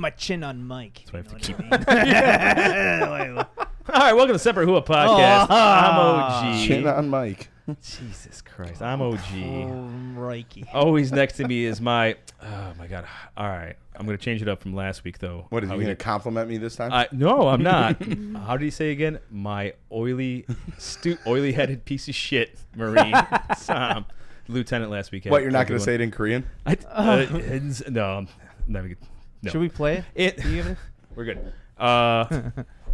keep my chin on Mike. That's why I have to keep. All right, welcome to Semper Hooah podcast. I'm OG. Chin on Mike. Jesus Christ, I'm OG. Reiki. Always next to me is my. Oh my God. All right, I'm gonna change it up from last week though. What, are you going to compliment me this time? No, I'm not. How did he say again? My oily-headed piece of shit, Marine Sam, Lieutenant last week. What, you're not going to say it in Korean? No, I'm never good. No. Should we play it? We're good.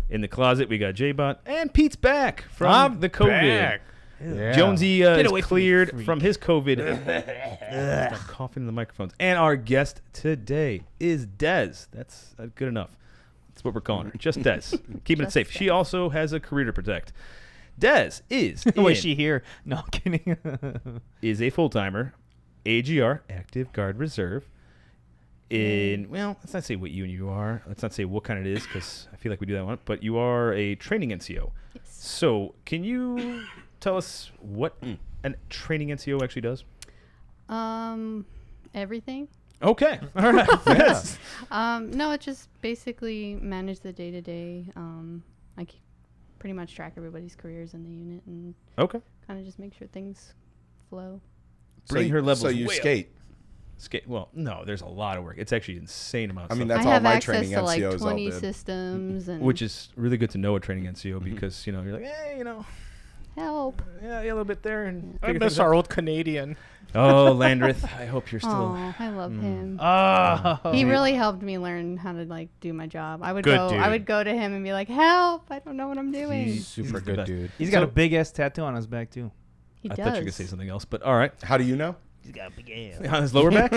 In the closet, we got J-Bot and Pete's back from the COVID. Back. Yeah. Jonesy is away from me, cleared freak. from his COVID. Stop coughing in the microphones. And our guest today is Des. That's good enough. That's what we're calling her. Just Des. Keeping it safe. She also has a career to protect. Des is Was she here? No, I'm kidding. is a full-timer, AGR, Active Guard Reserve. Let's not say what you are. Let's not say what kind it is, because I feel like we do that one. But you are a training NCO. Yes. So can you tell us what a training NCO actually does? Everything. Okay. All right. Yes. No, it just basically manage the day-to-day. I keep pretty much track everybody's careers in the unit and Okay. kind of just make sure things flow. Bring her levels So you way up. skate. Well, no, there's a lot of work. It's actually insane amount of I mean, stuff. that's I all have my access training to like NCOs all 20 did. systems and Which is really good to know a training NCO because, you're like, hey, help. yeah, a little bit there. And I figure miss things our old Canadian. out. Oh, Landreth, I hope you're still... Oh, I love him. Oh. He really helped me learn how to like do my job. I would Good go. dude. I would go to him and be like, "Help! I don't know what I'm doing." Super He's the good best. dude. He's got So- a big ass tattoo on his back too. He I does. thought you could say something else, but all right. How do you know? He's got a big ass. On his lower back?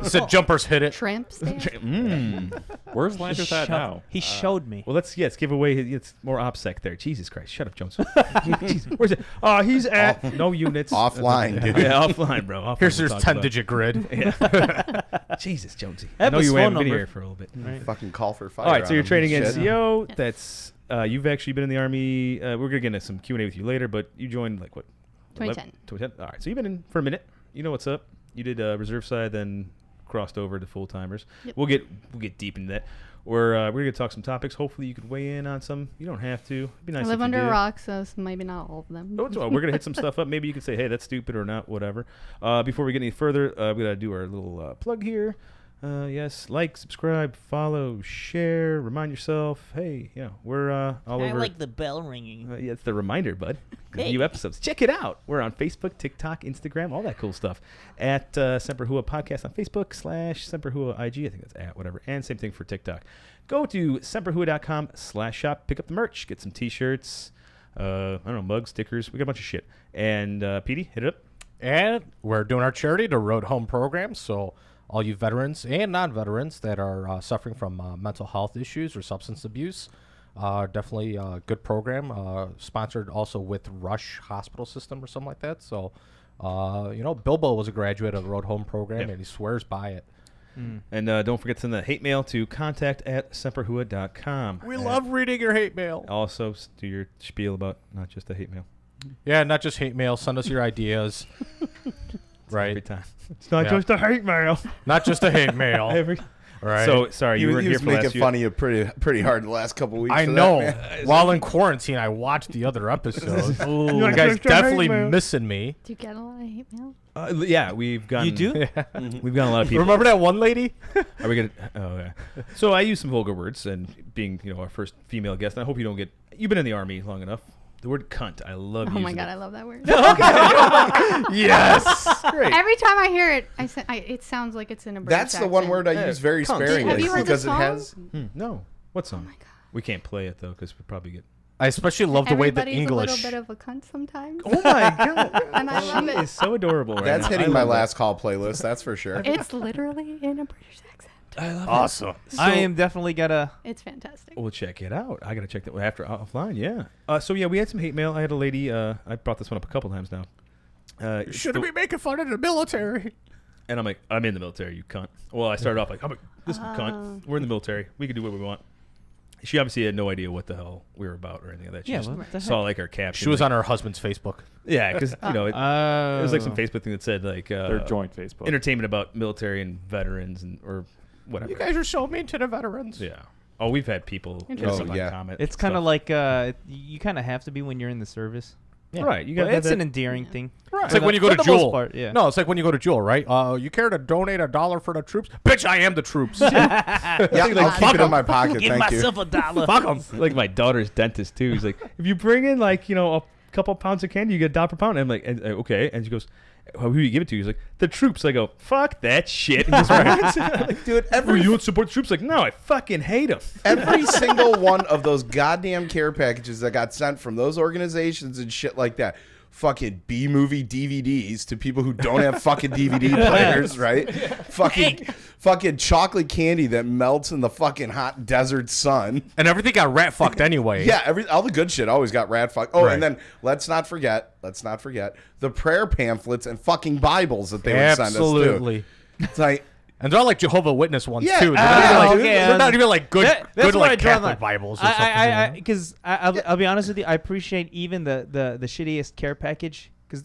Said jumpers hit it. Tramp stamp. Where's Landers at now? He showed me. Well, let's give away. It's more OPSEC there. Jesus Christ! Shut up, Jones. Jeez, where's it? He's at no units. Offline, dude. Yeah, offline, bro. Offline Here's we'll your talk about. 10-digit grid. Jesus, Jonesy. Have I know his you phone haven't been number. here for a little bit. Right. Fucking call for fire. All right, so on you're them. training Shit. NCO. Yes. That's you've actually been in the Army. We're gonna get into some Q&A with you later, but you joined like what? 2010. 2010. All right, so you've been in for a minute. You know what's up. You did reserve side, then crossed over to full timers. Yep. We'll get deep into that. We're gonna talk some topics. Hopefully, you could weigh in on some. You don't have to. It'd be nice. I live if you under did. a rock, so maybe not all of them. Oh, it's all right. We're gonna hit some stuff up. Maybe you can say, "Hey, that's stupid" or not, whatever. Before we get any further, we gotta do our little plug here. Yes, like, subscribe, follow, share, remind yourself. Hey, we're all over. I like the bell ringing. Yeah, it's the reminder, bud. Hey. New episodes. Check it out. We're on Facebook, TikTok, Instagram, all that cool stuff. At Semper Hooah Podcast on Facebook / Semper Hooah IG. I think that's at whatever. And same thing for TikTok. Go to semperhooah.com/shop. Pick up the merch. Get some T-shirts. I don't know, mugs, stickers. We got a bunch of shit. And Petey, hit it up. And we're doing our charity, the Road Home program. So all you veterans and non-veterans that are suffering from mental health issues or substance abuse, definitely a good program. Sponsored also with Rush Hospital System or something like that. So, Bilbo was a graduate of the Road Home program, and he swears by it. And don't forget to send the hate mail to contact@semperhooah.com. We love reading your hate mail. Also, do your spiel about not just the hate mail. Yeah, not just hate mail. Send us your ideas. Every Right. time. It's not Yeah. just a hate mail. Not just a hate mail. Every. Right. So sorry, you He weren't here was for last making year. fun of you pretty hard the last couple weeks. I for know. That, man. While in quarantine, I watched the other episodes. You're You like, guys "Just a hate definitely mail." missing me. Do you get a lot of hate mail? Yeah, we've gotten. You do? We've gotten a lot of people. Remember that one lady? Are we gonna? Oh yeah. So I use some vulgar words, and being our first female guest, and I hope you don't get. You've been in the Army long enough. The word cunt, I love. Oh my using god, it. I love that word. Yes. Great. Every time I hear it, it sounds like it's in a British That's the one accent. word I use very Cunt. sparingly Have you heard the because it song? has. No. What song? Oh my god. We can't play it though because we probably get. I especially love the way the Everybody's English. a little bit of a cunt sometimes. Oh my god. And I love She it. is so adorable right That's now. hitting I my love last call playlist. That's for sure. It's literally in a British accent. that. I love Awesome. it. I am definitely gotta. It's fantastic. We'll check it out. I gotta check that after offline. Yeah. So yeah, we had some hate mail. I had a lady. I brought this one up a couple times now. Shouldn't be making fun of the military. And I'm like, I'm in the military, you cunt. Well, I started off like, this cunt. We're in the military. We can do what we want. She obviously had no idea what the hell we were about or anything like that. She Yeah, just what the saw like our caption. She was like, on her husband's Facebook. Yeah, because it was like some Oh. Facebook thing that said like Their joint Facebook. entertainment about military and veterans or whatever. You guys are so mean to the veterans. Yeah. Oh, we've had people Interesting. comment. It's kind of like you kind of have to be when you're in the service. Yeah. Right. You But got it's an endearing thing. Right. It's like when you go For to the most Jewel. part, yeah. No, it's like when you go to Jewel, right? You care to donate $1 for the troops? Bitch, I am the troops. Yeah, I'll keep it in my pocket. Give Thank you. myself $1. Fuck them. Like my daughter's dentist too. He's like, if you bring in like a couple pounds of candy, you get $1 per pound. And I'm like, okay. And she goes, who do you give it to? He's like, the troops. I go, fuck that shit. And just runs. Like, Dude, you don't support the troops? Like, no, I fucking hate them. every single one of those goddamn care packages that got sent from those organizations and shit like that. Fucking B-movie DVDs to people who don't have fucking DVD players, right? Fucking chocolate candy that melts in the fucking hot desert sun. And everything got rat fucked anyway. Yeah, all the good shit always got rat fucked. Oh, Right. and then let's not forget the prayer pamphlets and fucking Bibles that they would send us Absolutely. too. It's like, And they're all like Jehovah Witness ones Yeah, too. okay, They're not even like good, that's good where I like draw the Catholic line. Bibles or something. Because I'll be honest with you, I appreciate even the shittiest care package. Because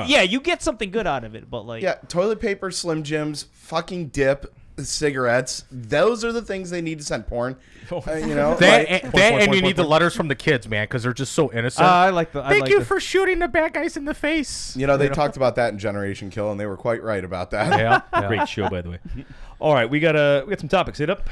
yeah, you get something good out of it, but like yeah, toilet paper, Slim Jims, fucking dip, cigarettes. Those are the things they need to send porn. You know, And you need the letters from the kids, man, because they're just so innocent. I like the. Thank you for shooting the bad guys in the face. you know, they talked about that in Generation Kill, and they were quite right about that. Yeah. Great show, by the way. All right, we got some topics. Hit up.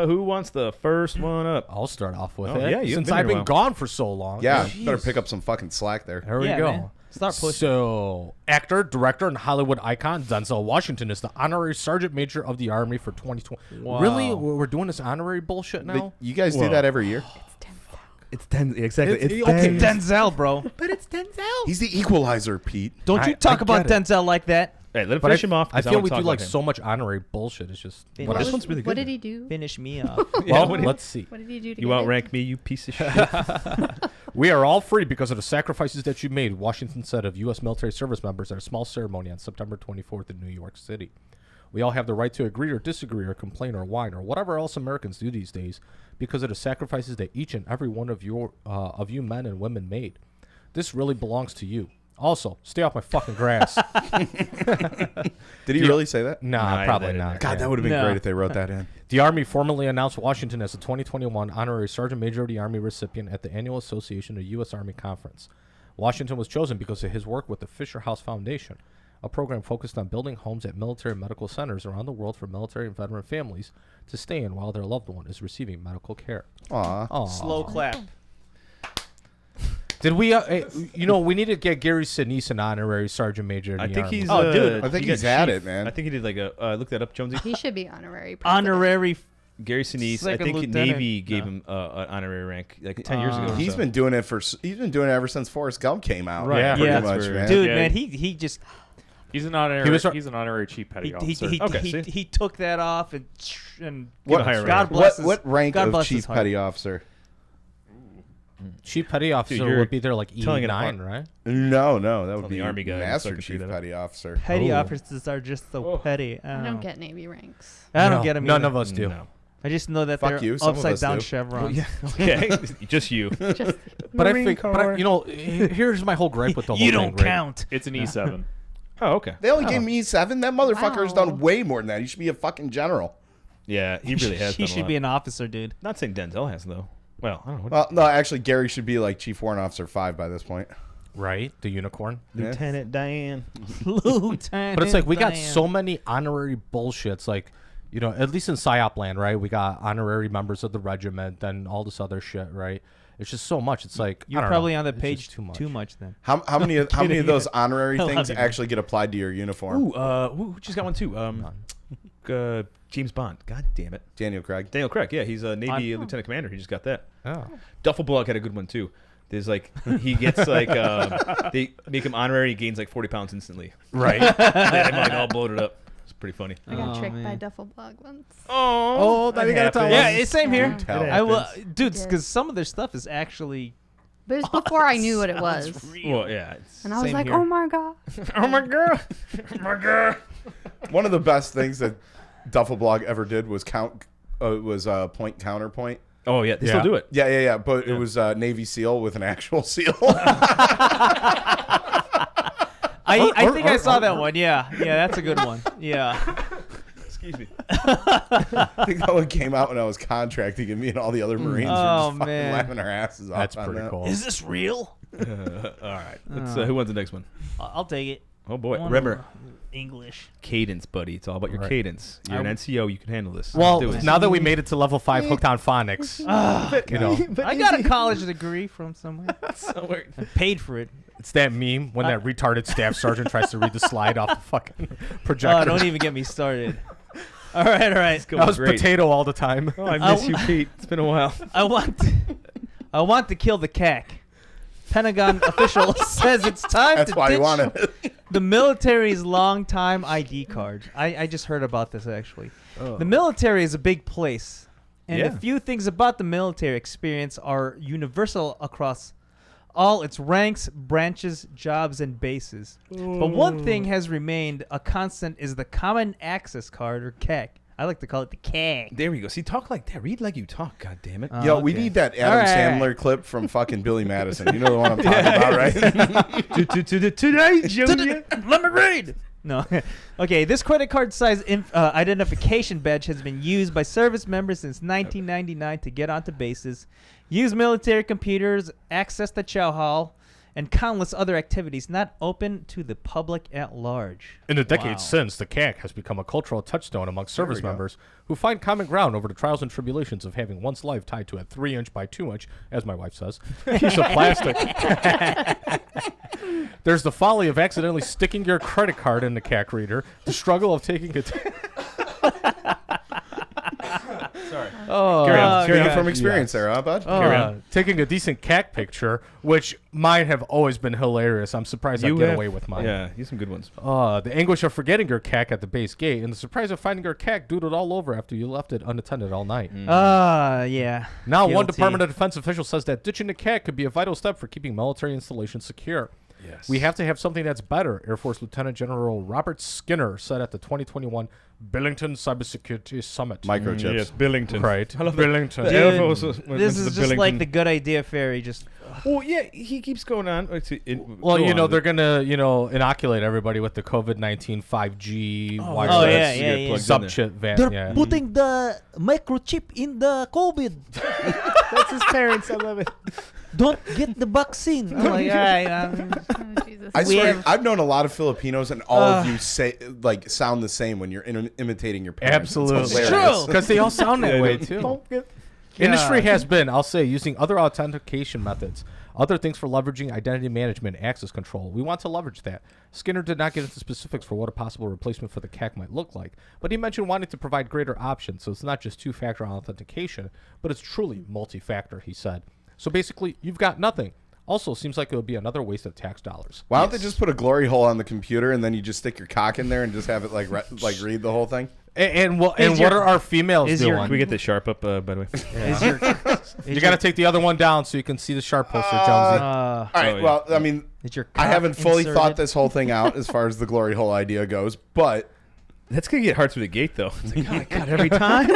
Who wants the first one up? I'll start off with Oh, it. yeah, you've Since been I've here a been while. gone for so long. Yeah, Jeez. better pick up some fucking slack there. There we Yeah, go. man. Start pushing. So, actor, director, and Hollywood icon Denzel Washington is the honorary sergeant major of the Army for 2020. Wow. Really? We're doing this honorary bullshit now? You guys do Whoa. that every year? It's 10. Exactly. It's okay. Denzel, bro. But it's Denzel. He's the equalizer, Pete. Don't you I talk about get it. Denzel like that. Hey, let him But finish him off. I 'cause feel wanna we talk do about like him. so much honorary bullshit. It's just This whatever. This one's really good. What did he do? Finish me off. Well, let's see. What did he do to You get it? outrank me, you piece of shit. We are all free because of the sacrifices that you made, Washington said of U.S. military service members at a small ceremony on September 24th in New York City. We all have the right to agree or disagree or complain or whine or whatever else Americans do these days because of the sacrifices that each and every one of you men and women made. This really belongs to you. Also, stay off my fucking grass. Did he really say that? Nah, Nah, probably that- not. God, Yeah. that would have been No. great if they wrote that in. The Army formally announced Washington as the 2021 Honorary Sergeant Major of the Army recipient at the Annual Association of U.S. Army Conference. Washington was chosen because of his work with the Fisher House Foundation, a program focused on building homes at military medical centers around the world for military and veteran families to stay in while their loved one is receiving medical care. Aw. Aw. Slow clap. Did we, we need to get Gary Sinise an honorary sergeant major. In I the think Army. he's. Oh, dude. I think he he's got had chief. it, man. I think he did like a. Look that up, Jonesy. He should be honorary. president. Honorary. Gary Sinise. I Second think lieutenant. Navy gave No. him an honorary rank like 10 years ago. or He's so. been doing it ever since Forrest Gump came out. Right. Yeah. Pretty Yeah. much, That's man. Dude, Yeah. man, he just He's an honorary. He was our- he's an honorary chief petty he officer. Okay, he, see? he took that off and What, higher God rank. bless what rank God of bless chief his heart. petty officer? Chief Petty Officer you're would be there like telling it E9, apart. right? No, that would Well, be the Army guy, so I Master can see Chief that. Petty Officer. Petty Oh. officers are just so petty. I don't get Navy ranks. I don't No, get them. None of us do. No. I just know that Fuck they're you, some of upside us down do. chevrons. Okay, just you. Just But I think, here's my whole gripe with the whole You thing. don't count. It's an E7. Oh, okay. They only gave me 7. That motherfucker's Wow. done way more than that. He should be a fucking general. Yeah, he really has. He done a should lot. be an officer, dude. Not saying Denzel has though. Well, I don't know. Well, no, actually, Gary should be like Chief Warrant Officer 5 by this point. Right? The unicorn. Yeah. Lieutenant Diane. Lieutenant. But it's like we got Dan. so many honorary bullshits. Like, at least in PSYOP land, right? We got honorary members of the regiment, then all this other shit, right? It's just so much. It's like You're I don't probably know. on the It's page just too much. too much then. How many of those honorary I love things you, man. actually get applied to your uniform? Ooh, who just got one too? James Bond. God damn it. Daniel Craig. Daniel Craig. Yeah, he's a Navy lieutenant commander. He just got that. Oh. Duffelblog had a good one too. There's like he gets like they make him honorary. He gains like 40 pounds instantly. Right. Yeah, they might all bloated up. It's pretty funny. I got Oh, tricked by man. Duffel Blog once. Oh, now you gotta tell Yeah, us. it's same here. Yeah. Tell. I will, happens. dude, It because did. some of their stuff is actually. But it was before I knew what it was. Well, yeah. It's, And I was Same like, here. oh my God. oh my god. One of the best things that Duffelblog ever did was point counterpoint. Oh yeah, they Yeah. still do it. Yeah. But it was Navy SEAL with an actual SEAL. I think I saw that one. Yeah, that's a good one. Yeah. Excuse me. I think that one came out when I was contracting, and me and all the other Marines were Oh, just fucking man. laughing our asses off. That's on pretty that. cool. Is this real? All right. Let's. Who wants the next one? I'll take it. Oh boy, I wanna- remember English. cadence, buddy. It's all about your Right. cadence. You're an NCO. You can handle this. Well, Do it. now that we made it to level 5 hooked on phonics, you know, I got a college degree from somewhere. Somewhere. I paid for it. it's that meme when that retarded staff sergeant tries to read the slide off the fucking Oh, projector. don't even get me started. All right. That was Great. potato all the time. Oh, I miss you, Pete. It's been a while. I want to kill the CAC. Pentagon official says it's time That's to why you ditch wanted it. the military's long-time ID card. I just heard about this, actually. The military is a big place, and Yeah. a few things about the military experience are universal across all its ranks, branches, jobs, and bases. But one thing has remained a constant is the Common Access Card, or CAC. I like to call it the CAC. There we go. See, talk like that. Read like you talk. God damn it. Yo, we okay. need that Adam All Sandler clip from fucking Billy Madison. You know the one I'm talking about, right? Today, Junior. Let me read. No. Okay, this credit card size identification badge has been used by service members since 1999 to get onto bases, use military computers, access the chow hall, and countless other activities not open to the public at large. In the decades Wow. since, the CAC has become a cultural touchstone among service we go. members who find common ground over the trials and tribulations of having one's life tied to a 3-inch by 2-inch, as my wife says, piece of plastic. There's the folly of accidentally sticking your credit card in the CAC reader, the struggle of taking it. Oh, Carry on. Speaking from experience there, huh, bud? Carry on. Taking a decent CAC picture, which mine have always been hilarious. I'm surprised I get away with mine. Yeah, you some good ones. The anguish of forgetting your CAC at the base gate, and the surprise of finding your CAC doodled all over after you left it unattended all night. yeah. Now, one Guilty. Department of Defense official says that ditching the CAC could be a vital step for keeping military installations secure. Yes. We have to have something that's better, Air Force Lieutenant General Robert Skinner said at the 2021 Billington Cybersecurity Summit. Microchips. Yes, Billington. Right. I love that. Billington. The Dude, Air Force went This to is the just like Billington. the good idea fairy. Just Well, yeah, he keeps going on. Well, you know, they're going to, inoculate everybody with the COVID-19 5G wireless Oh, yeah, yeah, yeah. subchip van. they're Yeah. putting the microchip in the COVID. That's his parents. I love it. Don't get the vaccine. I'm like, all right. Oh, Jesus. I We swear, have- I've known a lot of Filipinos, and all of you sound the same when you're imitating your parents. It's Absolutely. It's hilarious. true. Because they all sound that way, too. Industry Yeah. has been, I'll say, using other authentication methods, other things for leveraging identity management and access control. We want to leverage that. Skinner did not get into specifics for what a possible replacement for the CAC might look like, but he mentioned wanting to provide greater options, so it's not just two-factor authentication, but it's truly multi-factor, he said. So basically, you've got nothing. Also, seems like it would be another waste of tax dollars. Why don't they just put a glory hole on the computer and then you just stick your cock in there and just have it like read the whole thing? And what your- are our females is your- doing? Can we get the sharp up, by the way? Is your, You got to take the other one down so you can see the sharp poster, Jonesy. All right. yeah. Well, I mean, is your I cock haven't fully inserted? thought this whole thing out as far as the glory hole idea goes, but That's going to get hard through the gate, though. It's like, oh, God, every time.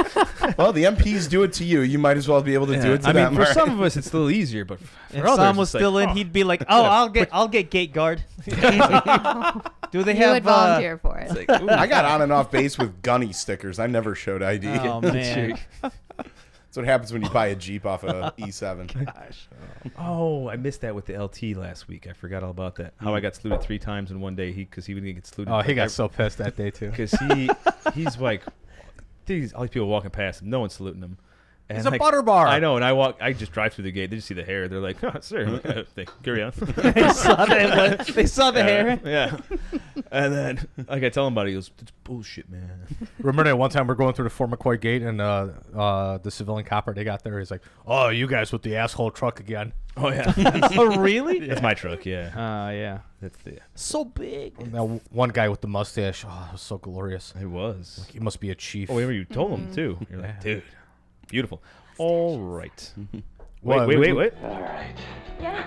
well, the MPs do it to you. You might as well be able to do it to I mean, them. for right? some of us, it's a little easier, but for If others, Sam was it's like, still in, oh. he'd be like, "Oh, I'll get gate guard." Do they You have would volunteer for it. It's like, ooh. I got on and off base with gunny stickers. I never showed ID. Oh man, That's what happens when you buy a Jeep off a E7. Oh, I missed that with the LT last week. I forgot all about that. How I got saluted 3 times in one day. Because he didn't get saluted. Oh, he got so pissed that day, too. Because he's like, all these people walking past him, no one's saluting him. And He's a butter bar. I know, and I just drive through the gate. They just see the hair. They're like, oh, sir. I'm like, carry on. they saw the hair. Yeah. And then, like, I tell him about it. He goes, it's bullshit, man. Remember that one time we're going through the Fort McCoy gate and the civilian copper, they got there. He's like, oh, you guys with the asshole truck again. Oh, yeah. Oh really? That's my truck, yeah. Yeah. That's the. So big. And that one guy with the mustache, oh, it was so glorious. It was. He must be a chief. Oh, remember you told him, too. You're like, dude, beautiful. All right. What? Wait. All right. Yeah.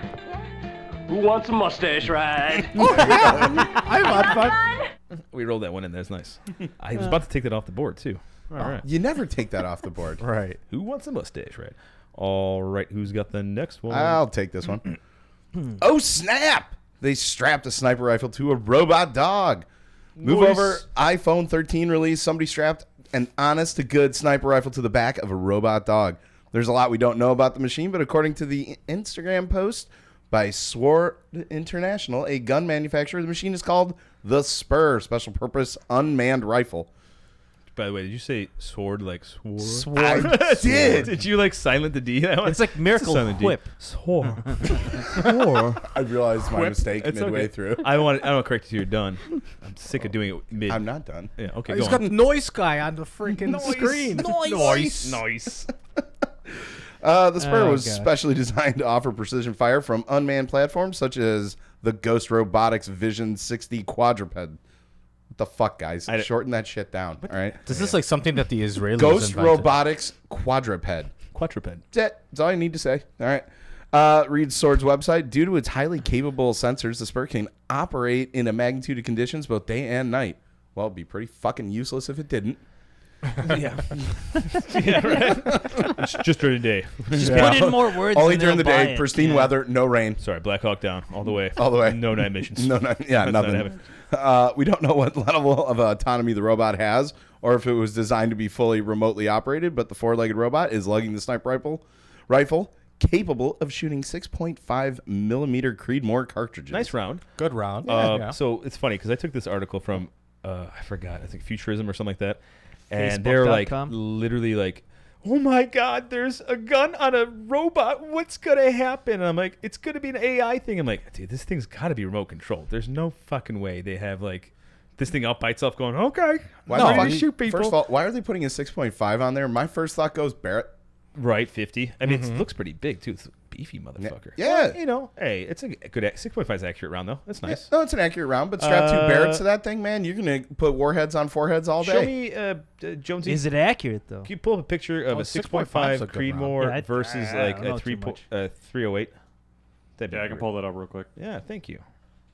Who wants a mustache ride? I'm on fun. We rolled that one in. That's nice. I was about to take that off the board, too. All right. You never take that off the board. Right. Who wants a mustache, right? All right. Who's got the next one? I'll take this one. Oh, snap! They strapped a sniper rifle to a robot dog. Move Nice. over iPhone 13 release. Somebody strapped an honest-to-good sniper rifle to the back of a robot dog. There's a lot we don't know about the machine, but according to the Instagram post by Sword International, a gun manufacturer, the machine is called the Spur, special purpose unmanned rifle. By the way, did you say sword like sword? Sword. I did. Did you like silent the D? That one? It's like Miracle Silent D. Whip. Sword. I realized my mistake It's midway okay. through. I don't want to correct you till you're done. I'm sick of doing it mid. I'm not done. Yeah, okay, He's go got on. the noise guy on the freaking screen. Nice. The Spur Oh, was gosh. specially designed to offer precision fire from unmanned platforms such as the Ghost Robotics Vision 60 quadruped. What the fuck, guys? Shorten that shit down, all right? Is this like something that the Israelis Ghost invented? Robotics Quadruped. Quadruped. That's all I need to say. All right. Read Sword's website. Due to its highly capable sensors, the Spur can operate in a magnitude of conditions both day and night. Well, it'd be pretty fucking useless if it didn't. Yeah. Yeah, right. It's just during the day. Just put in more words. Only and during the they'll buy day, it. pristine Yeah. weather, no rain. Sorry, Black Hawk down all the way. All the way. No night missions. No, That's nothing. not happening. We don't know what level of autonomy the robot has, or if it was designed to be fully remotely operated. But the four-legged robot is lugging the sniper rifle capable of shooting 6.5 millimeter Creedmoor cartridges. Nice round. Good round. So it's funny because I took this article from I forgot. I think Futurism or something like that, and they're like Facebook.com. literally like, "Oh my God, there's a gun on a robot. What's gonna happen?" And I'm like, "It's gonna be an AI thing." I'm like, "Dude, this thing's got to be remote controlled. There's no fucking way they have like this thing out by itself going, okay, Why no, the fuck shoot people." First of all, why are they putting a 6.5 on there? My first thought goes Barrett. Right, 50. I mean, it looks pretty big too. It's a beefy motherfucker. Yeah. Well, you know, hey, it's a good 6.5 is accurate round though. That's nice. No, it's an accurate round, but strap two Barretts to that thing, man. You're gonna put warheads on foreheads all Show day. me, Jonesy. Is it accurate though? Can you pull up a picture of Oh, a 6.5 6.5 's a good Creedmoor round. Yeah, versus I like don't know a too much. 308? That'd be Yeah, I can great. pull that up real quick. Yeah, thank you.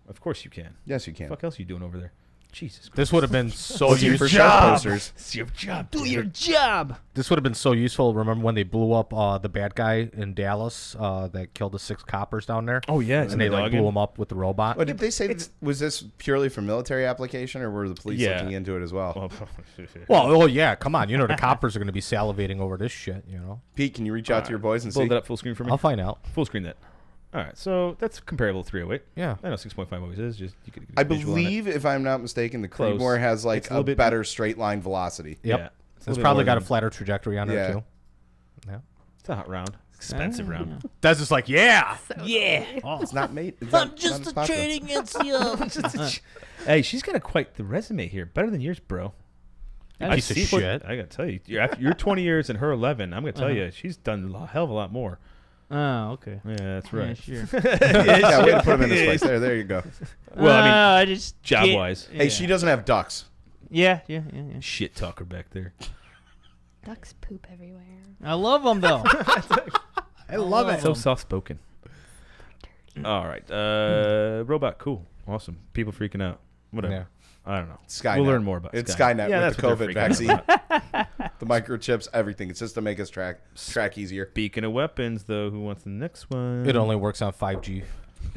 Of course you can. Yes, you can. What the fuck else are you doing over there? Jesus Christ. This would have been so Looking for useful. sharp posters. It's your job. Do your job. This would have been so useful. Remember when they blew up the bad guy in Dallas that killed the 6 coppers down there? Oh, yeah. And they like blew him up with the robot. But did they say was this purely for military application, or were the police Yeah. looking into it as well? Well, oh yeah, come on. You know the coppers are going to be salivating over this shit. You know. Pete, can you reach out to your boys and Blow see? that up full screen for me. I'll find out. Full screen that. All right, so that's comparable to 308. Yeah. I know 6.5 always is. Just you could get a I visual on it. believe, if I'm not mistaken, the Close. Creedmoor has It's like a a little bit- better straight line velocity. Yep. Yeah. It's probably got a flatter trajectory on Yeah. there too. Yeah. It's a hot round. Expensive round. That's just like yeah. Yeah. It's not made. It's I'm not just as a popular. trading against you. Hey, she's got quite the resume here. Better than yours, bro. Piece of shit. I gotta tell you, you're 20 years and her 11. I'm gonna tell you, she's done a hell of a lot more. Oh, okay. Yeah, that's Yeah, right. sure. Yeah, way to put him in this place. There you go. Well, I mean, I just job-wise. Hey, she doesn't have ducks. Yeah. shit talker back there. Ducks poop everywhere. I love them though. I love it. So soft spoken. All right, robot, cool, awesome. People freaking out. Whatever. Yeah. I don't know. Skynet. We'll learn more about It's Skynet. Skynet Yeah, with the that's what they're COVID freaking vaccine. out. The microchips, everything. It's just to make us track easier. Speaking of weapons, though, who wants the next one? It only works on 5G.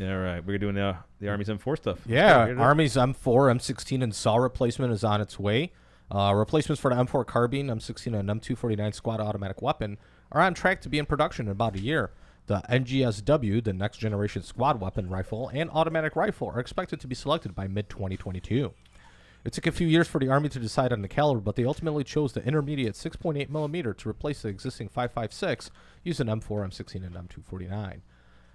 All right, we're doing the Army's M4 stuff. Yeah, Get it up. Army's M4, M16, and SAW replacement is on its way. Replacements for the M4 carbine, M16, and M249 squad automatic weapon are on track to be in production in about a year. The NGSW, the next generation squad weapon rifle, and automatic rifle are expected to be selected by mid-2022. It took a few years for the Army to decide on the caliber, but they ultimately chose the intermediate 6.8 millimeter to replace the existing 5.56 using M4, M16, and M249.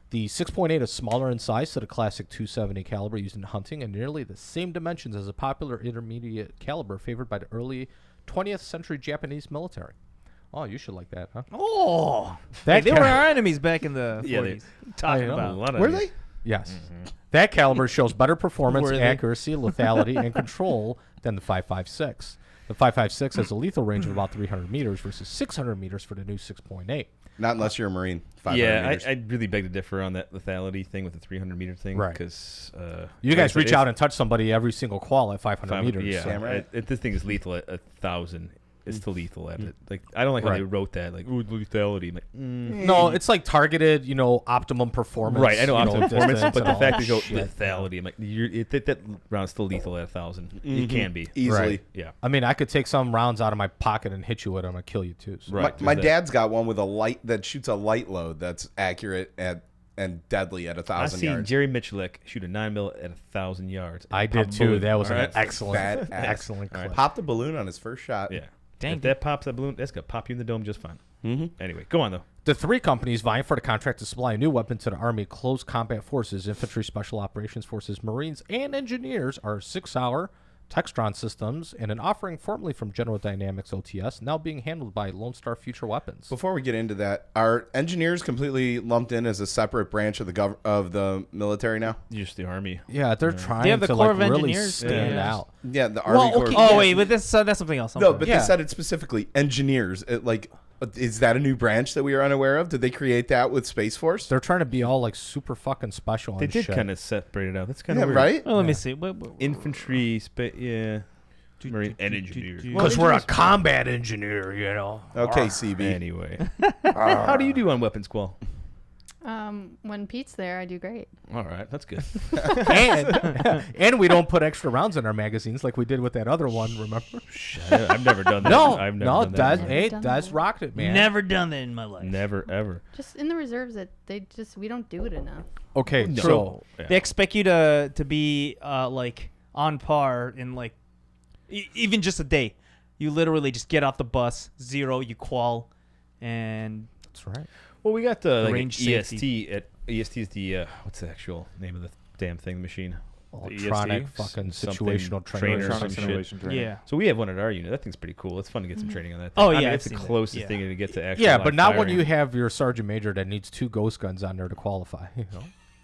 The 6.8 is smaller in size to the classic 270 caliber used in hunting and nearly the same dimensions as a popular intermediate caliber favored by the early 20th century Japanese military. Oh, you should like that, huh? Oh, That they ca- were our enemies back in the Yeah, 40s. I know. A about. lot of Were these. they? Yes. That caliber shows better performance, Were they? accuracy, lethality, and control than the 5.56. The 5.56 has a lethal range of about 300 meters versus 600 meters for the new 6.8. Not unless you're a Marine. 500 Yeah, meters. I'd really beg to differ on that lethality thing with the 300-meter thing. Right. Because You guys reach out and touch somebody every single qual at 500 meters. Yeah, so- Damn right. this thing is lethal at 1,000 is to lethal at it. Like I don't like how they Right. wrote that. Like ooh, lethality. I'm like, No, it's like targeted, optimum performance. right. I know optimal performance, distance but the and all fact that that you go shit. lethality, I'm like, that round's still lethal at 1,000. It can be Easily. Right. Yeah. I mean, I could take some rounds out of my pocket and hit you with them and kill you too. So. Right. My there's that. dad's got one with a light that shoots a light load that's accurate and deadly at I've 1,000 seen yards. Jerry Michalik shoot a 9mm at 1,000 yards. I did too. That was an Alright. excellent, Badass. excellent clip. Popped the balloon on his first shot. Yeah. Dang. If that pops that balloon, that's gonna pop you in the dome just fine. Mm-hmm. Anyway, go on though. The three companies vying for the contract to supply a new weapon to the Army Close Combat Forces, Infantry Special Operations Forces, Marines, and Engineers are 6-hour Textron Systems and an offering formerly from General Dynamics OTS, now being handled by Lone Star Future Weapons. Before we get into that, are engineers completely lumped in as a separate branch of the military now? Just the Army. Yeah, they're trying have the to Corps of really Engineers? stand Yeah. out. Yeah, the Army Corps. Oh wait, but that's something else. No, but Yeah. they said it specifically. Engineers. Is that a new branch that we are unaware of? Did they create that with Space Force? They're trying to be all like super fucking special. They and did shit. kind of separate it out. That's kind Yeah, of weird. right? Well, let me see. Infantry, yeah. Marine and engineers. Because we're a combat engineer, Okay, CB. Anyway, how do you do on Weapon Squall? When Pete's there, I do great. All right, that's good. and we don't put extra rounds in our magazines like we did with that other one. Remember? I've never done that. No, I've never no, done that. Never done Des that. rocked it, man. Never done that in my life. Never ever. Just in the reserves, we don't do it enough. Okay, No. so Yeah. They expect you to be like on par in like even just a day. You literally just get off the bus, 0, you qual, and that's right. Well, we got like Range an safety. EST. EST is the what's the actual name of the damn thing? The machine. Electronic EST? fucking Something situational trainer trainer. or some Electronic shit. simulation training. yeah. So we have one at our unit. That thing's pretty cool. It's fun to get some training on that. Oh, thing. I yeah, mean, I've it's the seen that. closest Yeah. thing to get to actual. Yeah, live but not when firing. you have your sergeant major that needs 2 ghost guns on there to qualify.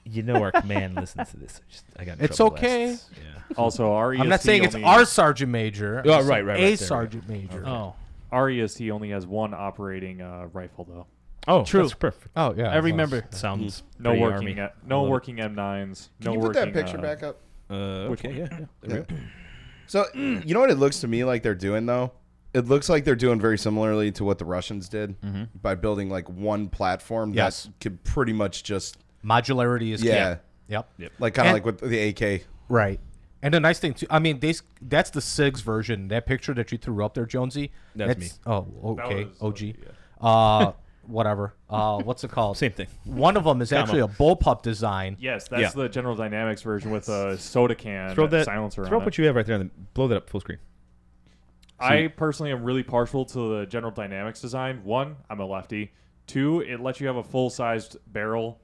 You know our command listens to this. I got. In It's trouble okay. last- Yeah. Also, our EST I'm not saying it's only- our sergeant major. Oh, I'm right, saying right, A there we go. sergeant major. Oh, Our EST only has one operating rifle though. Oh, True. That's perfect. Oh yeah, I remember. Sounds No pretty working Army. no I love it. working M9s. Can no you put working, that picture back up? Which Okay, one? yeah. There we go. So, you know what it looks to me like they're doing, though? It looks like they're doing very similarly to what the Russians did by building like one platform Yes. that could pretty much just, modularity is yeah, key. Yep. like kind of And- like with the AK. Right. And the nice thing too, I mean, that's the SIGs version. That picture that you threw up there, Jonesy. That's me. Oh, That okay. was, OG. Whatever. What's it called? Same thing. One of them is actually a bullpup design. Yes, that's Yeah. the General Dynamics version with a soda can Throw that silencer Throw on up what it. you have right there. And blow that up full screen. I personally am really partial to the General Dynamics design. 1, I'm a lefty. 2, it lets you have a full-sized barrel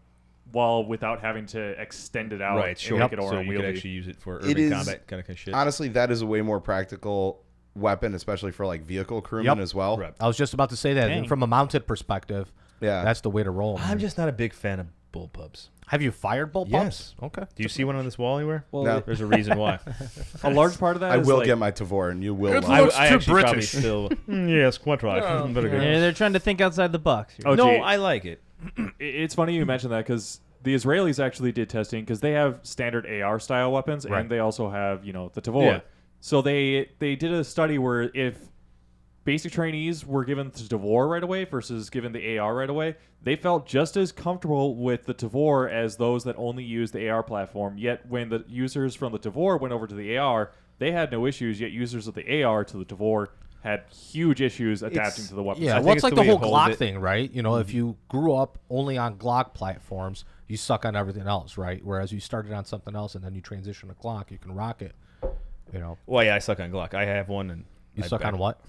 while without having to extend it out Right. and Sure. make it So you could unwieldy. actually use it for It urban is- combat kind of shit. Honestly, that is a way more practical weapon, especially for like vehicle crewmen Yep. as well. Right. I was just about to say that. Dang. And from a mounted perspective, Yeah. that's the way to roll. I'm man. just not a big fan of bullpups. Have you fired bullpups? Yes. Okay. Do you see one on this wall anywhere? Well, No. There's a reason why. a large part of that I is will like, get my Tavor, and you will. It's not. looks I too actually probably British. still. Yes, quadri. Better go. Yeah, they're trying to think outside the box. here. Oh, No, gee. I like it. It's funny you mentioned that because the Israelis actually did testing because they have standard AR style weapons Right. and they also have the Tavor. Yeah. So they did a study where if basic trainees were given the Tavor right away versus given the AR right away, they felt just as comfortable with the Tavor as those that only used the AR platform. Yet when the users from the Tavor went over to the AR, they had no issues. Yet users of the AR to the Tavor had huge issues adapting to the weapon. Yeah, I think well, it's it's like the the way whole you hold Glock it. thing, right? You know, if you grew up only on Glock platforms, you suck on everything else, right? Whereas you started on something else and then you transition to Glock, you can rock it. You know, Well, yeah, I suck on Glock. I have one, and you I suck on what?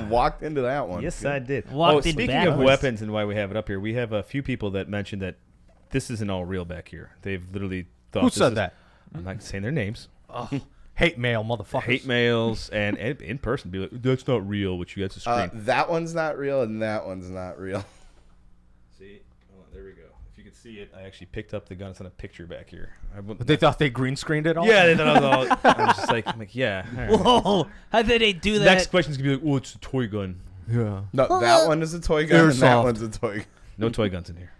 Walked into that one. Yes, I did. Walked in speaking of backwards. weapons and why we have it up here, we have a few people that mentioned that this isn't all real back here. They've literally thought. Who this said is- that? I'm not saying their names. Hate mail, motherfuckers. Hate mails and in person be like, that's not real. Which you got to screen. That one's not real, and that one's not real. See, hold on, there we go. If you could see it, I actually picked up the gun. It's on a picture back here. But they thought they green screened it all? Yeah, they thought I was all. I was just like, yeah. all right. Whoa! How did they do that? Next question's gonna be like, oh, it's a toy gun. Yeah. No, that one is a toy gun, and that Airsoft. one's a toy gun. No toy guns in here.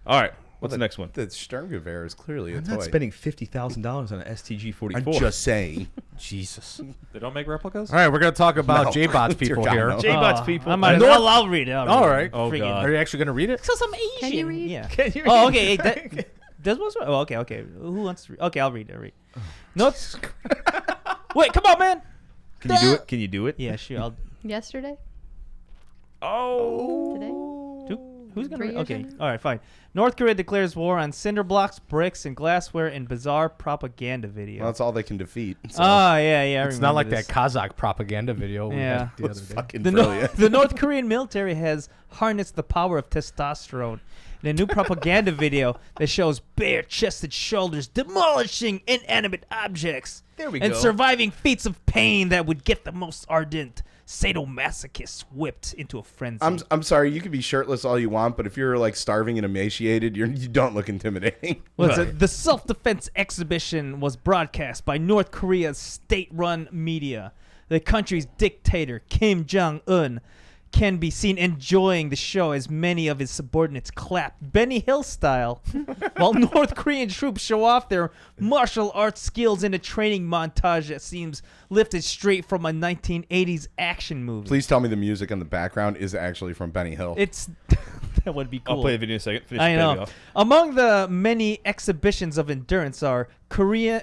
All right, What's the next one? The Sturmgewehr is clearly a I'm toy. not spending $50,000 on an STG-44. I'm just saying. Jesus. They don't make replicas? All right, we're going to talk about No. J-Bots people Dear God, here. no. J-Bots people. I'll read it. All right. Oh, God. Are you actually going to read it? So some Asian. Can you read? Yeah. Can you Oh, read okay. Does one? Oh, okay. Who wants to read? Okay, I'll read it. No. Wait, come on, man. Can you do it? Can you do it? Yeah, sure. I'll. Yesterday? Oh. Today? Who's gonna? 3 years Okay. ago? All right. Fine. North Korea declares war on cinder blocks, bricks, and glassware in bizarre propaganda video. Well, that's all they can defeat. So. Oh yeah. I It's not like remember that Kazakh propaganda video we Yeah. had the other It's day. fucking The, brilliant. the North Korean military has harnessed the power of testosterone in a new propaganda video that shows bare-chested shoulders demolishing inanimate objects. There we and go. surviving feats of pain that would get the most ardent sadomasochists whipped into a frenzy. I'm sorry. You can be shirtless all you want, but if you're like starving and emaciated, you don't look intimidating. The self-defense exhibition was broadcast by North Korea's state-run media. The country's dictator, Kim Jong-un, can be seen enjoying the show as many of his subordinates clap Benny Hill style, while North Korean troops show off their martial arts skills in a training montage that seems lifted straight from a 1980s action movie. Please tell me the music in the background is actually from Benny Hill. It's that would be cool. I'll play the video in a second. Finish I the baby know. off. Among the many exhibitions of endurance are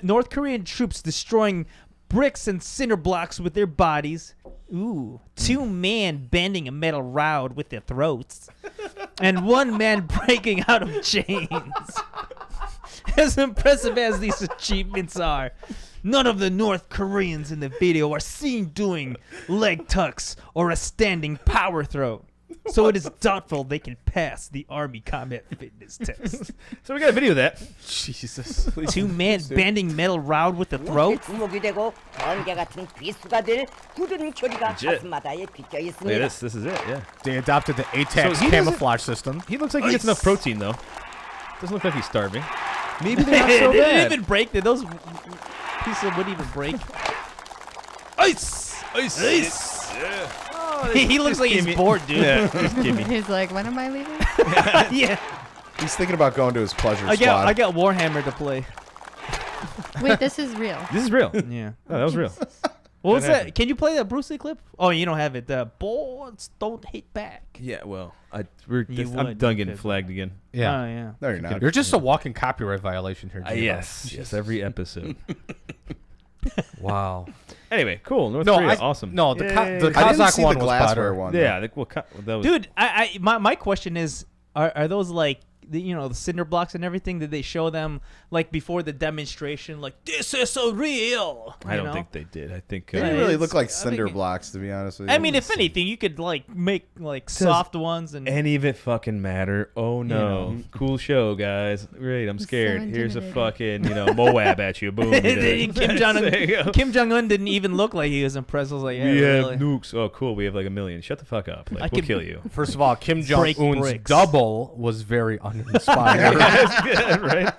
North Korean troops destroying bricks and cinder blocks with their bodies. Ooh. 2 men bending a metal rod with their throats. And 1 man breaking out of chains. As impressive as these achievements are, none of the North Koreans in the video are seen doing leg tucks or a standing power throw. So it is doubtful they can pass the Army combat fitness test. So we got a video of that. Jesus. 2 men bending metal rod with the throat. 주목이 되고 번개 같은 비수가 될 굳은 교리가 Legit. 가슴마다에 비껴 Look at 있습니다. this. This is it. Yeah. They adopted the ATAX So he doesn't- camouflage system. He looks like he gets enough protein though. Doesn't look like he's starving. Maybe they're not so They didn't bad. even break. Those pieces wouldn't even break. Ice! Ice! He looks like he's bored, dude. Yeah, just give me. He's like, when am I leaving? Yeah. He's thinking about going to his pleasure I squad. got Warhammer to play. Wait, this is real. This is real. Yeah. Oh, that was real. What was That that? happened. Can you play that Bruce Lee clip? Oh, you don't have it. Boards don't hit back. Yeah. Well, You I'm would, done you getting could. flagged again. Yeah. Oh, yeah. No, you're not. You're just a walking copyright violation here, J-Bots. Yes. Every episode. Wow. Anyway, cool. North No, Korea, I- awesome. no, the Yay. the I didn't Kazakh see one the was glassware better. one. Yeah. though. That was. Dude, my question is, are those like the cinder blocks and everything? Did they show them like before the demonstration? Like, this is so real. I you don't know? think they did. I think. They Yeah, didn't really it's- look like I cinder think- blocks, to be honest with you. I mean, if anything, you could like make like Does soft ones and any of it fucking matter? Oh no! know. Cool show, guys. Great. I'm so scared. Here's a intimidating. fucking Moab at you. Boom. Kim Jong Un didn't even look like he was impressed. I was like, yeah, We have really. nukes. Oh, cool. We have like 1 million. Shut the fuck up. Like, I we'll can- kill you. First of all, Kim Break Jong-un's bricks. double was very uninspired. That's good, right?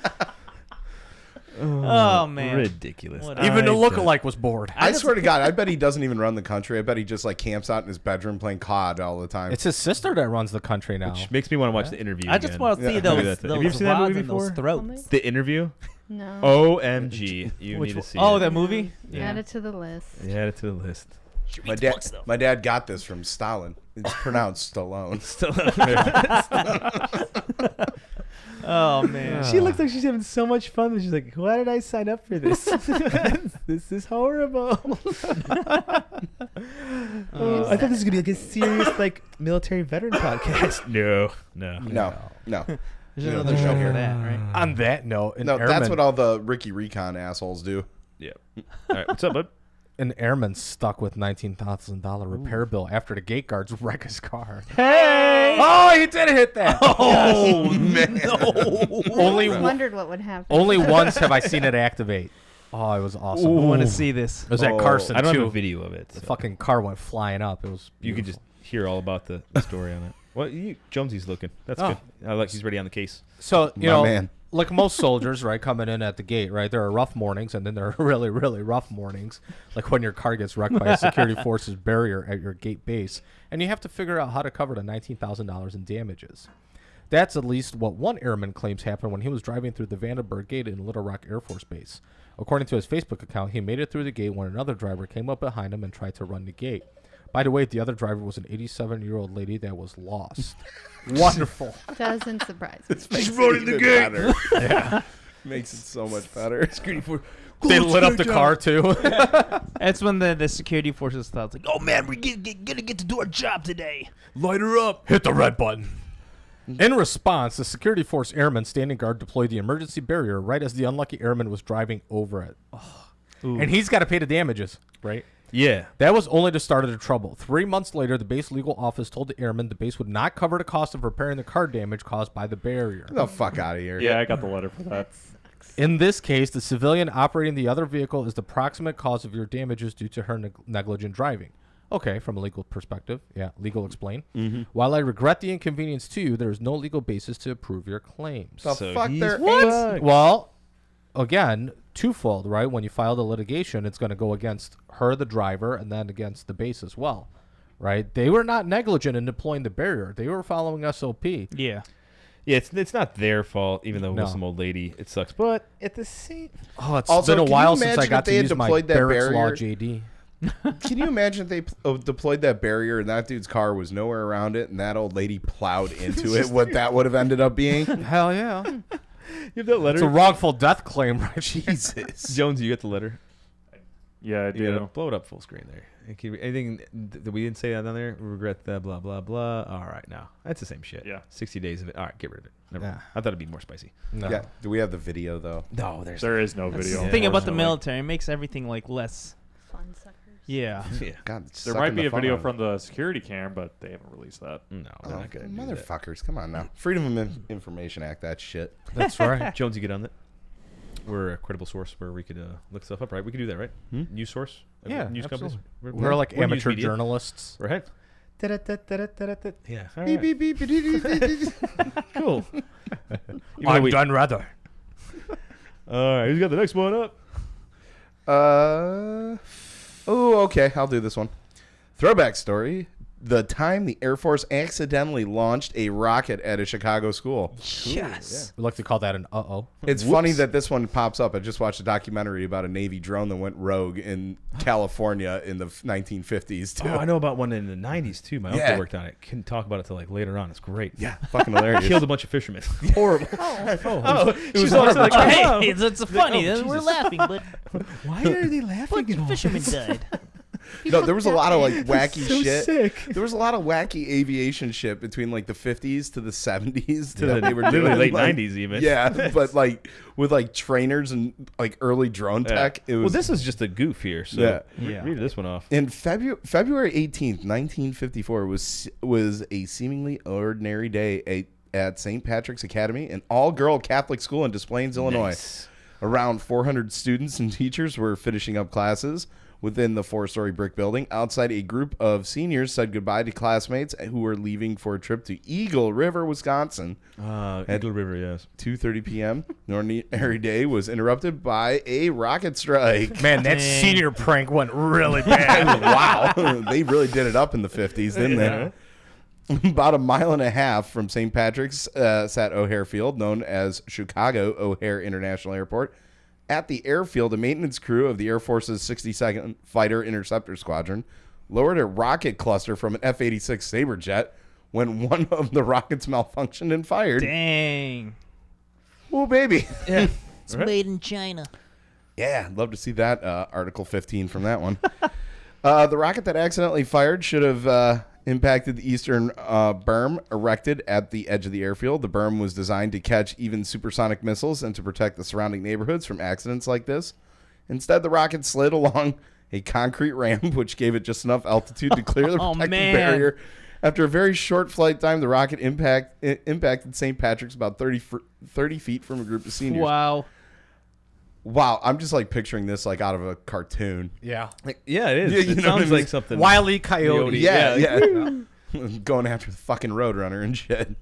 Oh man. Ridiculous. Whatever. Even the I don't- lookalike was bored. I swear to God, I bet he doesn't even run the country. I bet he just like camps out in his bedroom playing COD all the time. It's his sister that runs the country now. Which makes me want to watch the interview. I just again. want to see Yeah. those, Maybe that's it. those Have you seen that rods movie and those before? throats. The interview. No. OMG. You Which need to one? see Oh, it. that movie? Add it to the list. Yeah, add it to the list. my dad got this from Stalin. It's pronounced Stallone. Oh man. She looks like she's having so much fun. She's like, why did I sign up for this? This is horrible. Oh, I thought this was going to be like a serious like military veteran podcast. No. No. There's another show for that, right? On that note, No, that's what all the Ricky Recon assholes do. Yeah. All right, what's up, bud? an airman stuck with $19,000 repair bill after the gate guards wreck his car. Hey! Oh, he did hit that. Oh man! only I wondered what would happen. only once have I seen it activate. Oh, it was awesome. I want It to see this. was at Carson I don't too. have a video of it. The so fucking car went flying up. It was. you could just hear all about the story on it. Well, Jonesy's looking. That's Oh. good. I like he's ready on the case. So you My know, man. like most soldiers, right, coming in at the gate, right? There are rough mornings, and then there are really, really rough mornings, like when your car gets wrecked by a security forces barrier at your gate base, and you have to figure out how to cover the $19,000 in damages. That's at least what one airman claims happened when he was driving through the Vandenberg Gate in Little Rock Air Force Base. According to his Facebook account, he made it through the gate when another driver came up behind him and tried to run the gate. By the way, the other driver was an 87-year-old lady that was lost. Wonderful. Doesn't surprise me. She's running the gate. Yeah. Makes it so much better. They lit up the car, too. That's when the security forces thought, like, oh, man, we're gonna get to do our job today. Light her up. Hit the red button. In response, the security force airman standing guard deployed the emergency barrier right as the unlucky airman was driving over it. And he's got to pay the damages, right? Yeah. That was only the start of the trouble. 3 months later, the base legal office told the airman the base would not cover the cost of repairing the car damage caused by the barrier. Get the fuck out of here. Yeah, I got the letter for that. In this case, the civilian operating the other vehicle is the proximate cause of your damages due to her negligent driving. Okay, from a legal perspective. Yeah, legal explain. While I regret the inconvenience to you, there is no legal basis to approve your claims. The So fuck he's there fucked. is? Well, again, twofold, right? When you file the litigation, it's going to go against her, the driver, and then against the base as well, right? They were not negligent in deploying the barrier. They were following SOP. Yeah. Yeah, it's not their fault, even though it No. was some old lady. It sucks. But at the same... Oh, it's Also, been a can you while since I imagine got if they to had use my deployed that Barrett's Law barrier? JD. Can you imagine if they deployed that barrier and that dude's car was nowhere around it and that old lady plowed into it? What that would have ended up being? Hell yeah. You have that letter? It's a wrongful death claim, right? Jesus. Jones, you get the letter? Yeah, I do. Yeah, blow it up full screen there. Anything that we didn't say down there? Regret that, blah, blah, blah. All right, now. That's the same shit. Yeah. 60 days of it. All right, get rid of it. Never mind. Yeah. I thought it'd be more spicy. No. Yeah. Do we have the video though? No, There is no video. The thing about the unfortunately. military, it makes everything like less. Fun suckers. Yeah. Yeah. God, it's There sucking might be the a fun video out of from the security cam, but they haven't released that. No, they're not going to do that. motherfuckers. Come on now. Freedom of Information Act. That shit. That's right. Jones, you get on that. We're a credible source where we could look stuff up, right? We could do that, right? News source? Yeah, News companies? absolutely. We're like We're news amateur media. journalists. Right? Yeah. All Beep, right. beep, beep, beep, beep, beep, beep. Cool. I'm done rather. All right, who's got the next one up? Oh, okay. I'll do this one. Throwback story. The time the Air Force accidentally launched a rocket at a Chicago school. Yes. We like to call that an uh-oh. It's funny that this one pops up. I just watched a documentary about a Navy drone that went rogue in California in the 1950s, too. Oh, I know about one in the 90s, too. My Yeah. uncle worked on it. Couldn't talk about it till like later on. It's great. Yeah, fucking hilarious. Killed a bunch of fishermen. Horrible. It was awesome. Like, oh, Hey, it's funny. oh, We're Jesus. laughing, but why are they laughing at all? fishermen died. No, there was a lot of like wacky so shit. sick. There was a lot of wacky aviation shit between like the 50s to the 70s To that the they were literally doing. late like, 90s even. Yeah, but like with like trainers and like early drone tech. It was Well, this is just a goof here. So Yeah. Yeah. read this one off. in February 18th, 1954 was a seemingly ordinary day at St. Patrick's Academy, an all-girl Catholic school in Des Plaines, Illinois. Nice. Around 400 students and teachers were finishing up classes within the 4-story brick building. Outside, a group of seniors said goodbye to classmates who were leaving for a trip to Eagle River, Wisconsin. Eagle River, yes. 2:30 p.m. An ordinary day was interrupted by a rocket strike. Man, that Dang. senior prank went really bad. Wow. They really did it up in the 50s, didn't they? About a mile and a half from St. Patrick's sat O'Hare Field, known as Chicago O'Hare International Airport. At the airfield, a maintenance crew of the Air Force's 62nd Fighter Interceptor Squadron lowered a rocket cluster from an F-86 Sabre jet when one of the rockets malfunctioned and fired. Dang. Oh, baby. Yeah. It's made in China. Yeah, I'd love to see that Article 15 from that one. The rocket that accidentally fired should have impacted the eastern berm erected at the edge of the airfield. The berm was designed to catch even supersonic missiles and to protect the surrounding neighborhoods from accidents like this. Instead, the rocket slid along a concrete ramp, which gave it just enough altitude to clear the Oh, protective man. barrier. After a very short flight time, the rocket impacted St. Patrick's about 30 feet from a group of seniors. Wow. Wow, I'm just like picturing this like out of a cartoon. Yeah. Yeah, it is. Yeah, you It know sounds what I mean? like something. Wile E. Coyote. Yeah. Going after the fucking Roadrunner and shit.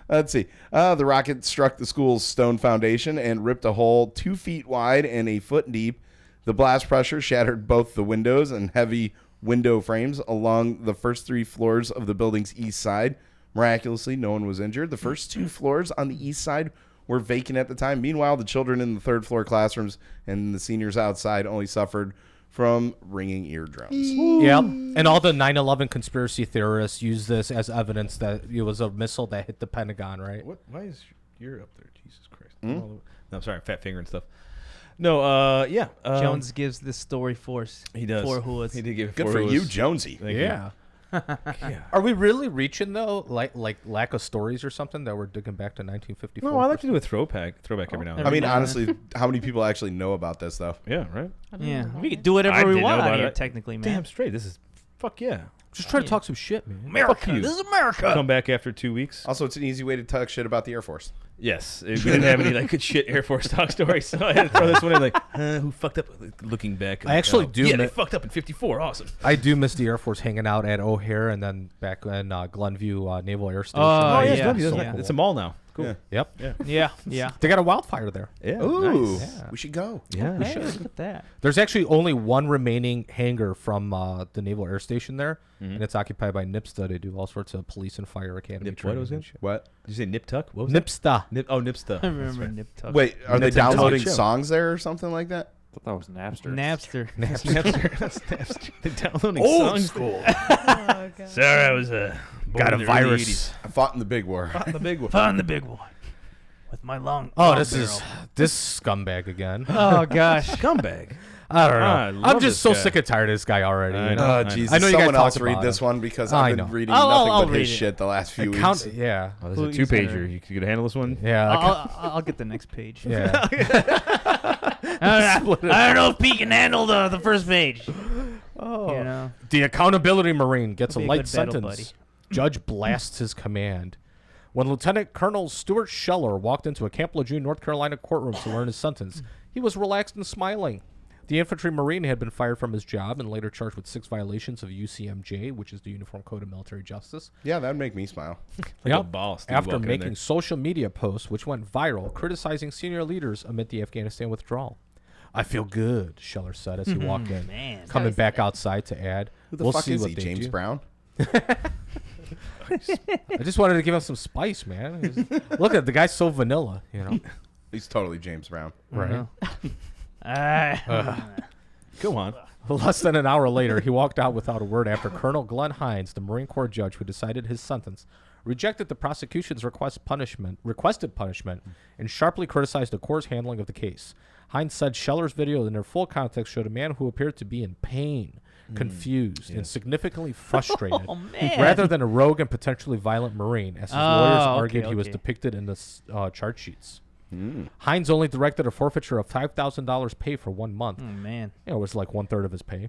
Let's see. The rocket struck the school's stone foundation and ripped a hole 2 feet wide and a foot deep. The blast pressure shattered both the windows and heavy window frames along the first 3 floors of the building's east side, Miraculously, no one was injured. The first 2 floors on the east side were vacant at the time. Meanwhile, the children in the 3rd floor classrooms and the seniors outside only suffered from ringing eardrums. Yep. And all the 9/11 conspiracy theorists use this as evidence that it was a missile that hit the Pentagon, right? What? Why is your up there? Jesus Christ. No, I'm sorry. Fat finger and stuff. No, yeah. Jones gives this story force. He does. 4 Hooahs. He did give it Good 4 for you, Hooahs. Jonesy. Thank you. Yeah. Yeah. Are we really reaching though, like lack of stories or something that we're digging back to 1954? No, I like to do a throwback every now and I then. mean, now and honestly, how many people actually know about this, though? Yeah, right. Yeah, we could do whatever I we didn't want know out about here, it. technically, man. Damn straight. This is fuck yeah. Just try to talk some shit, man. America. you. This is America. Come back after 2 weeks. Also, it's an easy way to talk shit about the Air Force. Yes, we didn't have any like good shit Air Force talk stories, so I had to throw this one in. Like, who fucked up? Looking back, I actually do Yeah, they mi- fucked up in '54. Awesome. I do miss the Air Force hanging out at O'Hare and then back in Glenview Naval Air Station. Oh, yeah, yeah. it's, Yeah. it's a mall now. Cool. Yeah. Yep. Yeah. They got a wildfire there. Yeah. Ooh, Nice. we should go. Yeah. Hey, look at that. There's actually only one remaining hangar from the Naval Air Station there, and it's occupied by NIPSTA. They do all sorts of police and fire academy Nip what training was and it? shit. What? Did you say Nip Tuck? What was that? NIPSTA. Nipsta. I remember Nip Tuck. Wait, are they That's a dog downloading show. songs there or something like that? I thought that was Napster. Napster. Napster. They're downloading Old songs. school. Sorry, I was Got a virus. I fought in the big war. the big one. Found the big one. With my long. Oh, long this barrel. is this scumbag again. Oh gosh. Scumbag. I don't know. I love I'm this just so guy. sick and tired of this guy already. I You know. know? Oh, Jesus. I know you guys Someone else talked read about this him. one because I I've know. been reading I'll nothing but read his it. shit the last few Count, weeks. yeah. Oh, there's a Who's gonna 2-pager. You could handle this one? Yeah. I'll get the next page. yeah. I don't know if Pete can handle the first page. Oh. You know. The accountability Marine gets a Be a light good battle sentence. buddy. Judge blasts his command. When Lieutenant Colonel Stuart Scheller walked into a Camp Lejeune, North Carolina courtroom to learn his sentence, he was relaxed and smiling. The infantry Marine had been fired from his job and later charged with 6 violations of UCMJ, which is the Uniform Code of Military Justice. Yeah, that'd make me smile. Like a Yep. boss. dude, After walking in making there. social media posts which went viral criticizing senior leaders amid the Afghanistan withdrawal. I feel good, Scheller said as he walked in, Man. coming was back sad. outside to add, Who the we'll fuck see is what he, they James do. Brown? I just wanted to give him some spice, man. Look at the guy's so vanilla, you know. He's totally James Brown. Right. Go on. Less than an hour later, he walked out without a word after Colonel Glenn Hines, the Marine Corps judge who decided his sentence, rejected the prosecution's requested punishment, and sharply criticized the Corps' handling of the case. Hines said Scheller's video in their full context showed a man who appeared to be in pain, confused, and significantly frustrated, Oh, man. rather than a rogue and potentially violent Marine, as his lawyers Oh, argued he was okay. depicted in the charge sheets. Hines only directed a forfeiture of $5,000 pay for 1 month. Oh, man. It was like 1/3 of his pay.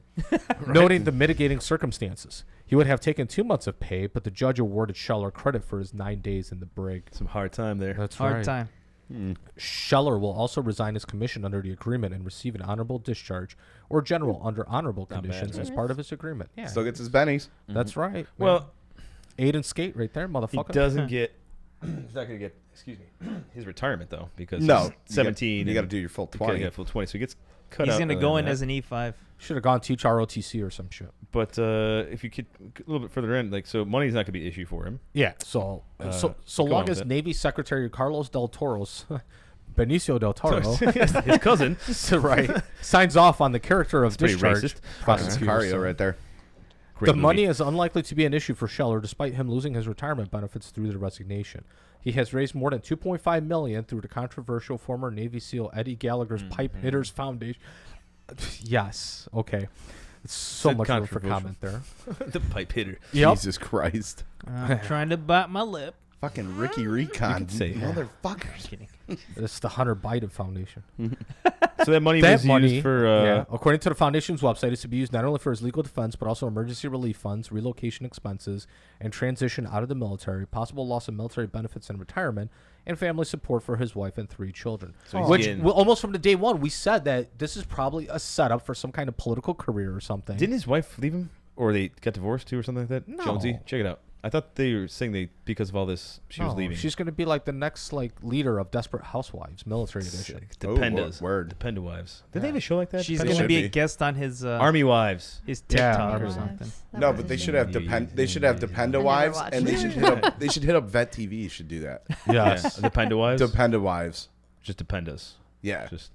Noting the mitigating circumstances. He would have taken 2 months of pay, but the judge awarded Scheller credit for his 9 days in the brig. Some hard time there. That's Hard right. time. Scheller will also resign his commission under the agreement and receive an honorable discharge or general under honorable Not bad, conditions as right? part of his agreement. Yeah, Still gets his bennies. that's right. man. Well, aid and skate right there, he motherfucker. doesn't get. He's not going to get, excuse me, his retirement, though, because No, he's 17. You got to and do your full you gotta 20. get full 20, so he gets cut He's out. going to other go than in that. as an E5. Should have gone teach ROTC or some shit. But if you could a little bit further in, like, so money's not going to be an issue for him. Yeah, so so go long on as with it. Navy Secretary Carlos del Toro's Benicio del Toro His cousin. right signs off on the character of pretty discharge. racist. prosecutor Sicario said. right there. Great The movie. money is unlikely to be an issue for Scheller, despite him losing his retirement benefits through the resignation. He has raised more than $2.5 million through the controversial former Navy SEAL Eddie Gallagher's Pipe Hitters Foundation. Yes, okay. It's so Said much room for controversial. comment there. the pipe hitter. Yep. Jesus Christ. I'm trying to bite my lip. Fucking Ricky Recon. could say that. Motherfuckers. Kidding. It's the Hunter Biden Foundation. So that money That was money, used for. yeah, according to the foundation's website, is to be used not only for his legal defense, but also emergency relief funds, relocation expenses, and transition out of the military, possible loss of military benefits and retirement, and family support for his wife and 3 children. So he's Which, getting- well, almost from the day one, we said that this is probably a setup for some kind of political career or something. Didn't his wife leave him? Or they got divorced too or something like that? No. Jonesy, check it out. I thought they were saying because of all this she was leaving. She's going to be like the next like leader of Desperate Housewives, military edition. Dependas. Word. Dependa Wives. Did they have a show like that? She's They going to should be be. a guest on his Army Wives. his Yeah, TikTok Army or Wives. something. No, but they should have They should have Dependa I Wives, never and they watched should it. hit up. They should hit up Vet TV. Should do that. Yes. Dependa Wives. Dependa Wives. Just Dependas. Yeah. Just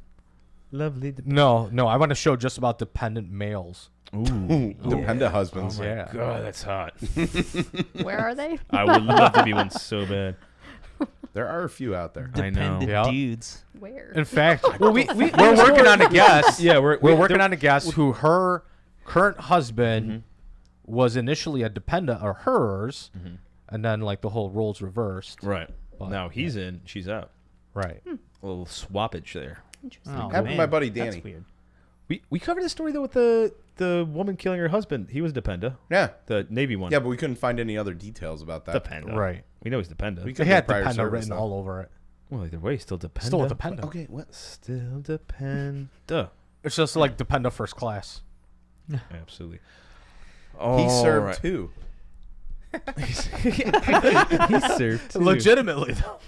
lovely. No, I want a show just about dependent males. Ooh. Dependa husbands. Oh, yeah. God, that's hot. Where are they? I would love to be one so bad. There are a few out there. I know. Dependent Yeah. dudes. Where? In fact, well, we're working on a guest. Yeah, we're working on a guest who her current husband was initially a dependa or hers, and then like the whole roles reversed. Right. But, Now he's in, she's out. Right. A little swappage there. Interesting. Oh, Happened to my buddy Danny. That's weird. We covered this story though with the woman killing her husband. He was Dependa, Yeah. the Navy one. Yeah, but we couldn't find any other details about that. Dependa. Right. We know he's Dependa. We They could had prior dependa service, written though. all over it. Well, either way, still Dependa. Still a dependa. Okay, what? Still Dependa. It's just like dependa first class. Absolutely. He served right. too. He served too. Legitimately though.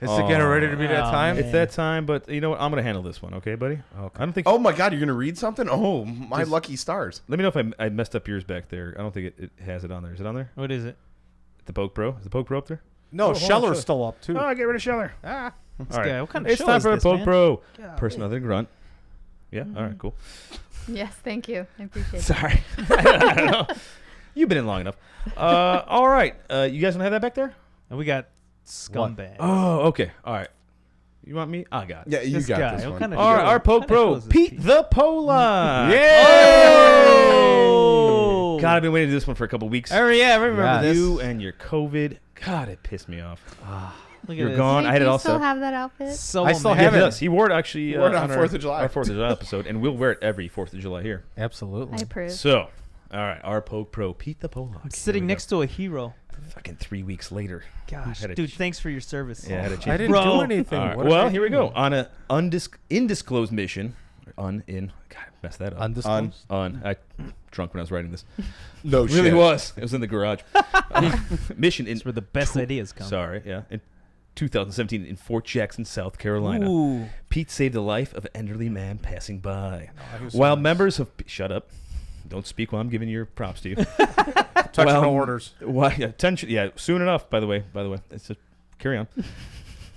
Is it getting ready to be that Oh, time? man. It's that time, but you know what? I'm gonna handle this one, okay, buddy? Okay. I don't think. Oh my God, you're gonna read something? Oh, my lucky stars. Let me know if I messed up yours back there. I don't think it has it on there. Is it on there? What is it? The POG Pro? Is the POG Pro up there? No, hold on, Scheller's Scheller. still up too. Oh, get rid of Scheller. This All right. guy, what kind of It's show time is for this, the POG man? Pro. Person other than Grunt. Yeah. All right. Cool. Yes, thank you. I appreciate it. Sorry. I don't know. You've been in long enough. All right. You guys don't have that back there? And we got Scumbag. Oh, okay. All right. You want me? I got it. Yeah, you This got guy, this what one. kind of All right. show- Our what kind POG of Pro, show is this, Pete the Pola. Oh! God, I've been waiting to do this one for a couple weeks. Oh, yeah, I remember Yes. this. You and your COVID. God, it pissed me off. Look at You're this. gone. Hey, I had do it you all still set up. have that outfit? So I still amazing. have Yeah, it. he does. He wore it actually He wore it on our 4th of July. Our 4th of July episode, and we'll wear it every 4th of July here. Absolutely. I approve. So, all right, our POG Pro, Pete the Pola. Sitting next to a hero. Fucking 3 weeks later. Gosh, Had a dude, ch- thanks for your service. Yeah, I had a I change. didn't Bro. do anything. All right, What did I well, here we do? go. On a undisclosed mission. God, I messed that up. Undisclosed. I drunk when I was writing this. No Really shit. was. It was in the garage. Mission in That's where the best ideas come. Sorry, yeah. In 2017 in Fort Jackson, South Carolina. Ooh. Pete saved the life of an elderly man passing by. he was While so nice. members of shut up. Don't speak while I'm giving your props to you. Touch Well, no orders. Why attention yeah, soon enough, by the way. It's just carry on.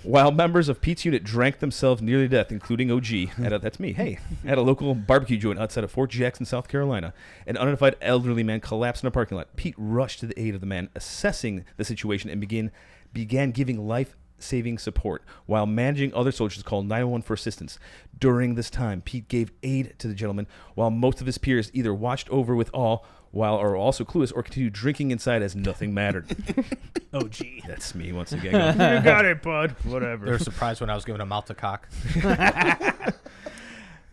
While members of Pete's unit drank themselves nearly to death, including OG, that's me, hey, at a local barbecue joint outside of Fort Jackson, South Carolina, an unidentified elderly man collapsed in a parking lot. Pete rushed to the aid of the man, assessing the situation, and began giving life-saving support while managing other soldiers called 911 for assistance. During this time, Pete gave aid to the gentleman, while most of his peers either watched over with awe while are also clueless or continued drinking inside as nothing mattered. Oh, gee. That's me once again. Going, you got it, bud. Whatever. They were surprised when I was giving them mouth to cock.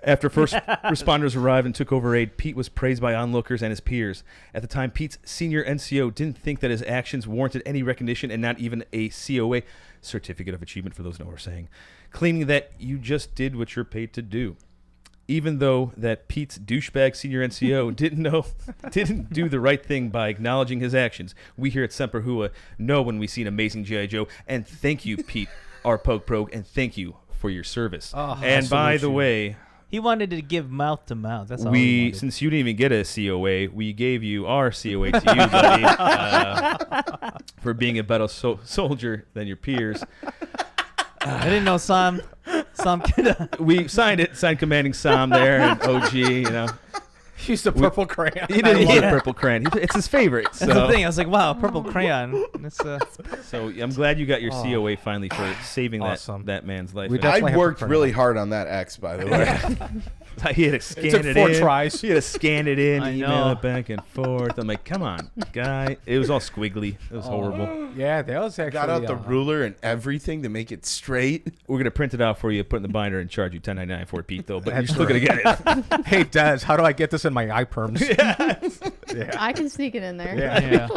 After first responders arrived and took over aid, Pete was praised by onlookers and his peers. At the time, Pete's senior NCO didn't think that his actions warranted any recognition and not even a COA, Certificate of Achievement for those who know what we're saying, claiming that you just did what you're paid to do. Even though that Pete's douchebag senior NCO didn't do the right thing by acknowledging his actions, we here at Semper Hooah know when we see an amazing G.I. Joe. And thank you, Pete, our POG Pro, and thank you for your service. Oh, and by salute the you. way, He wanted to give mouth to mouth. That's all he wanted. since you didn't even get a COA, we gave you our COA to you, buddy, for being a better soldier than your peers. I didn't know Sam could. We signed Commanding Sam there, and OG, you know. He's the purple crayon. He didn't love Yeah. the purple crayon. It's his favorite. That's the So, thing. I was like, wow, purple crayon. That's, so I'm glad you got your COA finally for saving Awesome. that man's life. We And definitely I have to worked print really it. hard on that X, by the way. he had to scan took it 4 in. tries. He had to scan it in, I email know. it back and forth. I'm like, come on, guy. It was all squiggly. It was horrible. Yeah, that was actually. Got out the ruler and everything to make it straight. We're gonna print it out for you, put it in the binder, and charge you $10.99 for it, Pete. Though, but you're That's still gonna get it. Hey, Des, how do I get this in my iPerms? I can sneak it in there. yeah.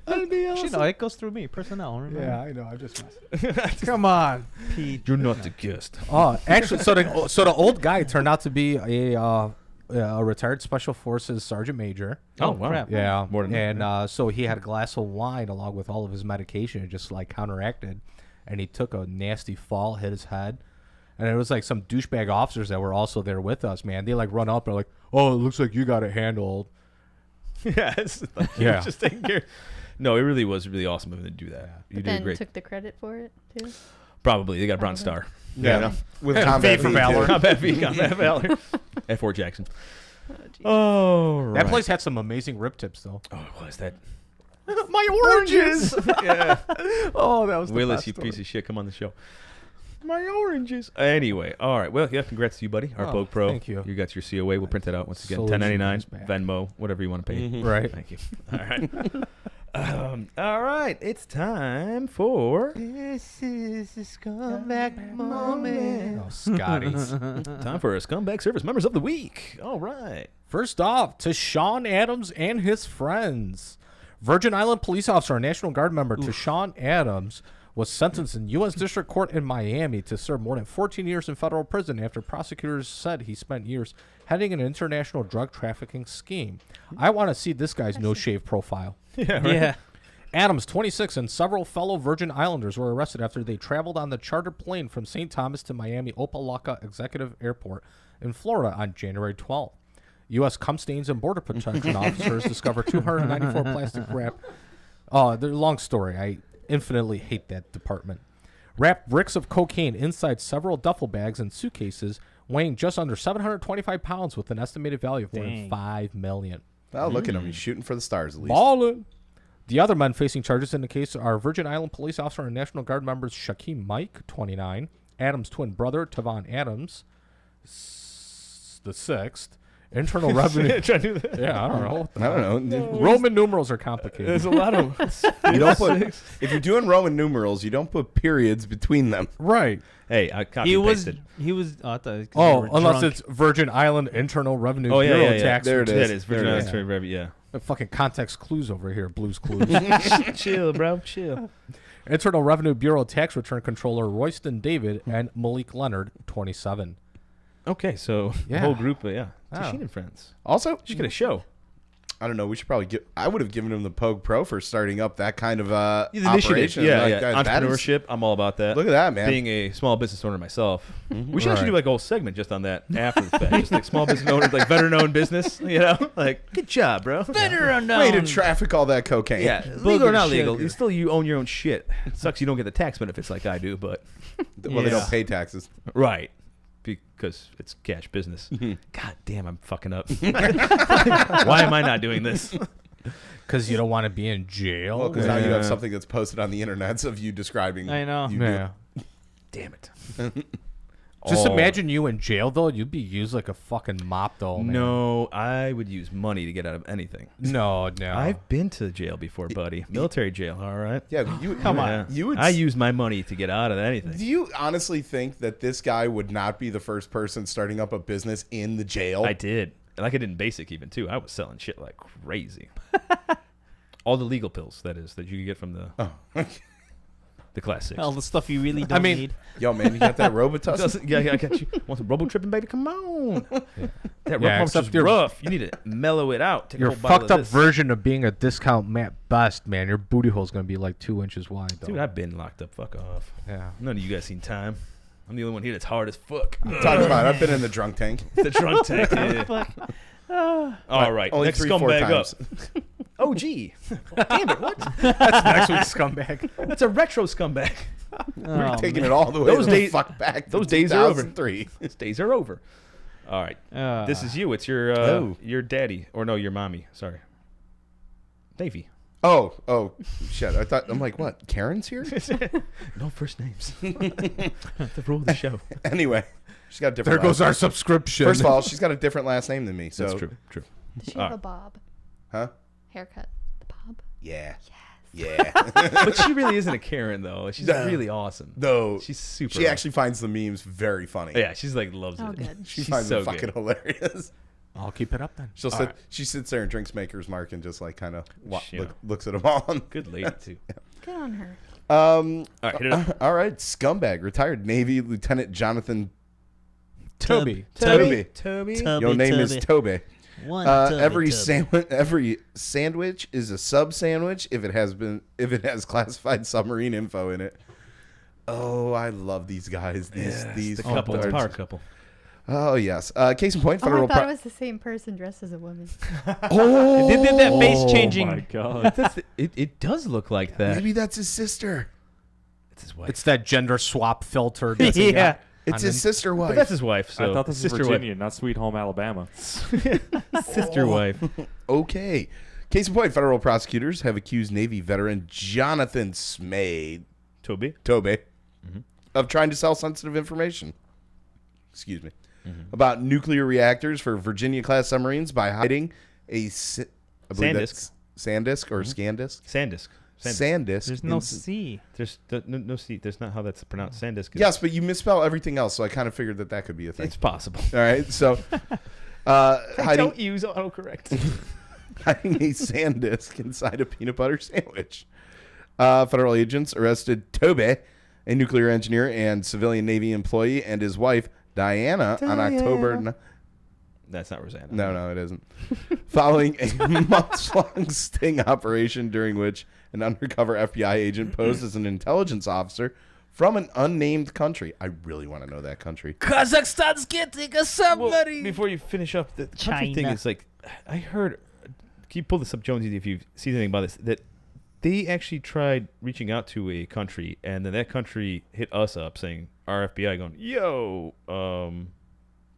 That'd be Actually, no, it goes through me. Personnel. Remember? Yeah, I know. I'm just messing. Come on. Pete. You're not the guest. Oh, actually, so the old guy turned out to be a a retired Special Forces Sergeant Major. Oh, wow. crap. Yeah, More than that, and so he had a glass of wine along with all of his medication, and just like counteracted, and he took a nasty fall, hit his head, and it was like some douchebag officers that were also there with us. Man, they like run up and like, "Oh, it looks like you got it handled." Yeah, it's like Yeah. just taking care. No, it really was really awesome of them to do that. You But did then great. took the credit for it too. Probably they got a Bronze Probably. Star. Yeah, with V combat for V, valor. too. Combat V, Combat Valor. At Fort Jackson. Oh, right. That place had some amazing rib tips, though. Oh, what is that? My oranges. Yeah. Oh, that was Willis, the you best piece of shit, come on the show. My oranges. Anyway, all right. Well, yeah, congrats to you, buddy. Our Oh, POG Pro. thank you. You got your COA. We'll print that out once again. Salute you, $10.99, nice bag. Venmo, whatever you want to pay. Mhm. Right. Thank you. All right. All right. It's time for. This is the scumbag moment. Oh, Scotty's. Time for our Scumbag Service Members of the Week. All right. First off, to Sean Adams and his friends. Virgin Island police officer and National Guard member Sean Adams was sentenced in U.S. District Court in Miami to serve more than 14 years in federal prison after prosecutors said he spent years heading an international drug trafficking scheme. I want to see this guy's no-shave profile. Yeah. Right. Yeah. Adams, 26, and several fellow Virgin Islanders were arrested after they traveled on the charter plane from St. Thomas to Miami Opa-lawka Executive Airport in Florida on January 12th. U.S. Customs and Border Protection officers discovered 294 plastic wrap. Oh, they're a long story. I infinitely hate that department. Wrapped bricks of cocaine inside several duffel bags and suitcases weighing just under 725 pounds with an estimated value of more than Dang. $5 million. Oh, look at him. He's shooting for the stars at least. Ballin'. The other men facing charges in the case are Virgin Island police officer and National Guard members Shaquem Mike, 29, Adams' twin brother, Tavon Adams, the 6th, Internal Revenue. Try to do that. Yeah, I don't know. I don't know. Roman numerals are complicated. There's a lot of. You don't put if you're doing Roman numerals, you don't put periods between them. Right. Hey, I copy He and was. pasted. He was. Oh, I thought. 'cause Oh, they were unless drunk. it's Virgin Island Internal Revenue Oh, yeah, Bureau yeah, yeah. tax. There it That is. is There Virgin it Islands is. Trade Revenue. Yeah. Fucking context clues over here, Blues Clues. Chill, bro. Chill. Internal Revenue Bureau Tax Return Controller Royston David and Malik Leonard, 27. Okay, so the Yeah. whole group, yeah. Oh. Tasheen and friends. Also, Should get a show. I don't know. We should probably give. I would have given him the POG Pro for starting up that kind of Initiative. operation. Yeah, Like, yeah. that is- Entrepreneurship. I'm all about that. Look at that, man. Being a small business owner myself, we should actually Right. do like a whole segment just on that after the fact. Just like small business owners, like veteran-owned business. You know, like good job, bro. Way to traffic all that cocaine. Yeah, legal or not legal, you own your own shit. It sucks you don't get the tax benefits like I do, but Well, they Yeah. don't pay taxes. right because it's cash business. God damn, I'm fucking up. Why am I not doing this? Because you don't want to be in jail. Well, because now you have something that's posted on the internet of you describing. I know. You Yeah. Damn it. Just Oh. imagine you in jail, though. You'd be used like a fucking mop, though, man. No, I would use money to get out of anything. No, no. I've been to jail before, buddy. Military jail, all right. Yeah, but you Come on. You would. I use my money to get out of anything. Do you honestly think that this guy would not be the first person starting up a business in the jail? I did. Like I did in basic even too. I was selling shit like crazy. All the legal pills, that is, that you could get from the the class 6. All the stuff you really don't mean- need. Yo, man, you got that Robitussin? Yeah, I got you. Want some robo tripping, baby? Come on. That Yeah, robo except just you're- rough. You need to mellow it out. Take a Your whole bottle fucked of up this. version of being a discount Matt Best, man. Your booty hole's going to be like 2 inches wide, though. Dude, I've been locked up. Fuck off. Yeah. None of you guys seen time. I'm the only one here that's hard as fuck. Talk about it. I've been in the drunk tank. The drunk tank. Yeah. All right. Only Next 3-4 scumbag times. up. Oh, gee. Damn it. What? That's next week's scumbag. That's a retro scumbag. We're Oh, taking man. it all the way Those to the days- fuck back to those days are over. 2003. These days are over. All right. This is you. It's your daddy. Or no, your mommy. Sorry. Davey. Oh, shit. I'm like, what? Karen's here? No first names. The rule of the show. Anyway, she's got a different There goes last our name. subscription. First of all, she's got a different last name than me. So That's true. Does she have a bob? Huh? Haircut. The bob? Yeah. Yeah. But she really isn't a Karen, though. She's No. really awesome. Though She's super she awesome. actually finds the memes very funny. Yeah, she's like loves Oh, it. good. She She's finds so it fucking good. hilarious. I'll keep it up then. She sits there and drinks Maker's Mark and just like kind of Yeah. looks at them all. Good lady, too. Good on her. All right, hit it up. All right, scumbag, retired Navy Lieutenant Jonathan Toby. Toby. Toby. Your name is Toby. One Every sandwich is a sub sandwich if it has classified submarine info in it. Oh, I love these guys. These the couple. It's a power couple. Oh yes. Case in point, Oh, I federal. thought it was the same person dressed as a woman. Oh, They did that face changing. Oh my god. It does look like that. maybe that's his sister. It's his wife. It's that gender swap filter. That's in Yeah. It's his sister wife. But that's his wife. So I thought this was sister Virginia, not Sweet Home Alabama. Sister wife. Okay. Case in point, federal prosecutors have accused Navy veteran Jonathan Toby. of trying to sell sensitive information. Excuse me. About nuclear reactors for Virginia-class submarines by hiding a SanDisk. SanDisk or ScanDisk? SanDisk. SanDisk. There's no in- C. There's no C. There's not how that's pronounced. SanDisk. Yes, but you misspell everything else, so I kind of figured that could be a thing. It's possible. All right, so hiding use autocorrect. hiding a SanDisk inside a peanut butter sandwich. Federal agents arrested Tobe, a nuclear engineer and civilian Navy employee, and his wife, Diana. On October... That's not Rosanna. No, it isn't. Following a months-long sting operation during which an undercover FBI agent posed as an intelligence officer from an unnamed country. I really want to know that country. Kazakhstan's getting a submarine. Before you finish up, the country thing China. is like, I heard. Can you pull this up, Jonesy, if you see anything about this? That they actually tried reaching out to a country, and then that country hit us up saying, our FBI going, yo,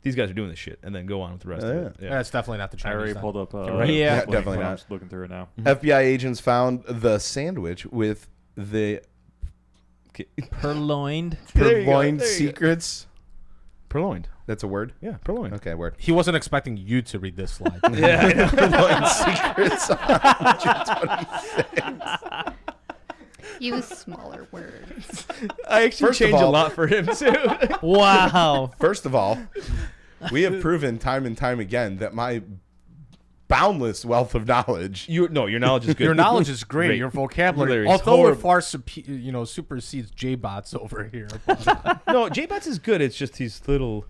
these guys are doing this shit, and then go on with the rest of it. Yeah. That's definitely not the I Chinese. already then. pulled up. Right. Yeah, link definitely when I'm not. just looking through it now. FBI agents found the sandwich with the Purloined. There you go, purloined there you go. secrets. Purloined. That's a word? Yeah, purloined. Okay, word. He wasn't expecting you to read this slide. Yeah, I know. Purloined secrets on June 26th. Use smaller words. I actually First of changed a all- lot for him, too. Wow. First of all, we have proven time and time again that my boundless wealth of knowledge. Your knowledge is good. Your knowledge is great. Great. Your vocabulary, Vocabulary is although it horrible. far supersedes J-Bots over here. No, J-Bots is good. It's just he's little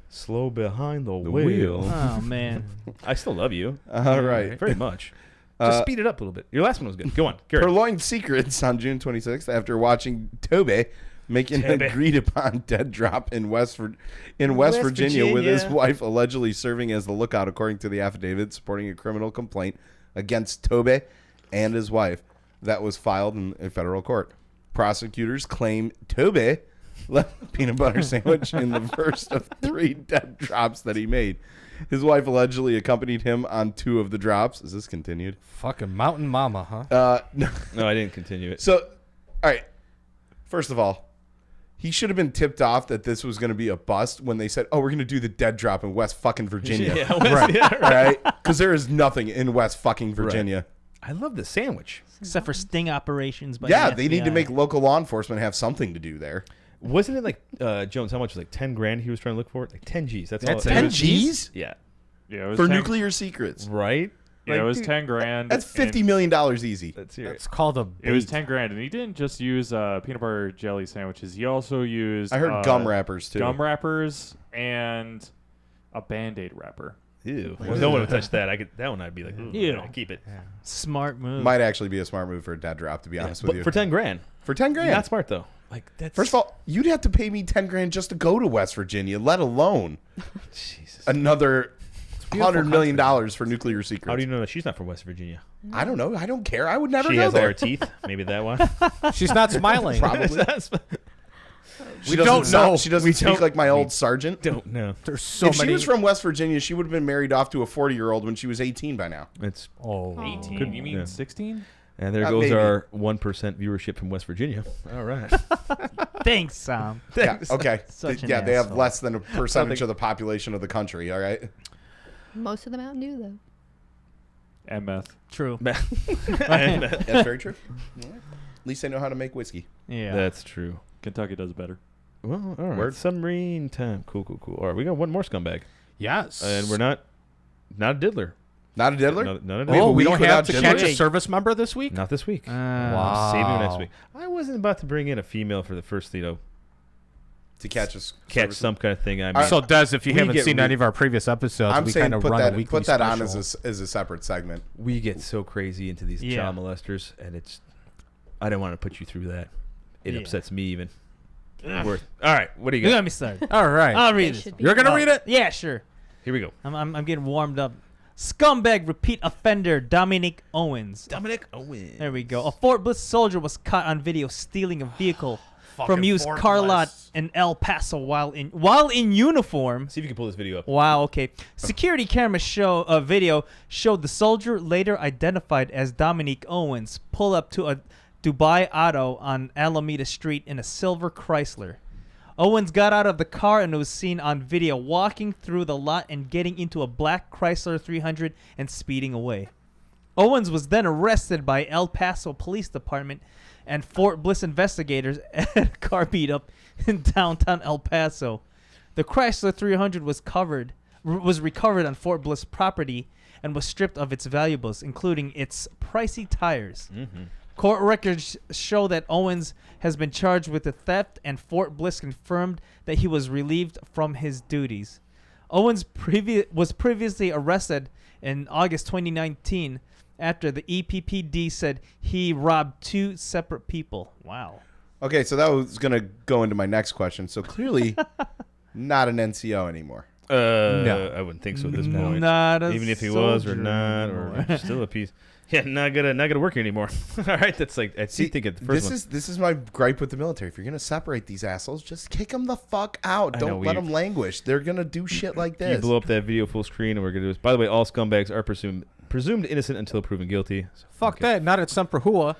slow behind the wheel. Oh, man. I still love you. All right. Very much. Just speed it up a little bit. Your last one was good. Go on. Garrett. Purloined secrets on June 26th after watching Tobe make an Tobe. agreed upon dead drop in West Virginia with his Virginia. wife allegedly serving as the lookout, according to the affidavit supporting a criminal complaint against Tobe and his wife that was filed in a federal court. Prosecutors claim Tobe left the peanut butter sandwich in the first of 3 dead drops that he made. His wife allegedly accompanied him on 2 of the drops. Is this continued? Fucking mountain mama, huh? No. No, I didn't continue it. So, all right. First of all, he should have been tipped off that this was going to be a bust when they said, "Oh, we're going to do the dead drop in West fucking Virginia." Yeah, West- yeah, right. Right? Because there is nothing in West fucking Virginia. I love the sandwich. Except for sting operations. By Yeah, the they need to FBI. make local law enforcement have something to do there. Wasn't it like Jones? How much was it, like 10 grand? He was trying to look for it. Like 10 G's. That's all. 10 G's Yeah. Yeah, it was for 10, nuclear secrets. Right. Yeah, Like, it was dude, 10 grand. That's and $50 million easy. Let's hear It's it. called a It was bait. 10 grand, and he didn't just use peanut butter jelly sandwiches. He also used. I heard gum wrappers too. Gum wrappers and a Band-Aid wrapper. Ew. No one would touch that. That one I'd be like, ooh, Ew. no, keep it. Smart move. Might actually be a smart move for a dead drop, to be honest with But you. for 10 grand. For 10 grand. Not smart though. Like that's First of all, you'd have to pay me 10 grand just to go to West Virginia, let alone Jesus. another $100 million country. for nuclear secrets. How do you know that she's not from West Virginia? I don't know. I don't care. I would never She go has all there. her teeth. Maybe that one. She's not smiling. Probably. We doesn't don't sound- know. She doesn't We speak don't- like my old sergeant. Don't know. There's so If many. she was from West Virginia, she would have been married off to a 40-year-old when she was 18 by now. It's 18? Good- You mean yeah. 16? and there Uh, goes maybe. our 1% viewership from West Virginia. All right. Thanks, Sam. Yeah, okay. Such an Yeah, they have asshole. less than a percentage of the population of the country, all right? Most of the Mountain Dew, though. And meth. True. That's very true. Yeah. At least they know how to make whiskey. Yeah. That's true. Kentucky does better. Well, all right. Word. Submarine time. Cool. All right, we got one more scumbag, Yes. and we're not a diddler. Not a diddler? Not a We have a Oh, we week don't without have to diddlers? catch a service member this week? Not this week. Wow. I'm saving it next Wow. week. I wasn't about to bring in a female for the first, to catch some kind of thing. I mean, So, Des, if you we haven't get seen any of our previous episodes, I'm we saying kind of put run a that weekly put that on special. as a separate segment. we get so crazy into these child molesters, and I don't want to put you through that. It upsets me even. All right, what do you You got? got me started. All right. I'll read They it. should be You're going to read it? Yeah, sure. Here we go. I'm getting warmed up. Scumbag repeat offender Dominic Owens. Dominic Owens. There we go. A Fort Bliss soldier was caught on video stealing a vehicle from Fucking used Fort car lot Bliss. in El Paso while in uniform. See if you can pull this video up. Wow. Okay. Security camera video showed the soldier, later identified as Dominic Owens, pull up to a Dubai Auto on Alameda Street in a silver Chrysler. Owens got out of the car and was seen on video walking through the lot and getting into a black Chrysler 300 and speeding away. Owens was then arrested by El Paso Police Department and Fort Bliss investigators at a car beat-up in downtown El Paso. The Chrysler 300 was recovered on Fort Bliss property and was stripped of its valuables, including its pricey tires. Mm-hmm. Court records show that Owens has been charged with the theft, and Fort Bliss confirmed that he was relieved from his duties. Owens was previously arrested in August 2019 after the EPPD said he robbed 2 separate people. Wow. Okay, so that was gonna go into my next question. So clearly, not an NCO anymore. No, I wouldn't think so at this point. Not a Even if he was or soldier not, anymore. or still a piece. Yeah, not gonna work here anymore. All right, that's like I think at the first one. This is my gripe with the military. If you're gonna separate these assholes, just kick them the fuck out. I know, Don't let them languish. They're gonna do shit like You this. blow up that video full screen, and we're gonna do this. By the way, all scumbags are presumed innocent until proven guilty. So Fuck that. Not at Semper Hooah.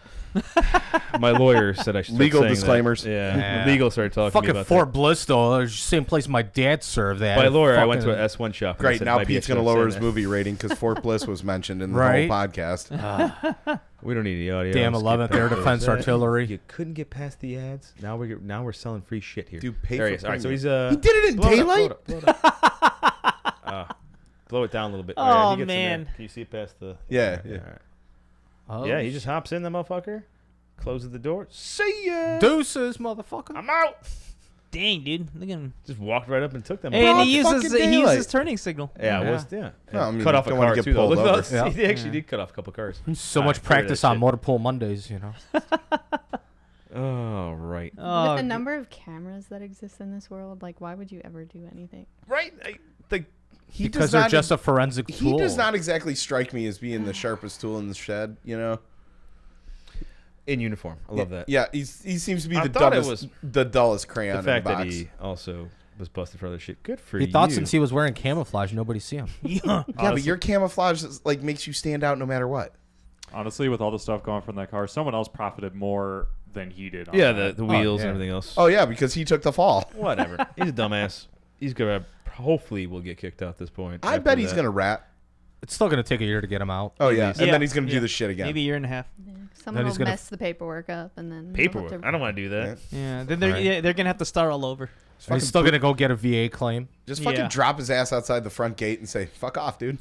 My lawyer said I should start Legal saying that. disclaimers. Yeah, legal started talking to me Fucking about Fort Bliss, though. It's the same place my dad served at. that. By lawyer, I went Fucking- to an S1 shop. and I Great. said, Now "Might be Pete's I gonna shouldn't lower say his that." movie rating because Fort Bliss was mentioned in the Right. whole podcast. We don't need the audio. Damn Let's 11th get Air back to Defense this. Artillery. You couldn't get past the ads. Now we're selling free shit here. Dude, pay there for he is. All right, so premium. he's He did it in blow daylight? Blow it up. Blow it down a little bit. Oh, All right, he gets in man. there. Can you see it past the? Yeah, All yeah. right. Oh, Yeah, he just hops in, the motherfucker, closes the door. See ya. Deuces, motherfucker. I'm out. Dang, dude. Look at him. Just walked right up and took them. And Broad he uses fucking daylight. turning signal. Yeah, it Yeah. was yeah. No, I mean, cut off a don't wanna car get too. Though. pulled Look over. at those. He actually did cut off a couple cars. So All much right, clear practice that on shit. motor pool Mondays, you know. Oh right. Oh, With the number of cameras that exist in this world, like, why would you ever do anything? Right. He Because does they're not just a forensic tool. He does not exactly strike me as being the sharpest tool in the shed. You know. In uniform. I love that. Yeah, he seems to be I the thought it dumbest, was- the dullest crayon The fact in the that box. he also was busted for other shit. Good for He you. thought since he was wearing camouflage, nobody see him. yeah. Yeah, but your camouflage is, like makes you stand out no matter what. Honestly, with all the stuff going from that car, someone else profited more than he did. On Yeah, that. the wheels yeah. and everything else. Oh yeah, because he took the fall. Whatever. He's a dumbass. He's gonna hopefully will get kicked out at this point. I after bet he's that. gonna rat. It's still going to take a year to get him out. Oh yeah, and Yeah. then he's gonna Yeah. do the shit again. Maybe a year and a half. Yeah. Someone he's will gonna mess the paperwork up, and then they'll have paperwork. to- I don't want to do that. Yeah. Then they're Alright. they're gonna have to start all over. And he's still going to go get a VA claim. Just fucking Yeah. drop his ass outside the front gate and say, "Fuck off, dude."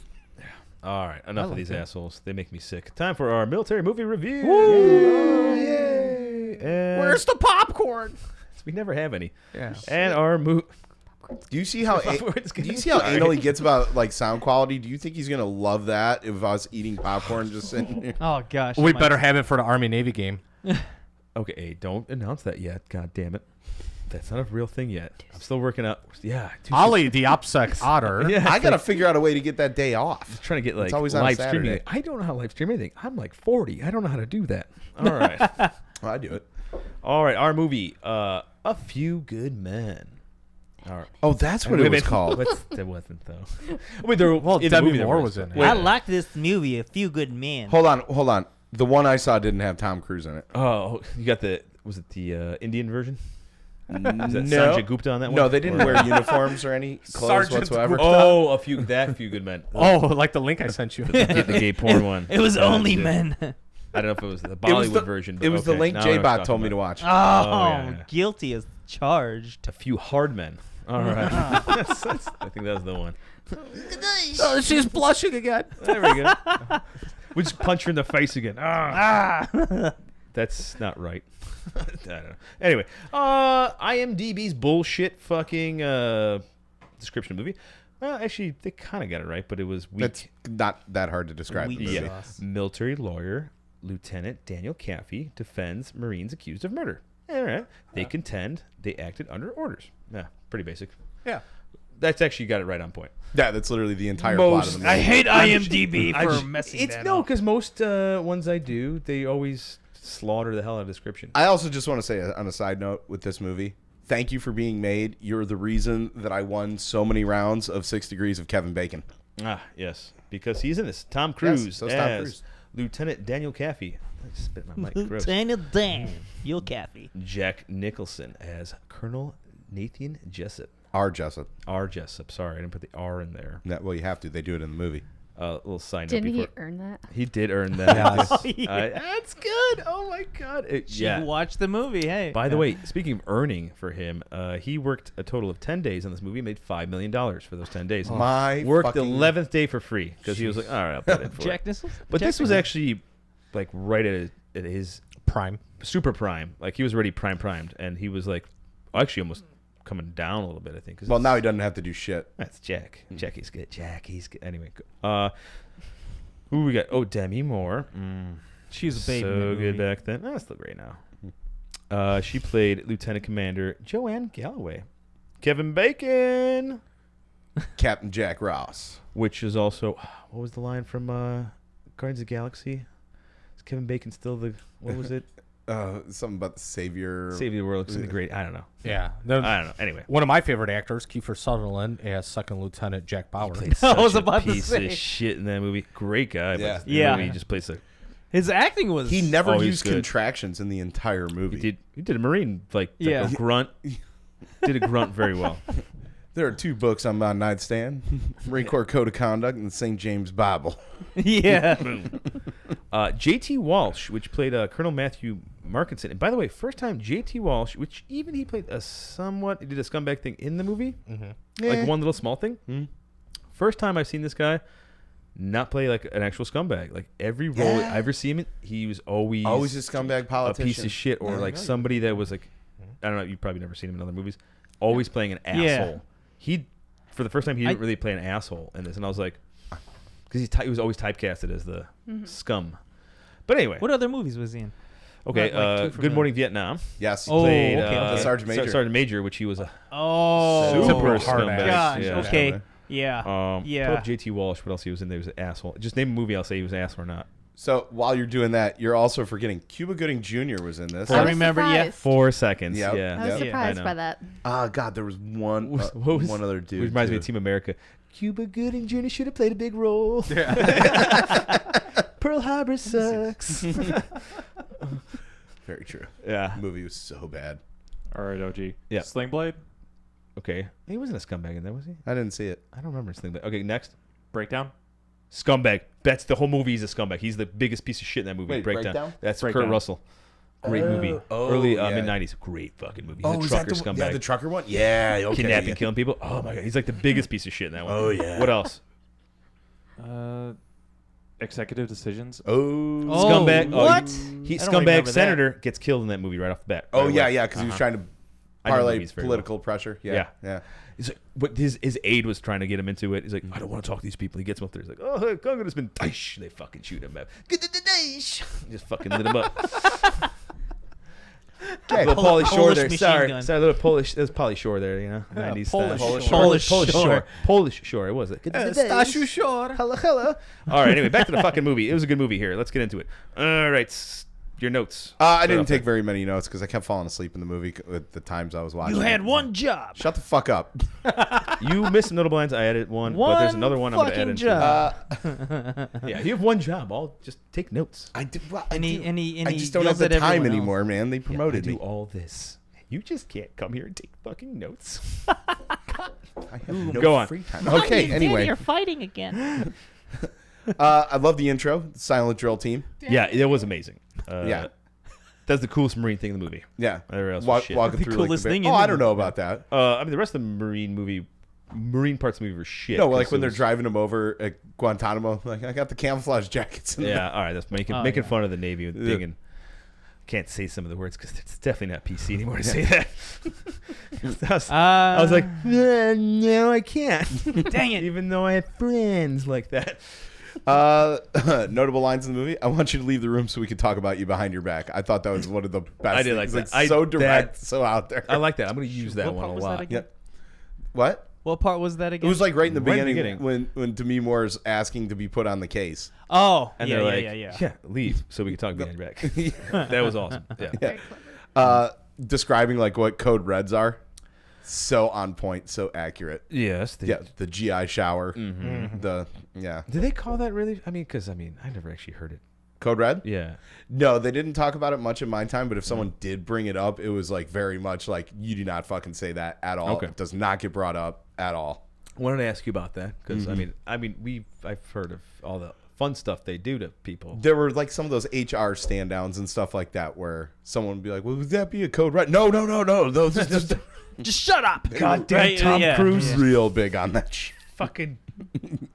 All right, enough of like these that. assholes. They make me sick. Time for our military movie review. Yay! And Where's the popcorn? we never have any. Yeah. And our movie. Do you see how Popcorn's do you good. see how Sorry. anal he gets about like sound quality? Do you think he's gonna love that if I was eating popcorn just sitting here? Oh gosh. We I might- better have it for the Army Navy game. Okay, hey, don't announce that yet. God damn it. That's not a real thing yet. I'm still working out. Yeah. Ollie, the OPSEC otter. Yeah. I gotta figure out a way to get that day off. Trying to get like It's always on a live streaming. Saturday. I don't know how to live stream anything. I'm like 40. I don't know how to do that. All right. Well, I do it. All right. Our movie, A Few Good Men. All right. Oh, that's what Wait, it was wait, called. That wasn't though. Wait, there. Well, in the Demi movie there Moore was in it. I like this movie. A Few Good Men. Hold on. The one I saw didn't have Tom Cruise in it. Oh, you got the. Was it the Indian version? Is that No. Sanjay Gupta on that one? No, they didn't Or- wear uniforms or any clothes Sergeant whatsoever. Oh, that few good men. Oh, like the link I sent you. the gay porn one. It was only shit. men. I don't know if it was the It Bollywood was the version. But It was the okay, link now I know what you're J-Bot talking told me about. to watch. Oh, yeah. guilty as charged. A Few Hard Men. All right. I think that was the one. Oh, she's blushing again. There we go. We just punch her in the face again. Ah. That's not right. I don't know. Anyway, IMDb's bullshit fucking description of the movie. Well, actually, they kind of got it right, but it was weak. That's not that hard to describe. Weak The movie. Yeah. Military lawyer Lieutenant Daniel Caffey defends Marines accused of murder. All right. They contend they acted under orders. Yeah, pretty basic. Yeah. That's actually got it right on point. Yeah, that's literally the entire plot of the movie. I hate IMDb I for just- messing It's that no, up. because most ones I do, they always slaughter the hell out of description. I also just want to say on a side note with this movie, thank you for being made. You're the reason that I won so many rounds of 6 Degrees of Kevin Bacon. Ah, yes, because he's in this. Tom Cruise so it's Tom as Cruise. Lieutenant Daniel Caffey. I just spit my mic. Gross. Daniel Dan, you'll Kathy. Jack Nicholson as Colonel Nathan Jessup. R. Jessup. R. Jessup. Sorry, I didn't put the R in there. Yeah, well, you have to. They do it in the movie. Little side note. Didn't he before. earn that? He did earn that. Yes. That's good. Oh my god. Yeah. Watch the movie. Hey. By the way, speaking of earning for him, he worked a total of 10 days on this movie, made $5 million for those 10 days. My Worked the fucking- 11th day for free because he was like, all right, I'll put in for Jack it. Nicholson. But Jack this was Nicholson. actually like right at his Prime. super prime. Like he was already primed, and he was like actually almost coming down a little bit, I think. 'cause Well, it's- now he doesn't have to do shit. that's Jack. Jackie's good. Jackie's good. Anyway, who we got? Oh, Demi Moore. She was a baby. in So that good movie. back then. Oh, still great now. She played Lieutenant Commander Joanne Galloway. Kevin Bacon, Captain Jack Ross. which is also what was the line from Guardians of the Galaxy? Is Kevin Bacon still the what was it? Something about the savior. Save the world. Something great. I don't know. Yeah. I don't know. Anyway. One of my favorite actors, Keifer Sutherland, as Second Lieutenant Jack Bauer. Played I was such a about to piece say. of shit in that movie. Great guy. Yeah. But in the Yeah. movie, he just plays a. His acting was. He never Oh, he's used good. contractions in the entire movie. He did a Marine like Yeah. a grunt. Did a grunt very well. There are 2 books on my nightstand: Marine Corps Code of Conduct and the St. James Bible. Yeah. J.T. Walsh, which played Colonel Matthew Markinson. And by the way, first time J.T. Walsh, which even he played he did a scumbag thing in the movie. Like one little small thing. First time I've seen this guy not play like an actual scumbag. Like every role I've ever seen him, he was always A scumbag a politician. piece of shit or Yeah, like I know. somebody that was like, I don't know, you've probably never seen him in other movies. Always playing an Yeah. asshole. He, for the first time, he didn't really play an asshole in this. And I was like, because he was always typecasted as the scum. But anyway. What other movies was he in? Okay, Not, like, too familiar. Good Morning Vietnam. Yes. Oh, Played, okay, okay. The Sergeant Major. Sergeant Major, which he was a Oh. super hard scumbag. ass. Gosh. Yeah. Okay. Yeah. Pull yeah. up J.T. Walsh. What else he was in there? He was an asshole. Just name a movie. I'll say he was an asshole or not. So while you're doing that, you're also forgetting Cuba Gooding Jr. was in this. I was remember. Yeah. surprised. 4 seconds. Yep. Yeah. I was Yep. surprised I by know. that. God, there was one What was- one other dude. Which reminds me too. of Team America. Cuba Gooding Jr. should have played a big role. Pearl Harbor sucks. Very true. Yeah. The movie was so bad. All right, OG. Yeah. Sling Blade, Okay. He wasn't a scumbag in there, was he? I didn't see it. I don't remember his thing. But okay, next. Breakdown. Scumbag. That's the whole movie. He's a scumbag. He's the biggest piece of shit in that movie. Wait, Breakdown? That's Breakdown. Kurt Russell. Great movie. Oh, Early yeah. mid '90s. Great fucking movie. He's a is that trucker the scumbag. Yeah, the trucker one. Yeah, okay. Kidnapping, yeah. killing people. Oh my god, he's like the biggest piece of shit in that one. Oh, yeah. What else? Executive Decisions. Oh, Scumbag. Oh, What? he I don't remember scumbag that. senator gets killed in that movie right off the bat. oh Right yeah, away. yeah, because he was trying to I know parlay movies very political pressure. Yeah, Yeah. yeah. He's like, what his aide was trying to get him into it. He's like, I don't want to talk to these people. He gets him up there. He's like, oh, hey, Congressman Dish. They fucking shoot him up. Get the Dish. Just fucking lit him up. Okay. Little Pauly Shore Polish there. machine Sorry, gun. sorry, little Polish. There's Pauly Shore there. You know, 90s Polish style. Shore. Polish Shore. Polish Shore. It was. Get the Dish. Shore. Hello, hello. All right. Anyway, back to the fucking movie. It was a good movie here. Let's get into it. All right. Your notes. I Start didn't off take there. very many notes because I kept falling asleep in the movie at the times I was watching. You had it. one job. Shut the fuck up. You missed some notable lines. I added one, but there's another one I'm going to add fucking into. job. Yeah, you have one job. I'll just take notes. I did. Well, And I he- do. and he- and I he just don't have yells the at time everyone else. anymore, man. They promoted I do me. all this. You just can't come here and take fucking notes. I have no Go on. free time. Okay. Anyway, You're fighting again. I love the intro. The silent drill team. Yeah, it was amazing. Yeah. That's the coolest Marine thing in the movie. Yeah. Everywhere else was shit. Walking The through coolest like thing the in Oh, the I don't know movie. about that. I mean, the rest of the Marine parts of the movie were shit. No, like 'cause when it they're was- driving them over at Guantanamo. Like I got the camouflage jackets. In Yeah, all right. That's making fun of the Navy with Yeah. dinging. can't say some of the words because it's definitely not PC anymore to say that. I was like, no, I can't. Dang it. Even though I have friends like that. Notable lines in the movie. I want you to leave the room so we can talk about you behind your back. I thought that was one of the best. I did like things. that. It's so direct, so out there. I like that. I'm going to use that What one part a was that lot. again? Yep. What? What part was that again? It was like right in the Right in the beginning, beginning. when Demi Moore's asking to be put on the case. Oh, And yeah, they're yeah, like, yeah. leave so we can talk behind your back. That was awesome. Yeah. Very clever. Describing like what code reds are. So on point, so accurate. Yes. Yeah, the GI shower. Mm-hmm. The Did they call that really? I mean, because I never actually heard it. code red. Yeah. No, they didn't talk about it much in my time. But if someone did bring it up, it was like very much like you do not fucking say that at all. Okay. It does not get brought up at all. Wanted to ask you about that because I've heard of all the fun stuff they do to people. There were like some of those HR stand downs and stuff like that where someone would be like, well, would that be a code red? No. Those are just Just shut up. Goddamn Right, Tom yeah, Cruise. yeah. real big on that shit. Fucking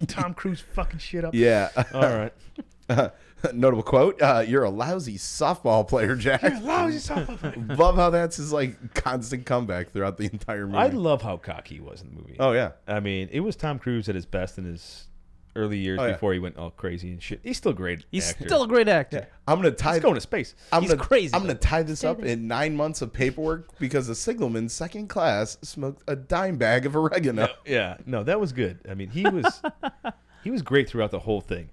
Tom Cruise fucking shit up. Yeah. All right. Notable quote, you're a lousy softball player, Jack. You're a lousy softball player. Love how that's his like constant comeback throughout the entire movie. I love how cocky he was in the movie. Oh yeah. I mean, it was Tom Cruise at his best in his early years Oh, yeah. before he went all crazy and shit. He's still a great He's actor. still a great actor. I'm gonna tie He's going to space. He's crazy, I'm gonna though. tie this up in 9 months of paperwork because a signalman second class smoked a dime bag of oregano. Yeah, no, that was good. I mean, he was great throughout the whole thing.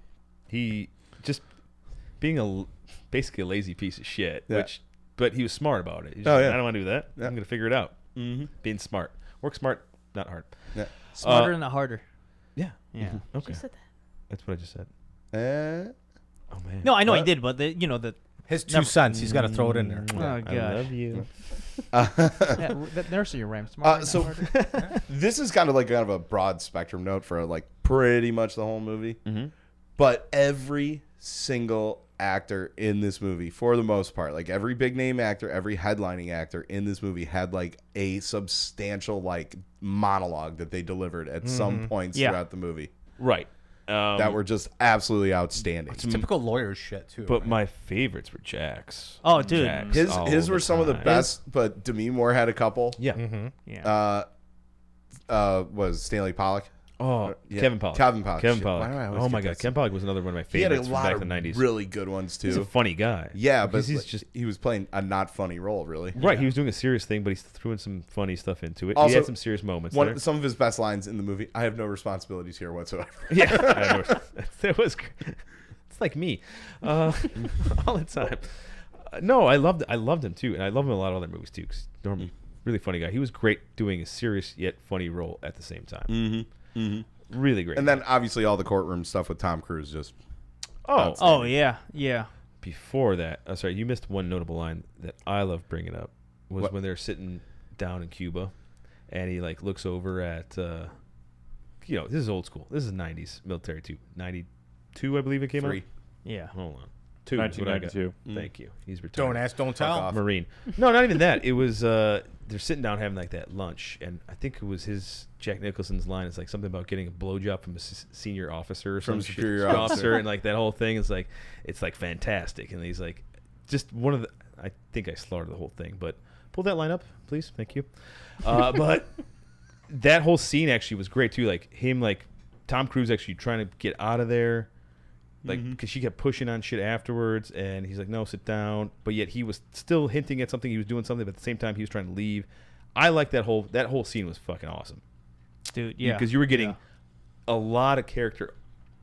He just being basically a lazy piece of shit, Yeah. but he was smart about it. He's Oh, like, yeah. I don't want to do that. Yeah. I'm gonna figure it out. Mm-hmm. Being smart, work smart, not hard. Yeah. Smarter and not harder. Yeah, Yeah. okay, She said that. that's what I just said. Uh, Oh man, No, I know he What? did, but the His 2 cents. He's got to throw it in there. oh I god, love you. that nursery rhyme. Smarter so and not harder. this is kind of a broad spectrum note for like pretty much the whole movie. Mm-hmm. But every single actor in this movie, for the most part, like every big name actor, every headlining actor in this movie had like a substantial like monologue that they delivered at some points Yeah. throughout the movie Right. that were just absolutely outstanding. It's typical lawyer shit too. But my favorites were Jack's. Oh, dude. Jack's His all his were some of the time. best, but Demi Moore had a couple. Yeah. Yeah. Was Stanley Pollock? Oh, Yeah. Kevin Pollak. Kevin Pollak. Kevin Shit, why do I Pollak. always Oh get my that God, Kevin Pollak was another one of my He had a favorites from lot back of in the 90s. really good ones too. He's a funny guy. Yeah, but Because he's like, just he was playing a not funny role, really. right. He was doing a serious thing, but he's throwing some funny stuff into it. he Also, had some serious moments there. Some of his best lines in the movie. I have no responsibilities here whatsoever. Yeah, I know. That was. It's like me, all the time. No, I loved him too, and I love him in a lot of other movies too. Cause Norman, really funny guy. He was great doing a serious yet funny role at the same time. Mm-hmm. Mm-hmm. Really great. And then obviously all the courtroom stuff with Tom Cruise just. Oh yeah, yeah. Before that, sorry, you missed one notable line that I love bringing up was What? when they're sitting down in Cuba, and he like looks over at, this is old school. This is '90s military too. '92, I believe it came Three. out. Yeah. Hold on. 2 is what I got. 1992. Thank you. He's retired. don't ask, don't tell. off. Marine. No, not even that. It was they're sitting down having like that lunch, and I think it was Jack Nicholson's line. It's like something about getting a blowjob from a senior officer or From some superior shit. officer. and like that whole thing is like it's like fantastic. And he's like, just one of the. I think I slaughtered the whole thing, but pull that line up, please. Thank you. But that whole scene actually was great too. Like him, like Tom Cruise actually trying to get out of there. Like, because she kept pushing on shit afterwards, and he's like, no, sit down. But yet he was still hinting at something. He was doing something, but at the same time, he was trying to leave. I like that whole scene was fucking awesome. Dude, yeah. Because you were getting Yeah. a lot of character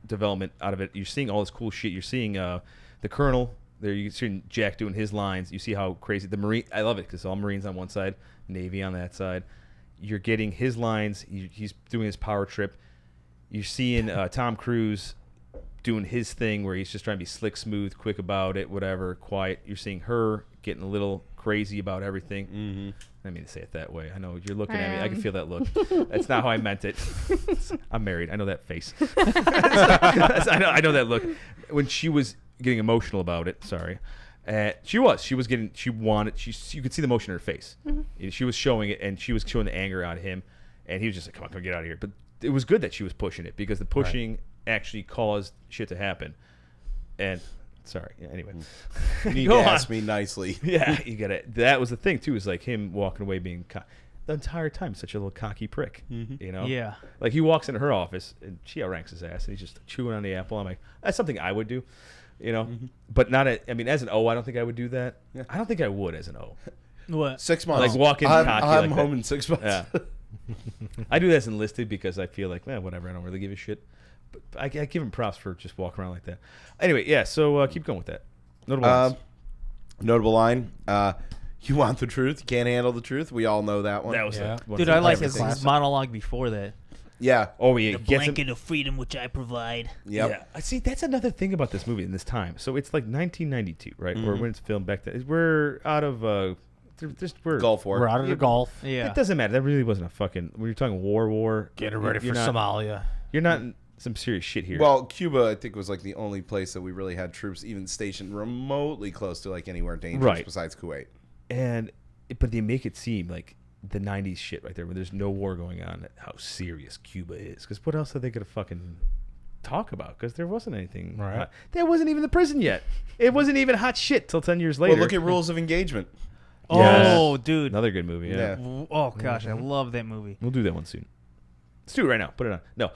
development out of it. You're seeing all this cool shit. You're seeing the Colonel. There, you're seeing Jack doing his lines. You see how crazy the Marine. I love it because all Marines on one side, Navy on that side. You're getting his lines. He's doing his power trip. You're seeing Tom Cruise doing his thing where he's just trying to be slick, smooth, quick about it, whatever, quiet. You're seeing her getting a little crazy about everything. Mm-hmm. I didn't mean to say it that way. I know you're looking at me. I can feel that look. That's not how I meant it. I'm married. I know that face. I know that look. When she was getting emotional about it, sorry. You could see the emotion in her face. Mm-hmm. She was showing it, and she was showing the anger out of him, and he was just like, come on, get out of here. But it was good that she was pushing it because the pushing actually caused shit to happen. And Sorry. Yeah, anyway. You need Go to on. ask me nicely. Yeah, you got it. That was the thing too. Is like him walking away being the entire time such a little cocky prick. You know. Yeah. Like he walks into her office and she outranks his ass and he's just chewing on the apple. I'm like, that's something I would do. You know, but not. I mean, as an O, I don't think I would do that. Yeah. I don't think I would as an O. What? 6 months. Like walk in I'm cocky like home that. in 6 months. Yeah. I do that as enlisted because I feel like, man, whatever. I don't really give a shit. But I give him props for just walking around like that. Anyway, yeah. So keep going with that. Notable lines. Notable line. You want the truth? You can't handle the truth. We all know that one. That was Yeah. one Dude, of I the like everything. his monologue before that. Yeah. Oh, yeah. The Gets him. blanket of freedom which I provide. Yep. Yeah, I see. That's another thing about this movie in this time. So it's like 1992, right? Or when it's filmed back then. We're out of we're Gulf War. We're out of the Gulf. Yeah. It doesn't matter. That really wasn't a fucking. When you're talking war, Getting ready for you're not, Somalia. You're not in some serious shit here. Well, Cuba, I think, was like the only place that we really had troops even stationed remotely close to like anywhere dangerous Right. besides Kuwait. But they make it seem like the 90s shit right there, when there's no war going on, how serious Cuba is. Because what else are they going to fucking talk about? Because there wasn't anything. Right. Hot. There wasn't even the prison yet. It wasn't even hot shit till 10 years later. Well, look at Rules of Engagement. Oh, dude. Another good movie, yeah. Yeah. Oh, gosh. I love that movie. We'll do that one soon. Let's do it right now. Put it on. No.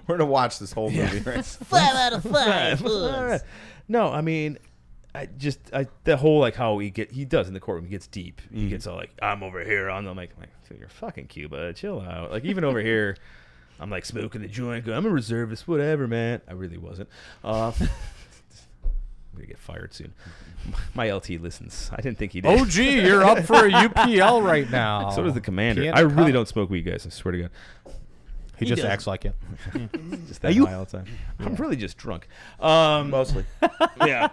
We're gonna watch this whole movie. Right? 5 out of 5. Buzz. No, I mean, the whole like how he does in the courtroom. He gets deep. He gets all like, I'm over here. I'm like, dude, you're fucking Cuba. Chill out. Like even over here, I'm like smoking the joint. Going, I'm a reservist. Whatever, man. I really wasn't. I'm gonna get fired soon. My LT listens. I didn't think he did. Oh, gee, you're up for a UPL right now. So does the commander. Can't I really cut. don't smoke weed, guys. I swear to God. He just does. acts like it. Just that high all the time. I'm really just drunk. Mostly. Yeah.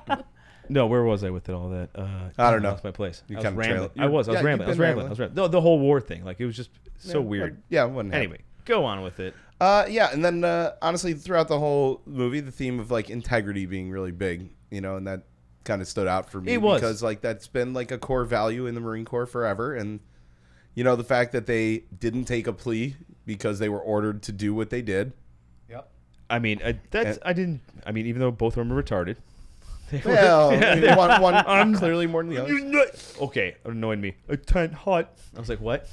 No, where was I with it, all that? I don't know. Lost my place. You I was kinda rambling. trail- I was yeah, you've rambling. been rambling. The whole war thing. Like, it was just so weird. Yeah, wouldn't Anyway, go on with it. Yeah, and then honestly, throughout the whole movie, the theme of like integrity being really big, you know, and that kind of stood out for me It was. because like that's been like a core value in the Marine Corps forever, and you know the fact that they didn't take a plea because they were ordered to do what they did. Yep. I mean, even though both of them are retarded. Well, I mean, one clearly more than the other. Okay, it annoyed me. A 10 hut. I was like, what?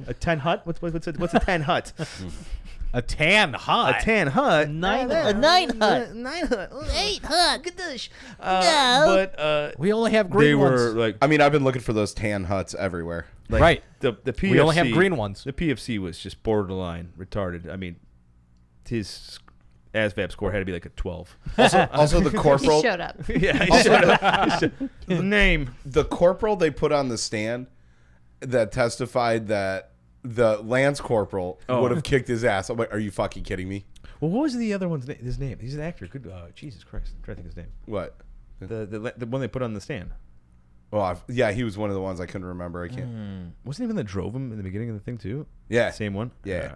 A 10 hut? What's a 10 hut? A tan hut. A tan hut? A 9 hut. 9 hut. 8 hut. Gadoosh. But We only have green they ones. were like, I mean, I've been looking for those tan huts everywhere. right. The PFC. We only have green ones. The PFC was just borderline retarded. I mean, his ASVAB score had to be like a 12. Also, the He corporal. showed up. Yeah, he showed up. Name. The corporal they put on the stand that testified that the Lance Corporal would have kicked his ass. I'm like, are you fucking kidding me? Well, what was the other one's his name? He's an actor. Good. Jesus Christ. I'm trying to think of his name. What? The one they put on the stand. Well, yeah, he was one of the ones I couldn't remember. I can't. Wasn't he the one that drove him in the beginning of the thing too? Yeah. Same one. Yeah.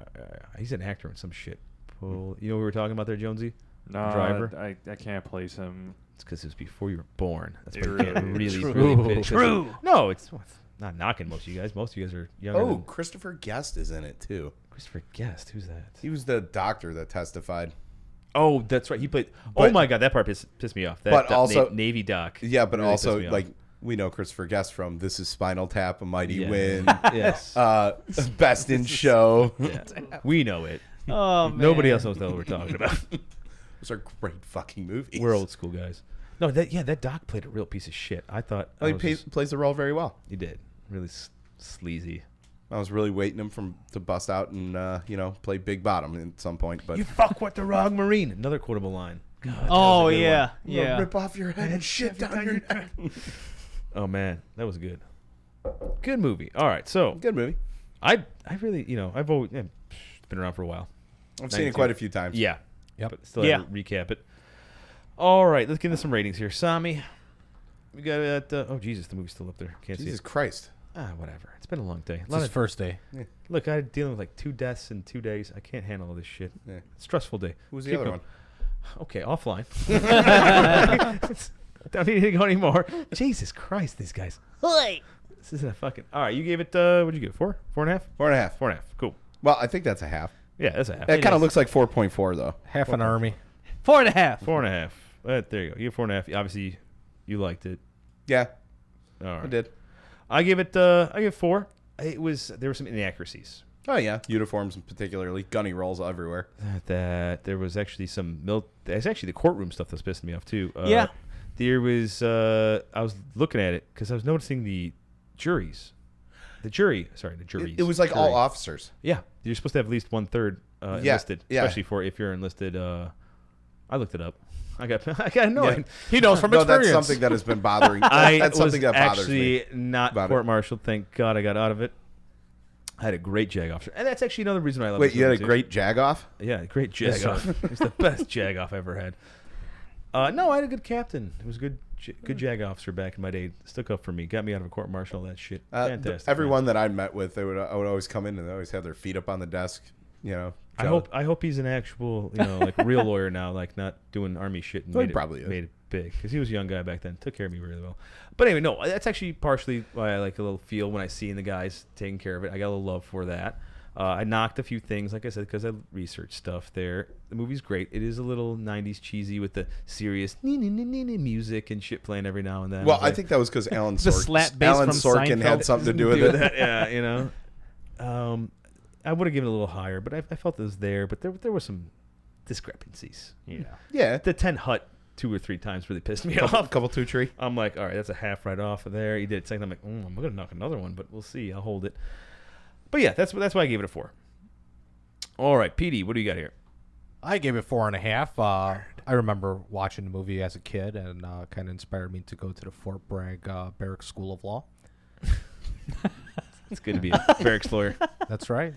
He's an actor in some shit. You know what we were talking about there, Jonesy? No, Driver. I can't place him. It's because it was before you were born. That's why True. you can't really, True. really fit it. True. No, it's not knocking most of you guys. Most of you guys are younger. Oh, than Christopher Guest is in it too. Christopher Guest. Who's that? He was the doctor that testified. Oh, that's right. He played. But- oh my God, that part pissed me off. That, but that also- Navy doc. Yeah, but really also pissed me off. like we know Christopher Guest from This Is Spinal Tap, A Mighty Yeah. Win, yes, Best in Show. yeah. We know it. Oh, man. Nobody else knows what we're talking about. Those are great fucking movies. We're old school guys. No, that doc played a real piece of shit. I thought Oh, he plays the role very well. he did really sleazy. I was really waiting him to bust out and play Big Bottom at some point, but You fuck with the wrong Marine. Another quotable line. God, that Oh, was a good yeah. one. Yeah. rip off your head and shit down your neck. Oh man, that was good. Good movie. All right, so Good movie. I really I've always it's been around for a while. I've seen it quite a few times. Yeah. Yep. But still have to recap it. All right, let's get into some ratings here. Sami, we got oh Jesus, the movie's still up there. Can't Jesus see it. Christ. Whatever. It's been a long day. It's his first day. Look, I'm dealing with like 2 deaths in 2 days. I can't handle all this shit. Yeah. Stressful day. Who's the Keep other going. one? Okay, offline. Don't need to go anymore. Jesus Christ, these guys. Hoy. This isn't a fucking. All right, you gave it. What'd you give it? 4? 4.5? 4.5. 4.5. Cool. Well, I think that's a half. Yeah, that's a half. That kind of looks like 4.4 though. Half an army. 4.5. 4.5. There you go. You get 4.5. Obviously, you liked it. Yeah, All right. I did. I give it 4. There were some inaccuracies. Oh yeah, uniforms particularly, gunny rolls everywhere. That there was actually some It's actually the courtroom stuff that's pissing me off too. Yeah. There was. I was looking at it because I was noticing the juries. The juries. It was like all officers. Yeah, you're supposed to have at least 1/3 enlisted, especially for if you're enlisted. I looked it up. I got annoyed. Yeah. He knows from No, experience. that's something that has been bothering. I That's something was that bothers me. actually not court-martialed. Thank God I got out of it. I had a great JAG officer, and that's actually another reason why I love. Wait, this you had a movie, too. great jag-off? Yeah, great JAG off. It's the best JAG off I ever had. No, I had a good captain. It was a good JAG officer back in my day. Stuck up for me, got me out of a court martial. That shit, fantastic. Everyone that I met with, I would always come in and they always have their feet up on the desk. You know, I hope he's an actual, like real lawyer now, like not doing army shit. And Well, he probably is. made it big because he was a young guy back then. Took care of me really well. But anyway, no, that's actually partially why I like a little feel when I see the guys taking care of it. I got a little love for that. I knocked a few things, like I said, because I researched stuff there. The movie's great. It is a little 90s cheesy with the serious music and shit playing every now and then. Well, I think that was because Alan The slap bass Alan from Sorkin had Seinfeld. something to do with it. Yeah, I would have given it a little higher, but I felt it was there. But there were some discrepancies. Yeah. Yeah. The 10 hut 2 or 3 times really pissed me off. Couple two tree. I'm like, all right, that's a half right off of there. He did it second. I'm like, I'm going to knock another one, but we'll see. I'll hold it. But yeah, that's why I gave it a 4. All right, PD, what do you got here? I gave it 4.5. I remember watching the movie as a kid, and kind of inspired me to go to the Fort Bragg Barracks School of Law. It's good to be a barracks lawyer. That's right.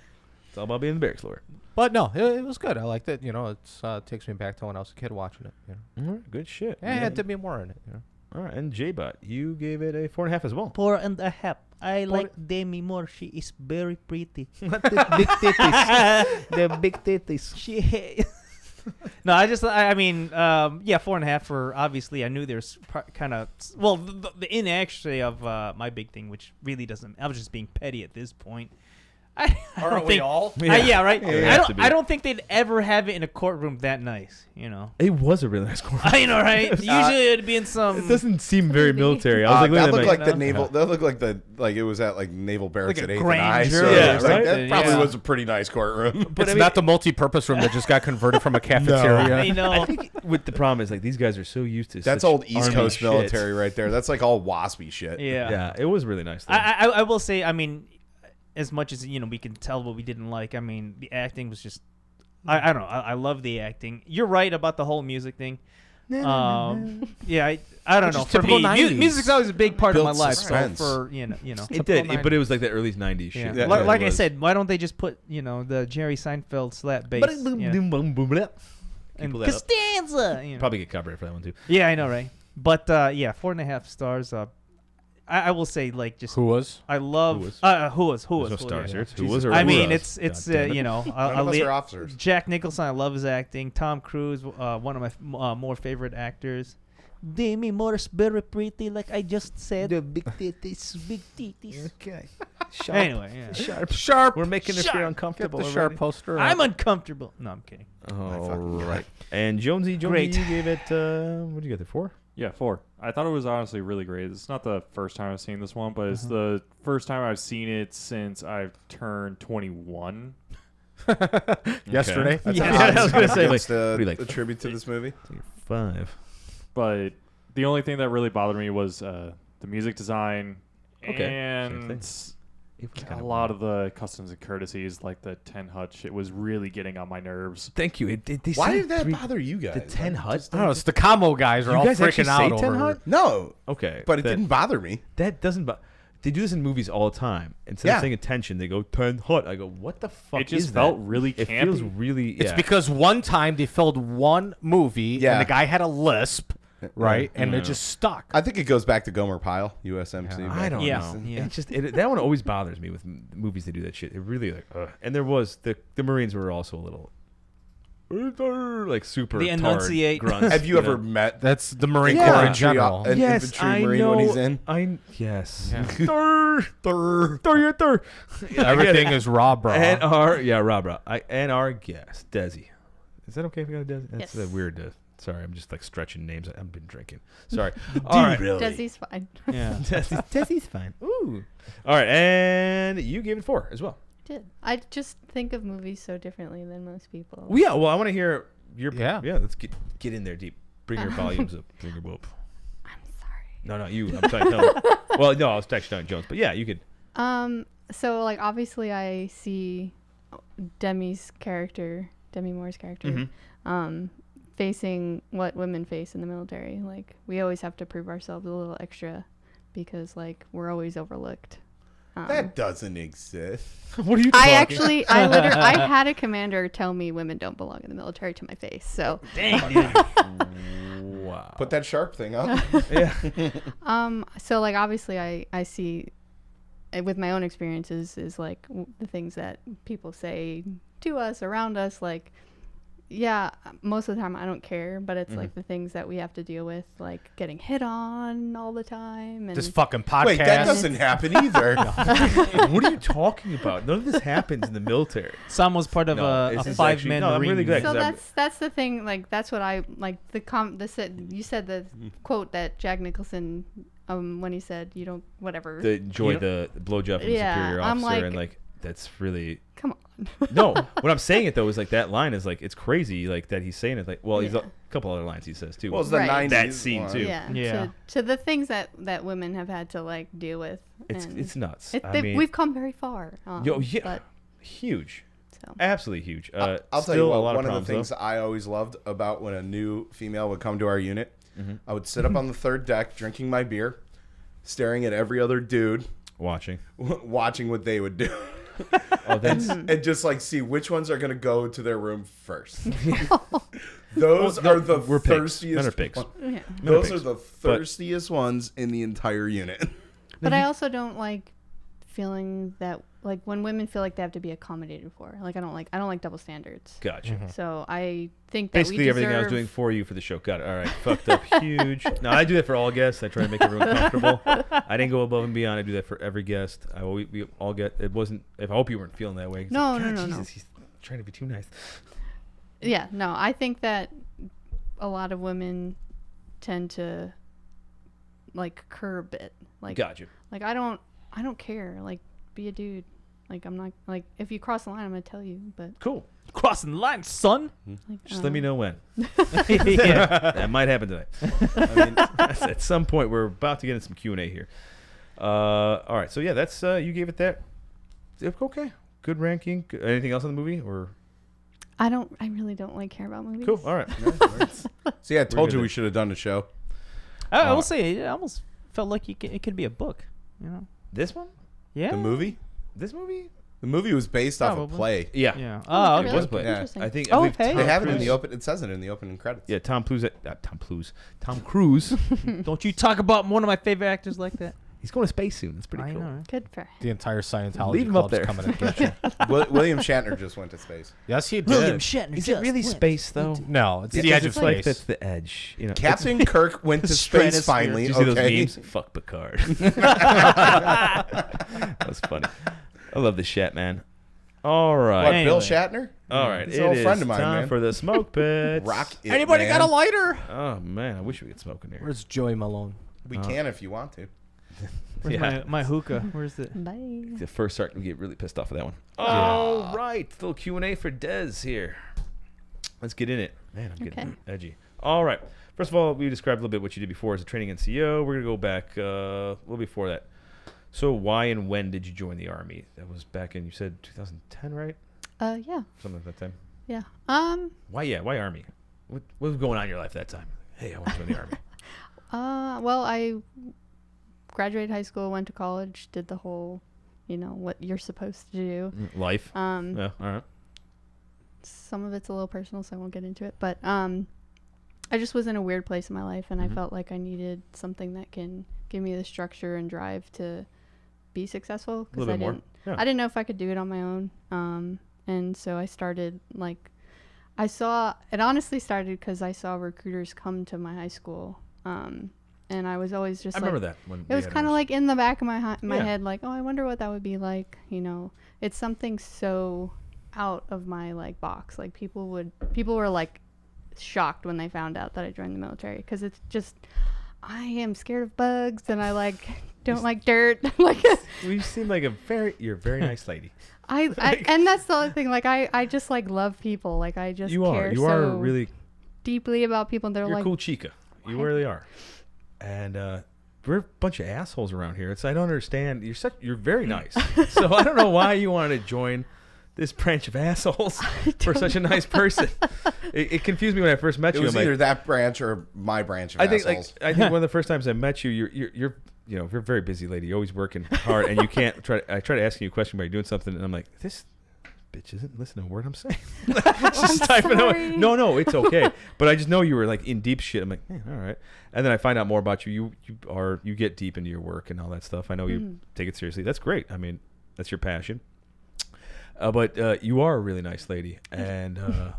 It's all about being the barracks lawyer. But no, it was good. I liked it. It takes me back to when I was a kid watching it. All right, good shit. Yeah, it had Demi Moore in it. All right, and J-Bot, you gave it a 4.5 as well. 4.5. I like Demi Moore. She is very pretty. The big titties. The big titties. She. No, I mean, 4.5 for obviously. I knew there's kind of the inaccuracy of my big thing, which really doesn't. I was just being petty at this point. I Aren't we all? Yeah, right. Yeah, I don't think they'd ever have it in a courtroom that nice. It was a really nice courtroom. I know, right? Usually it'd be in some. It doesn't seem very military. I was That looked like the no. naval. That looked like it was at like naval barracks Like at a 8th and grand I. So jury it was or like, that something, probably yeah. was a pretty nice courtroom. But It's not the multi-purpose room that just got converted from a cafeteria. I know. I think with the problem is like these guys are so used to That's such old East army Coast shit. military right there. That's like all waspy shit. Yeah. Yeah, it was really nice. Though. I will say, I mean, as much as we can tell what we didn't like. I mean, the acting was just. I don't know. I love the acting. You're right about the whole music thing. Yeah, I don't know. For typical me, 90s. music's always a big part of my Built life. suspense. So for It did, but it was like the early '90s yeah. shit. Like I said, why don't they just put the Jerry Seinfeld slap bass? Yeah. And pull that up. Costanza. Probably get copyright for that one too. Yeah, I know, right? But 4.5 stars. I will say just Who was? I love Whoas. who There's no was stars here. It's Jesus. Whoas or I mean, Whoas. it's God damn it. None of us are officers. Jack Nicholson, I love his acting. Tom Cruise, one of my more favorite actors. Demi Moore is very pretty, like I just said. The big titties. Big titties. Okay. Anyway, yeah. Sharp. We're making us feel Get uncomfortable. the already. sharp poster. I'm uncomfortable. No, I'm kidding. All right. And Jonesy, Great. you gave it. What did you get there for? Yeah, 4. I thought it was honestly really great. It's not the first time I've seen this one, but it's the first time I've seen it since I've turned 21. Yesterday. That's Yeah, an I was gonna say, against, what do you like? a tribute to this movie. 5. But the only thing that really bothered me was the music design Okay, same and a lot of the customs and courtesies, like the 10 hut shit, was really getting on my nerves. Thank you. Why said did that 3 bother you guys? The 10 hut. I don't know. It's the combo guys are You all guys actually freaking out say 10 over hut? it. No, Okay, but it didn't bother me. That doesn't. They do this in movies all the time. Instead Yeah. of saying attention, they go 10 hut. I go, what the fuck? It just is felt that? really It campy. feels really. It's yeah. because one time they filmed one movie Yeah. and the guy had a lisp, right? And it just stuck. I think it goes back to Gomer Pyle, USMC. I don't Yeah, know. yeah. It just that one always bothers me with movies that do that shit. It really like. And there was the Marines were also a little. Like super The enunciate. grunts. Have you ever met That's the Marine Yeah. Corps in general. an Yes, infantry I Marine know. when he's in? Yes. Yeah. Thur. Everything is raw, bro. And our Robra. And our guest Desi. Is that okay if we got a Desi? That's Yes. a weird Sorry, I'm just like stretching names. I've been drinking. Sorry. All right. Desi's fine. Yeah. Tessie's fine. Ooh. All right, and you gave it 4 as well. Did I just think of movies so differently than most people? Well, yeah. Well, I want to hear your. Yeah. Yeah. Let's get in there deep. Bring your volumes up. Bring your up. I'm sorry. No, not you. I'm trying to tell. Well, no, I was texting on Jones, but yeah, you could. So like obviously I see Demi Moore's character, facing what women face in the military. Like we always have to prove ourselves a little extra because like we're always overlooked. That doesn't exist. What are you talking? I had a commander tell me women don't belong in the military to my face. So Dang, dude. Wow. Put that sharp thing up. Yeah. so like obviously I see with my own experiences is like the things that people say to us around us, like yeah, most of the time I don't care, but it's like the things that we have to deal with, like getting hit on all the time and This fucking podcast. Wait, that doesn't happen either. What are you talking about? None of this happens in the military. Sam was part of No, a this is 5-man actually- no, I'm Marine really glad. so I'm- that's the thing, like that's what I like you said the quote that Jack Nicholson when he said you don't whatever Enjoy the blowjob from the Yeah, superior I'm officer, like- and like that's really come on. no. What I'm saying it though is like that line is like it's crazy like that he's saying it like well he's Yeah. a couple other lines he says too. Well, it's the Right. 90s. That scene, one. too. Yeah. Yeah. To the things that women have had to like deal with. it's and nuts. we've come very far. Yeah, But, huge, so. absolutely huge. I'll tell still you a what, lot one of the problems, things though. I always loved about when a new female would come to our unit, Mm-hmm. I would sit up on the third deck drinking my beer, staring at every other dude, watching. watching what they would do. Oh, that's And just like see which ones are going to go to their room first. Those are the we're pigs. thirstiest. Men are pigs. ones. Yeah. Men are Those are pigs. the thirstiest ones in the entire unit. But I also don't like feeling that like when women feel like they have to be accommodated for. Like I don't like double standards. Gotcha. So I think that Basically, we everything I was deserve- doing for you for the show. Got it. All right. Fucked up. Huge. No, I do that for all guests. I try to make everyone comfortable. I didn't go above and beyond. I do that for every guest. We all get. It wasn't. I hope you weren't feeling that way. It's No, like, no, God, no, no. Jesus, he's trying to be too nice. Yeah, no, I think that a lot of women tend to like curb it. Like Gotcha. Like I don't care. Like be a dude. Like I'm not like if you cross the line, I'm gonna tell you. But Cool. Crossing the line, son. like, Just let me know when. Yeah. That might happen tonight. I mean, at some point, we're about to get into some Q&A here. All right. So, yeah, that's you gave it that. Okay. Good ranking. Anything else on the movie? Or I really don't like care about movies. cool. All right. See, I told good you we then. should have done a show. I will say it almost felt like it could be a book. You know? This one? Yeah. The movie? This movie? The movie was based off a Probably. play. Yeah. Yeah. Oh, really? It was played. Yeah. Interesting. I think. Oh, I believe okay. They have it in Cruise- the open. It says it in the opening credits. Yeah, Tom Cruise. Tom Cruise. Don't you talk about one of my favorite actors like that? He's going to space soon. That's pretty I cool. know. Right? Good for The entire Scientology Leave him up club's there. coming to get you. William Shatner just went to space. Yes, he did. Shatner. Is it really space though? No, it's Yeah, the edge of It's like space. that's the edge. You know, Captain Kirk went to space Stratosphere. finally. Did you see Okay. those memes? Fuck Picard. That was funny. I love the Shat man. All right. What, Anyway. Bill Shatner? All right. He's an old It friend is of mine, time man. for the smoke pits. Rock it, Anybody man. got a lighter? Oh man, I wish we could smoke in here. Where's Joey Malone? We can if you want to. Where's Yeah. my hookah? Where's it? Bye. The first start to get really pissed off of that one. All right, little Q&A for Dez here. Let's get in it. Man, I'm getting edgy. All right. First of all, we described a little bit what you did before as a training NCO. We're gonna go back a little before that. So why and when did you join the Army? That was back in, you said 2010, right? Yeah. Something like that time. Yeah. Why? Yeah. Why Army? What was going on in your life that time? Hey, I want to join the Army. Well, I graduated high school, went to college, did the whole, what you're supposed to do. Life. Yeah, all right. Some of it's a little personal, so I won't get into it. But I just was in a weird place in my life, and I felt like I needed something that can give me the structure and drive to be successful. Because A little bit more. Yeah. I didn't know if I could do it on my own. And so I started it honestly started because I saw recruiters come to my high school. And I was always just I remember that. When it was kind of like in the back of my Yeah. head, like, oh, I wonder what that would be like. It's something so out of my box. Like people were like shocked when they found out that I joined the military because it's just I am scared of bugs and I like don't like dirt. Like You seem like you're a very nice lady. I and that's the other thing. Like I just like love people. Like I just You care are so really deeply about people. And they're you're like a cool chica. You really are. And we're a bunch of assholes around here. I don't understand. You're very nice. So I don't know why you wanted to join this branch of assholes for such a nice person. It confused me when I first met you. It was I'm either like, that branch or my branch of I think assholes. I think one of the first times I met you, you're a very busy lady. You're always working hard, and you can't I try to ask you a question while you're doing something, and I'm like, this bitch isn't listening to a word I'm saying. She's typing away. No, it's okay. But I just know you were like in deep shit. I'm like, all right. And then I find out more about you. You get deep into your work and all that stuff. I know you take it seriously. That's great. I mean, that's your passion. But you are a really nice lady, and I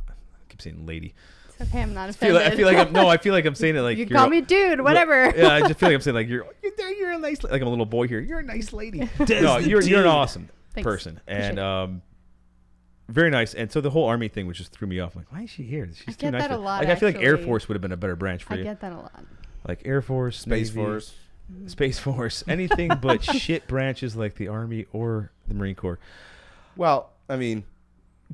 keep saying lady. it's okay. I'm not offended. I feel like I'm saying it like you can call me dude, whatever. Yeah, I just feel like I'm saying like you're a nice like I'm a little boy here. You're a nice lady. No, you're an awesome Thanks. person, and very nice. And so the whole army thing, which just threw me off. I'm like, why is she here? She's too get nice. that a lot, I feel like Air actually. Force would have been a better branch for I you. get that a lot. Like Air Force, Space Navy, Force. Space Force, anything but shit branches like the Army or the Marine Corps. Well, I mean,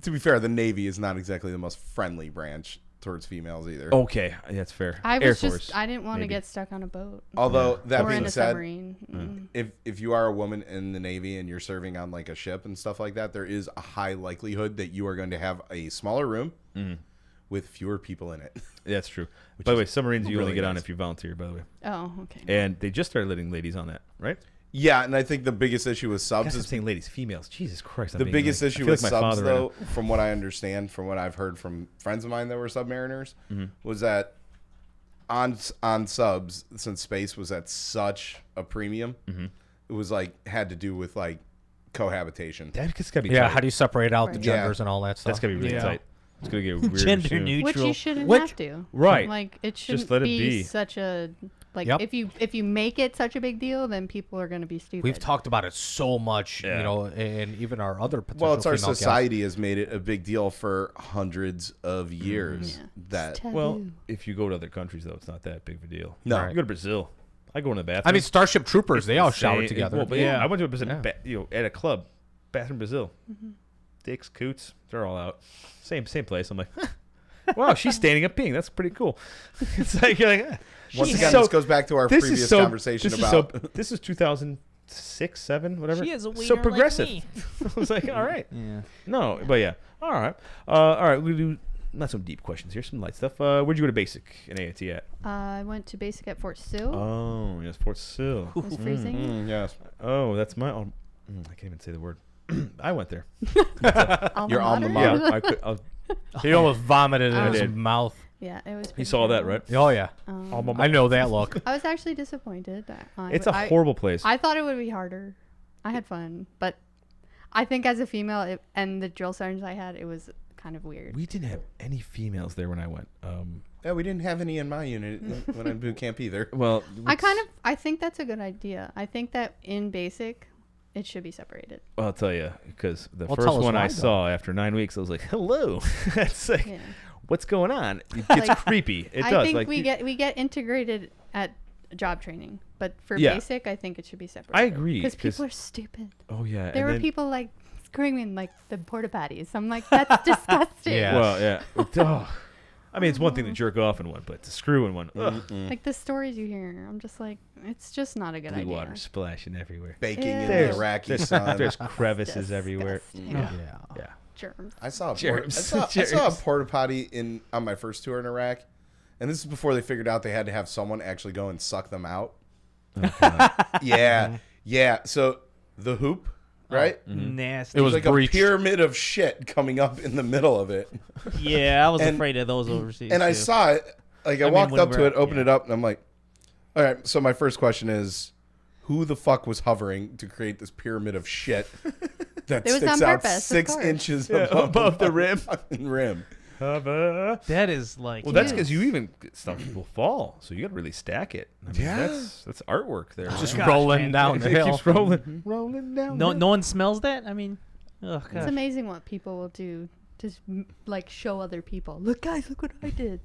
to be fair, the Navy is not exactly the most friendly branch towards females either. Okay, that's fair. I Air was Force, just I didn't want to maybe. get stuck on a boat Although that or in being a said, submarine. if you are a woman in the Navy and you're serving on like a ship and stuff like that, there is a high likelihood that you are going to have a smaller room with fewer people in it. That's true. By the way, submarines you only really get on nice. if you volunteer. By the way, Oh, okay. and they just started letting ladies on that, right? Yeah, and I think the biggest issue with Guys, subs I'm is saying ladies, females. Jesus Christ! I'm the being biggest like, I issue feel with like my subs, father right though, from what I understand, from what I've heard from friends of mine that were submariners, was that on subs, since space was at such a premium, it was like had to do with like cohabitation. That's gotta be Yeah, tight. how do you separate out the Right. genders and all that stuff? That's gonna be really Yeah. tight. It's gonna get weird. Gender soon. neutral. Which you shouldn't Which- have to. right. Like it shouldn't let it be be. such a like Yep. if you make it such a big deal, then people are going to be stupid. We've talked about it so much, Yeah. you know, and even our other potential Well, it's our female guests. society has made it a big deal for hundreds of years. Yeah. That It's taboo. Well, if you go to other countries, though, it's not that big of a deal. No. You go to Brazil. I go in the bathroom. I mean, Starship Troopers, they all Say- showered together. Well, but yeah, Yeah. I went to a Brazil, Yeah. at a club, bathroom Brazil. Dicks, coots, they're all out. Same place. I'm like, wow, she's standing up peeing. That's pretty cool. It's like you're like, once she's again, so- this goes back to our this is previous so- conversation this about. Is so, this is 2006, 7, whatever. She has a so wiener like progressive. me. I was like, all right. Yeah. No, but yeah. All right. We do not some deep questions here, some light stuff. Where'd you go to basic in AAT at? I went to basic at Fort Sill. Oh, yes, Fort Sill. It was freezing. Yes, Oh, that's my. I can't even say the word. I went there. your alma mater? mater. He almost vomited in I his did. mouth. Yeah, it was. You pretty saw that, terrible. right? Oh, yeah. I know that look. I was actually disappointed. It's a horrible place. I thought it would be harder. I had fun, but I think as a female and the drill sergeants I had, it was kind of weird. We didn't have any females there when I went. Yeah, we didn't have any in my unit when I boot camp either. Well, I think that's a good idea. I think that in basic, it should be separated. I'll tell you, because the Well, first tell us one I why, though. saw after 9 weeks, I was like, "Hello." It's like, Yeah. what's going on? It gets Like, creepy. It I does. think like we get integrated at job training, but for Yeah. basic, I think it should be separated. I agree, because 'cause- people are stupid. Oh yeah. There and were then- people like screaming like the porta potties. I'm like, that's disgusting. Yeah. Well, yeah. Oh. I mean, it's one thing to jerk off in one, but to screw in one, ugh. Like the stories you hear, I'm just like, it's just not a good Blue idea. water splashing everywhere. Baking in the There's- Iraqi sun. There's crevices everywhere. Disgusting. Yeah. Yeah. Yeah. Germs. I saw a Germs. I saw a Germs. porta potty on my first tour in Iraq, and this is before they figured out they had to have someone actually go and suck them out. Yeah. So the hoop, right? Nasty. It was Like breached. a pyramid of shit coming up in the middle of it. Yeah, I was And- afraid of those overseas. And I too. saw it. Like I mean, walked when up we're to it, out- opened yeah. it up, and I'm like, all right. So my first question is, who the fuck was hovering to create this pyramid of shit that It was sticks on out purpose, of 6 course. inches Yeah, above the rim? fucking rim. That is like. Well, that's because you even some people fall, so you got to really stack it. I mean, Yeah. that's artwork there. Just Gosh, rolling man. down the it hill. keeps rolling down. no one smells that. I mean, oh It's god. amazing what people will do just like show other people. Look, guys, look what I did.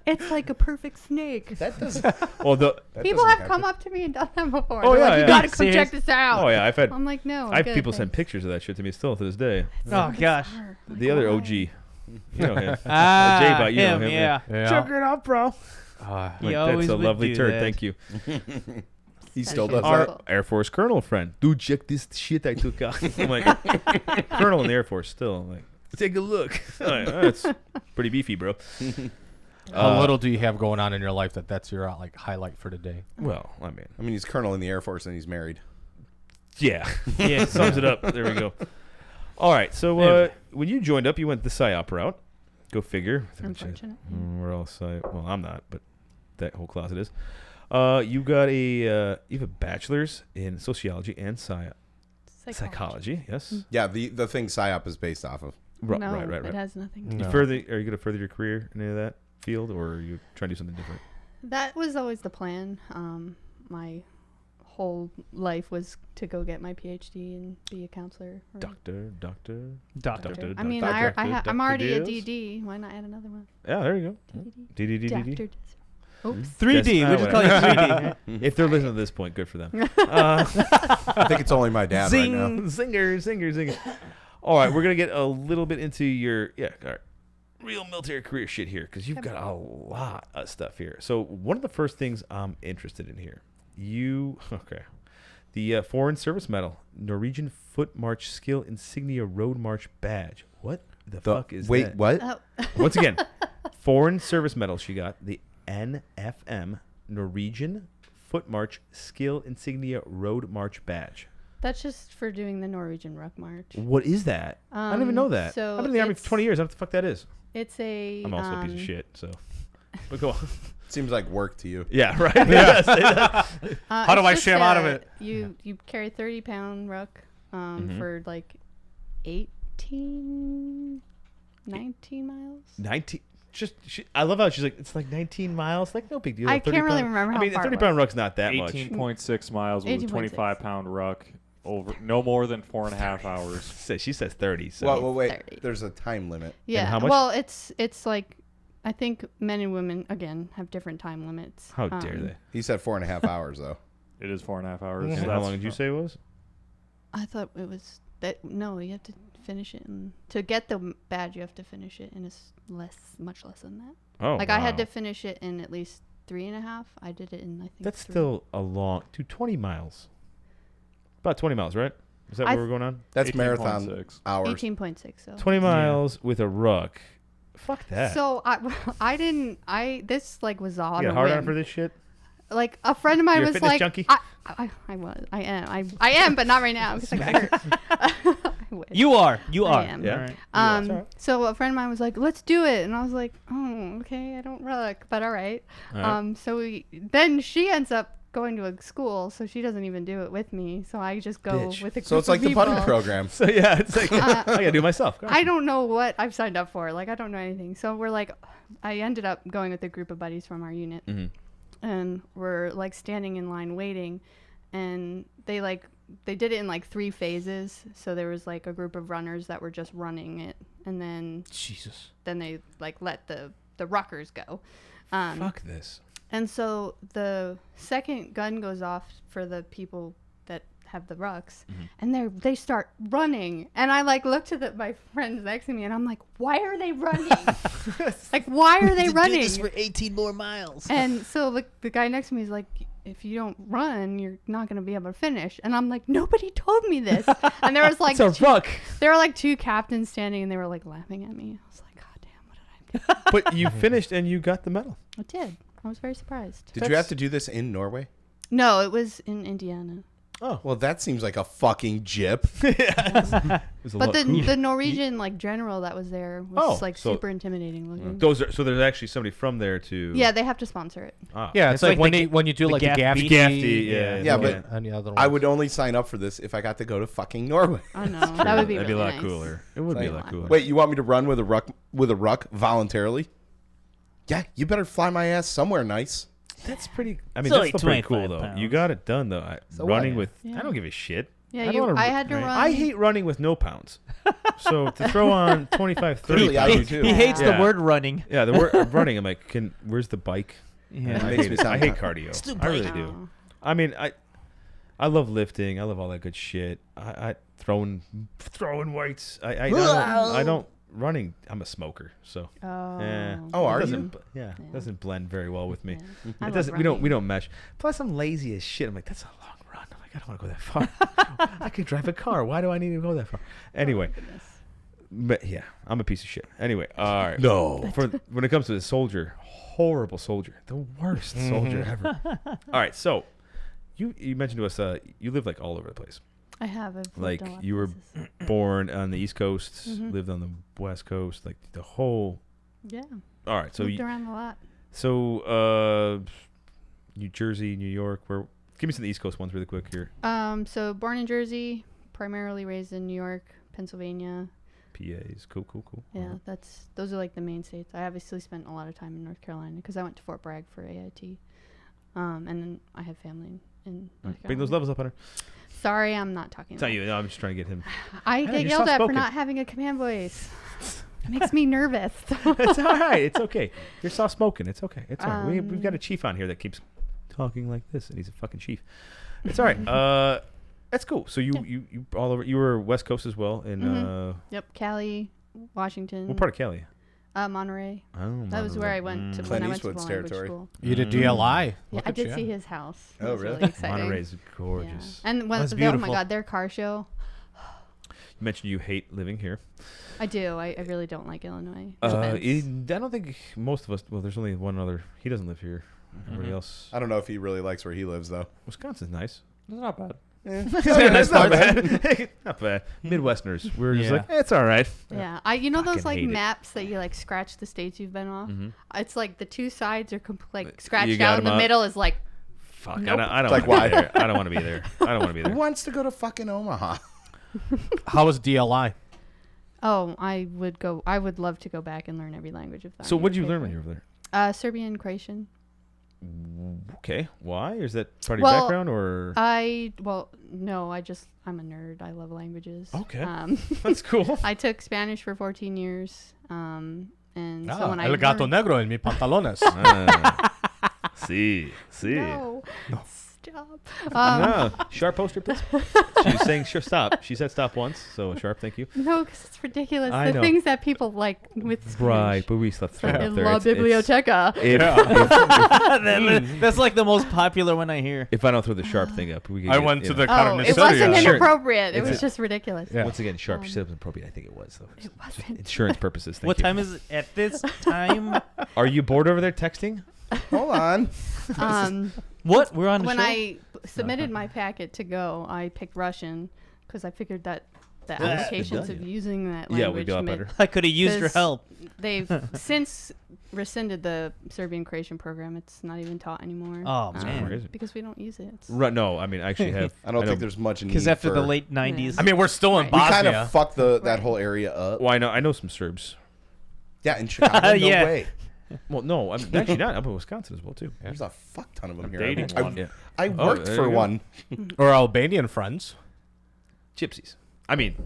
It's like a perfect snake. That doesn't. Well, People have come up to me and done that before. Oh, They're yeah, like, you yeah. gotta come Serious? check this out. Oh yeah, I've had. I'm like, no. I have good, people send thanks. pictures of that shit to me still to this day. Oh gosh. The other OG, you know him. Ah, J-Bot, you know him, him, yeah. Check it out, bro. He Like, always that's a would lovely do turd. that. Thank you. He still That's does Our that. Air Force Colonel friend, dude, check this shit I took out. I'm like, Colonel in the Air Force still. I'm like, take a look. I'm like, oh, it's pretty beefy, bro. How little do you have going on in your life that's your like highlight for today? Well, I mean, He's colonel in the Air Force and he's married. yeah, yeah, sums it up. There we go. All right, so when you joined up, you went the PSYOP route. Go figure. Unfortunate. We're all PSYOP. Well, I'm not, but that whole closet is. You got you have a bachelor's in sociology and psychology. Yes. Yeah, the thing PSYOP is based off of. Right. No, Right. it has nothing. You are you going to further your career in any of that field, or are you trying to do something different? That was always the plan. My whole life was to go get my PhD and be a counselor. or Doctor. I mean, I'm already a DD. Why not add another one? Yeah, there you go. DD. Doctor. Oops. 3D. Yes, We just call you 3D. If they're listening to this point, good for them. I think it's only my dad right now. Zinger. All right, we're going to get a little bit into your all right, real military career shit here, because you've got a lot of stuff here. So one of the first things I'm interested in here, the Foreign Service Medal, Norwegian Foot March Skill Insignia Road March Badge. What the fuck is that? Wait, what? Oh. Once again, Foreign Service Medal she got, the NFM, Norwegian Foot March Skill Insignia Road March Badge. That's just for doing the Norwegian Ruck March. What is that? I don't even know that. So I've been in the Army for 20 years. I don't know what the fuck that is. It's a. I'm also a piece of shit, so. But go on. Seems like work to you. Yeah, right? Yeah. Say that. How do I sham out of it? You carry 30-pound ruck for like 19 miles. 19. I love how she's like, it's like 19 miles. Like, no big deal. I can't really remember how I mean, far a it 30-pound was. ruck's not that much. 18.6 miles with a 18.6. 25-pound ruck over no more than 4.5 hours. She says 30. So. Well, wait. 30. There's a time limit. Yeah. how much? Well, it's like I think men and women again have different time limits. How dare they? He said 4.5 hours though. It is 4.5 hours. And so how that's long did you say it was? I thought it was that. No, you have to finish it, and to get the badge, you have to finish it in much less than that. Oh, like I had to finish it in at least 3.5. I did it in I think. That's 3. still a long. 20 miles. About 20 miles, right? Is that where we're going on? That's 18.6. marathon hours. 18.6. So 20 miles with a ruck. Fuck that. So I didn't. This like was on you a got hard on whim. for this shit? Like a friend of mine You're a was fitness like, junkie? I am, but not right now because I got hurt. I wish. You are. I am. Yeah. All right. So a friend of mine was like, let's do it, and I was like, oh, okay, I don't ruck, but all right. All right. So then she ends up going to a school, so she doesn't even do it with me. So I just go Bitch. with a group So it's like of the buddy people. program. So yeah, it's like I gotta do it myself. Go on. I don't know what I've signed up for. Like I don't know anything. So we're like, I ended up going with a group of buddies from our unit, and we're like standing in line waiting, and they did it in like 3 phases. So there was like a group of runners that were just running it, and then they like let the ruckers go. Fuck this. And so the second gun goes off for the people that have the rucks, and they start running. And I like look to my friends next to me, and I'm like, why are they running? Like, why are they running? Do this for 18 more miles. And so the guy next to me is like, if you don't run, you're not going to be able to finish. And I'm like, nobody told me this. And there was like It's a ruck. there were like 2 captains standing, and they were like laughing at me. I was like, God damn, what did I do? But you finished and you got the medal. I did. I was very surprised. Did you have to do this in Norway? No, it was in Indiana. Oh, well, that seems like a fucking jip. But the Norwegian like general that was there was like so- super intimidating looking. So there's actually somebody from there to. Yeah, they have to sponsor it. Yeah, it's like when you do the like the Gaff Gaffney. Yeah, but any other I ones. would only sign up for this if I got to go to fucking Norway. I know that would be That'd be a really lot nice. cooler. It would be a Like, lot cooler. Wait, you want me to run with a ruck voluntarily? Yeah, you better fly my ass somewhere nice. That's pretty. I mean, It's that's only still pretty cool 25 though. pounds. You got it done though. So Running what? with. I don't give a shit. Yeah, I don't wanna I had to right. run. I hate running with no pounds. So to throw on 25, 30 Clearly, I do pounds. too. He hates Yeah. the word running. Yeah, the word running. I'm like, where's the bike? Yeah. I Makes hate me it. I sound hate kind cardio. I really do. Oh. I mean, I love lifting. I love all that good shit. I throwing weights. I don't running. I'm a smoker, so Oh. yeah. Oh, It are doesn't, you? Yeah, Yeah. doesn't blend very well with me. Yeah. I It love doesn't. We running. don't mesh. Plus, I'm lazy as shit. I'm like, that's a long run. I'm like, I don't want to go that far. I could drive a car. Why do I need to go that far? Anyway, but yeah, I'm a piece of shit. Anyway, all right. No. For when it comes to the soldier, horrible soldier, the worst soldier ever. All right, so you mentioned to us you live like all over the place. I have. I've Like lived in a lot you were of places. born on the East Coast, Mhm. lived on the West Coast, like the whole. Yeah. All right, so Moved around a lot. New Jersey, New York. Where? Give me some of the East Coast ones really quick here. So born in Jersey, primarily raised in New York, Pennsylvania. PA's cool. Yeah, those are like the main states. I obviously spent a lot of time in North Carolina because I went to Fort Bragg for AIT. And then I have family in North Bring those Carolina. levels up, Hunter. Sorry, I'm not talking. It's not loud. you. No, I'm just trying to get him. I Yeah, get you're yelled at for soft-spoken. not having a command voice. It makes me nervous. It's all right. It's okay. You're soft spoken. It's okay. It's all right. We've got a Um, chief on here that keeps talking like this, and he's a fucking chief. It's all right. That's cool. So you all over. You were West Coast as well, in Yep, Cali, Washington. what part of Cali? Monterey. Oh, That was where I went to Clint when I went to the Eastwood's language territory. school. You did Mm. DLI. Yeah, Look I at did you. see his house. It Oh, was really? exciting. Monterey's Yeah. gorgeous. And when That's oh my beautiful. god, their car show. You mentioned you hate living here. I do. I really don't like Illinois. I Spence. don't think most of us. Well, there's only one other. He doesn't live here. Everybody Mhm. else. I don't know if he really likes where he lives, though. Wisconsin's nice. It's not bad. It's not bad. Not bad. Midwesterners. We're just Yeah. like, it's all right. Yeah, you know those Fucking like hate it. maps that you like scratch the states you've been off. Mhm. It's like the two sides are like You scratched got out, and 'em the up. middle is like Fuck. Nope. I don't Like, want to be why? there. I don't want to be there. I don't want to be Who there. wants to go to fucking Omaha? How was DLI? oh, I would love to go back and learn every language if that. So were what did you paid learn for when it. you were there? Serbian, Croatian. Okay. Why? Is that part of your Well, background or? No, I'm a nerd. I love languages. Okay. That's cool. I took Spanish for 14 years. And so Ah, when I el gato learned, negro en mi pantalones. See. no, stop. No. Sharp poster, please. She was saying, sure, stop. She said stop once. So, Sharp, thank you. No, because it's ridiculous. I The know. things that people like with Spanish. Right, but we still throw it up In there. La Biblioteca. That's like the most popular one I hear. If I don't throw the Sharp thing up, we can I get, went you to know. the carne It wasn't Sure. inappropriate. It It's was a- just ridiculous. Yeah. Once again, Sharp. She said it was appropriate. I think it was, though. It wasn't. Insurance purposes. Thank What you. time is it at this time? Are you bored over there texting? Hold on. What? We're on the When show? I submitted my packet to go, I picked Russian because I figured that the Well, that's applications good, of yeah. using that Yeah, language we'd be a lot meant- better. I could have used your 'cause help. They've since rescinded the Serbian Croatian program. It's not even taught anymore. Oh, man. crazy. Because we don't use it. It's- Right, no, I mean, I actually have. I don't know- think there's much need Because after for, the late 90s. I mean, we're still in Right. we Bosnia. kind of fucked that Right. whole area up. Well, I know some Serbs. Yeah, in Chicago, no Yeah. way. Well, no, I'm actually not. I'm in Wisconsin as well too. There's a fuck ton of them I'm here. dating I, one. Yeah. I Oh, worked there for you go. one. Or Albanian friends. Gypsies. I mean,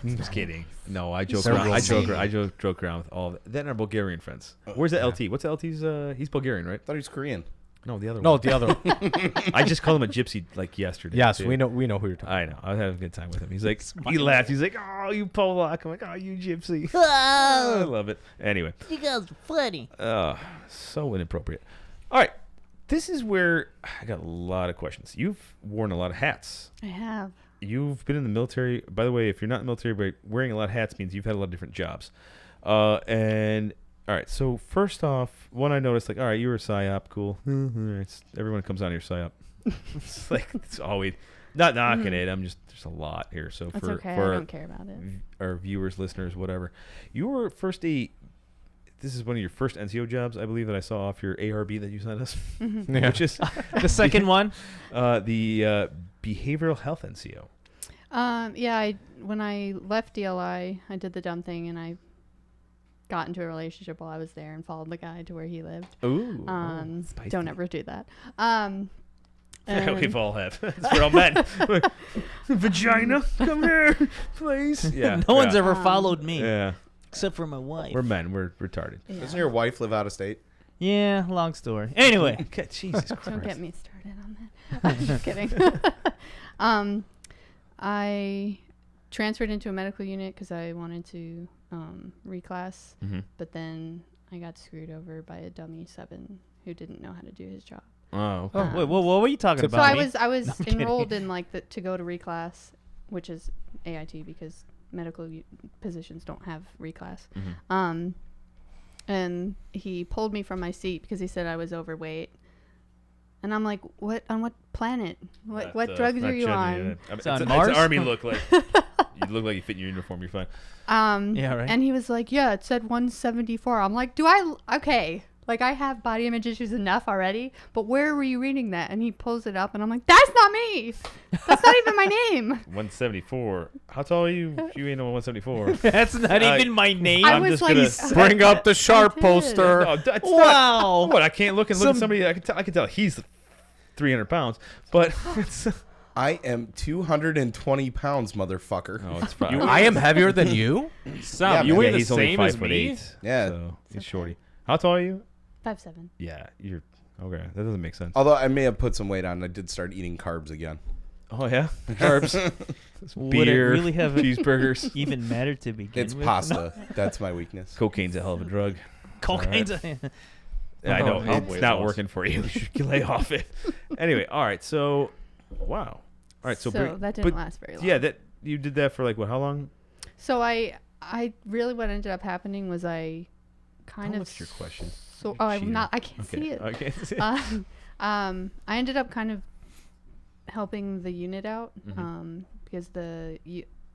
just kidding. No, I joke Several around. I things. joke around with all of that. Then our Bulgarian friends. Where's the LT? What's the LT's? He's Bulgarian, right? I thought he was Korean. No, the other No, one. the other one. I just called him a gypsy like yesterday. Yes, too. we know who you're talking I know. I was having a good time with him. He's like, he laughed. He's like, oh, you Polak. I'm like, oh, you gypsy. I love it. Anyway. You guys are funny. So inappropriate. All right. This is where I got a lot of questions. You've worn a lot of hats. I have. You've been in the military. By the way, if you're not in the military, but wearing a lot of hats means you've had a lot of different jobs. And all right. So first off, one I noticed, like, all right, you were a PSYOP, cool. Everyone comes on your PSYOP. It's like it's always not knocking it. I'm just there's a lot here. So That's for okay. for I don't care about it. our viewers, listeners, whatever, you were first This is one of your first NCO jobs, I believe, that I saw off your ARB that you sent us, Yeah. which is The second one? the behavioral health NCO. Yeah, when I left DLI, I did the dumb thing and I got into a relationship while I was there and followed the guy to where he lived. Ooh, Don't ever do that. We've all have. We're all men. Vagina, come here, please. Yeah. No one's ever followed me. Yeah. Except for my wife. We're men. We're retarded. Yeah. Doesn't your wife live out of state? Yeah, long story. Anyway. Jesus Christ. Don't get me started on that. I'm just kidding. I transferred into a medical unit because I wanted to reclass, but then I got screwed over by a dummy 7 who didn't know how to do his job. Oh, okay. Wait, what were you talking So about? I was I'm kidding. enrolled in to go to reclass, which is AIT because medical positions don't have reclass. And he pulled me from my seat because he said I was overweight. And I'm like, what? On what planet? What drugs are you on? It's on an Mars? army look like. You look like you fit in your uniform. You're fine. Yeah, right. And he was like, yeah, it said 174. I'm like, okay. Like, I have body image issues enough already, but where were you reading that? And he pulls it up, and I'm like, that's not me. That's not even my name. 174. How tall are you? You ain't no 174. That's not even my name. I I'm was just like, gonna Bring up the sharp did. poster. No, that's Wow. not, what? I can't look and look at somebody. I can tell he's 300 pounds, but it's. I am 220 pounds, motherfucker. Oh, it's fine. I am heavier than you. Sam, you man. weigh Yeah, the he's only same as 5'8". me? Yeah. So he's shorty. How tall are you? 5'7". Yeah, you're okay. That doesn't make sense. Although I may have put some weight on, I did start eating carbs again. Oh yeah, carbs, Would it beer, really have cheeseburgers. even mattered to begin It's with? pasta. That's my weakness. Cocaine's a hell of a drug. Cocaine's Yeah, I know how it's weight not loss. working for you. You should lay off it. Anyway, all right. So, wow. All right. So, that didn't last very long. Yeah, that you did that for like what? How long? So I really what ended up happening was I kind of. What's your question? So You I'm cheater. not. I can't see it. I can't see it. I ended up kind of helping the unit out because the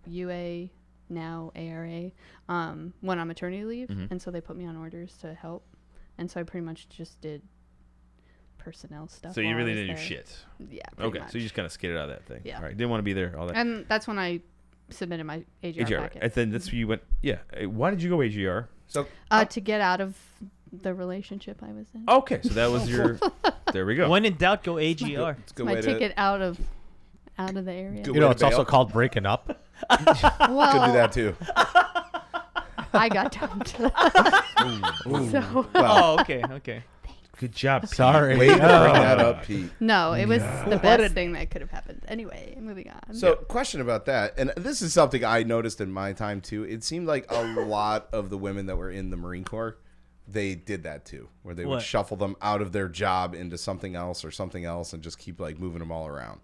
UA now ARA went on maternity leave, and so they put me on orders to help, and so I pretty much just did personnel stuff. So you while I really was didn't do there. shit. Yeah. pretty Okay. much. So you just kind of skated out of that thing. Yeah. All right. Didn't want to be there. All that. And that's when I submitted my AGR packet. And then that's where you went. Yeah. Why did you go AGR? So To get out of the relationship I was in. Okay. So that was your. There we go. When in doubt, go AGR. it's a good my way ticket out of the area. Good You know, way it's to also bail. called breaking up. Well, Could do that too. I got dumped. So Well, Oh, okay, okay. Good job. Pete. Sorry. way to bring that up, Pete. no, it was the best thing that could have happened. Anyway, moving on. So, question about that, and this is something I noticed in my time too. It seemed like a lot of the women that were in the Marine Corps, they did that too, where they would What? shuffle them out of their job into something else or something else, and just keep like moving them all around.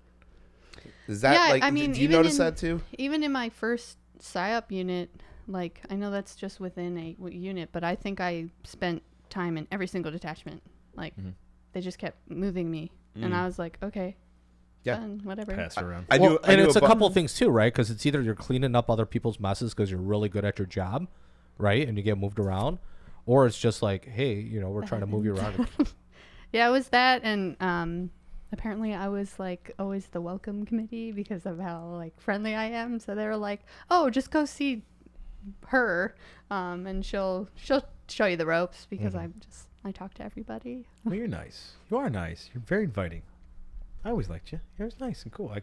Is that Yeah, like? I mean, do you even notice in- that too? even in my first PSYOP unit, like I know that's just within a unit, but I think I spent time in every single detachment. Like they just kept moving me, and I was like, okay, Yeah. done, whatever. Pass around. I Well, knew, I and knew it's a bu- couple things too, right? Because it's either you're cleaning up other people's messes because you're really good at your job, right? And you get moved around, or it's just like, hey, you know, we're trying to move you around. Yeah, it was that, and apparently I was like always the welcome committee because of how like friendly I am. So they were like, "Oh, just go see her, and she'll show you the ropes," because I talk to everybody. Well, you're nice. You are nice. You're very inviting. I always liked you. You're nice and cool.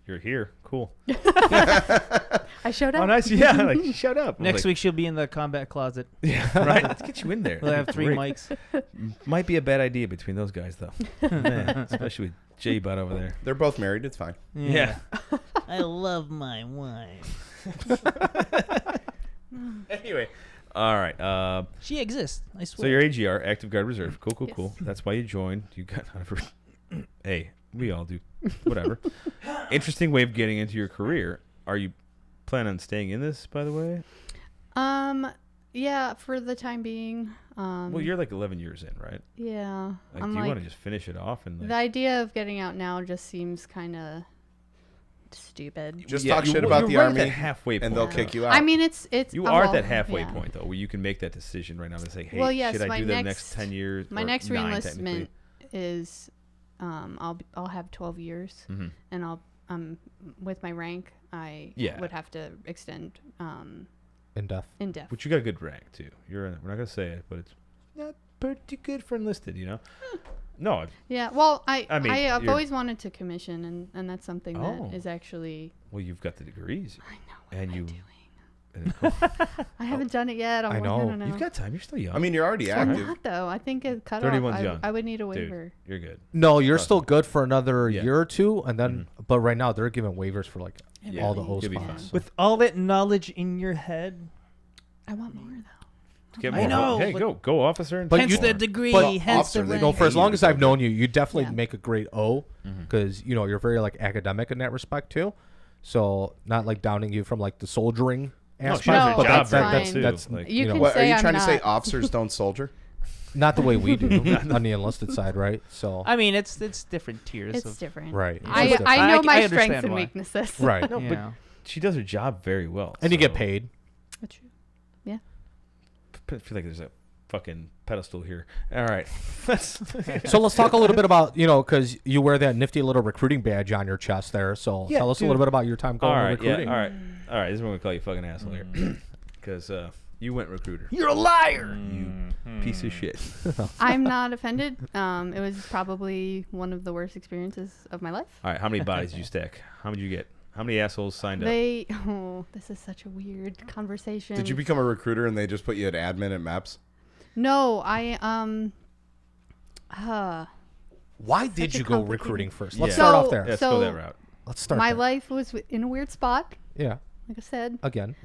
You're here. Cool. I showed up. Oh, nice. Yeah. Like, shut up. Next Like, week she'll be in the combat closet. Yeah. Right. Let's get you in there. We'll have That'd be 3 great. mics. Might be a bad idea between those guys, though. Man, especially with J Butt over there. They're both married. It's fine. Yeah. I love my wife. Anyway. All right. She exists. I So swear. you're AGR, Active Guard Reserve. Cool, cool, Yes. cool. That's why you joined. You got out of. Hey, we all do. Whatever. Interesting way of getting into your career. Are you planning on staying in this, by the way? Yeah, for the time being. Well, you're like 11 years in, right? Yeah. Like, I'm do you like, want to just finish it off and like? the idea of getting out now just seems kind of stupid. Just Yeah, talk you- shit well, about you're the right at army, that halfway and they'll point, kick though. you out. I mean, it's You I'm are at all- that halfway yeah. point though, where you can make that decision right now to say, "Hey, Well, yes, should I my do the next next- 10 years?" My or next 9 reenlistment technically? is I'll have 12 years, Mhm. and I'll with my rank I Yeah. would have to extend In depth. in depth. Which you got a good rank too. We're not gonna say it, but it's pretty good for enlisted, you know. No, Yeah. Well, I mean, I've you're- always wanted to commission, and that's something Oh. that is actually. well, you've got the degrees, I know. What and am I you. doing? and- I haven't done it yet. I I know. don't know. You've got time. You're still young. I mean, you're already I'm active. not though. I think it cut 31's off. young. I would need a Dude, waiver. you're good. No, you're Trust still me. good for another Yeah. year or two, and then. But right now they're giving waivers for like Yeah, all the O you'll be spots. fine. so- With all that knowledge in your head, I want more though. Get I more. know, Hey, but- go officer. And But hence you- the degree, but hence the officer, they rank. No, for as long as I've Okay. known you, you definitely Yeah. make a great O because you know you're very like academic in that respect too. So not like downing you from like the soldiering No, she aspect, does her but job that's very fine. well too. that's Like, You know, can What, are say you I'm trying to say not. officers don't soldier? not the way we do on the enlisted side, right? So I mean, it's different tiers. It's of, different. right, I It's different. I know I my understand strengths and why. weaknesses. right, no, you but know. she does her job very well, and you get so- paid. That's true. I feel like there's a fucking pedestal here. All right. So let's talk a little bit about because you wear that nifty little recruiting badge on your chest there. So Yeah, tell us a dude. little bit about your time going all to right. Yeah. recruiting. All right. All right. This is what I'm gonna call you fucking asshole here, because you went recruiter. You're a liar. You piece of shit. I'm not offended. It was probably one of the worst experiences of my life. All right. How many bodies did you stack? How many did you get? How many assholes signed up? This is such a weird conversation. Did you become a recruiter and they just put you at admin at MAPS? No, Why Such did a you go complicated- recruiting first? Let's Yeah. start So- off there. Let's so go that route. Let's start. my there. life was in a weird spot, Yeah. like I said. Again.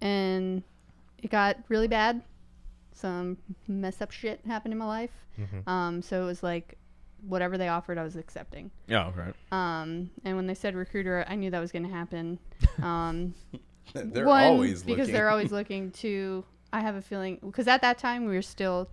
And it got really bad. Some messed up shit happened in my life. So it was like whatever they offered, I was accepting. Yeah. Right. And when they said recruiter, I knew that was going to happen. They're One, always because looking. they're always looking. Two, I have a feeling because at that time we were still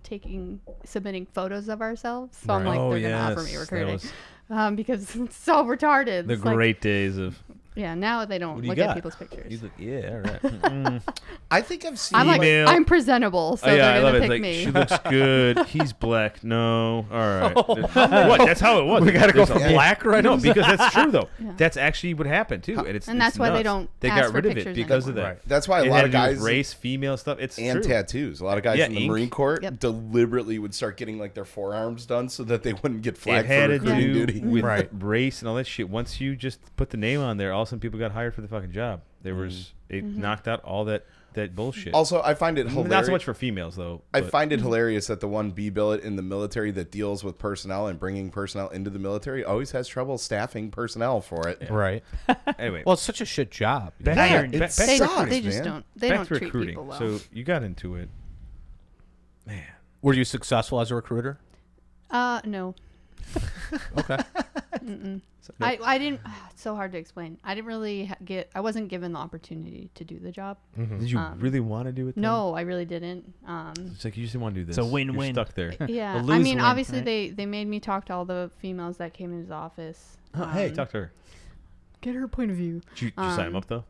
submitting photos of ourselves. So I'm like, Oh, they're going to offer me yes, recruiting. that Because it's so retarded. The It's like- great days of. yeah, now they don't What do you look got? at people's pictures. You look, yeah. All right. I think I've seen. I'm like, Email. I'm presentable, so Oh, yeah, I they're love going it. to pick Like, me. she looks good. He's black. No. All right. What? That's how it was. We got to go There's from a- black right No, now? because that's true though. Yeah. That's actually what happened too, and it's And that's why they nuts. don't They ask got for rid of it pictures because of anymore. that. That's why a It lot had of to do with guys race, female stuff. It's and true. tattoos. A lot of guys Yeah, in the ink. Marine Corps Yep. deliberately would start getting like their forearms done so that they wouldn't get It flagged had for to recruiting do duty. with Right. race and all that shit. Once you just put the name on there, all of a sudden people got hired for the fucking job. There was it knocked out all that bullshit. Also, I find it hilarious. Not so much for females though. I but- find it hilarious that the one B billet in the military that deals with personnel and bringing personnel into the military always has trouble staffing personnel for it. Right. anyway. Well, it's such a shit job. back, Iron. back, It back, They, sucks, they just man. don't. They back don't to treat recruiting. people well. So you got into it, man. Were you successful as a recruiter? No. Okay. I didn't. It's so hard to explain. I didn't really I wasn't given the opportunity to do the job. Did you really want to do it? then? No, I really didn't. It's like you just didn't want to do this. It's a win-win. You're stuck there. Yeah. I lose mean, win, obviously right? they made me talk to all the females that came in his office. Hey, talk to her. Get her point of view. Did you sign them up though?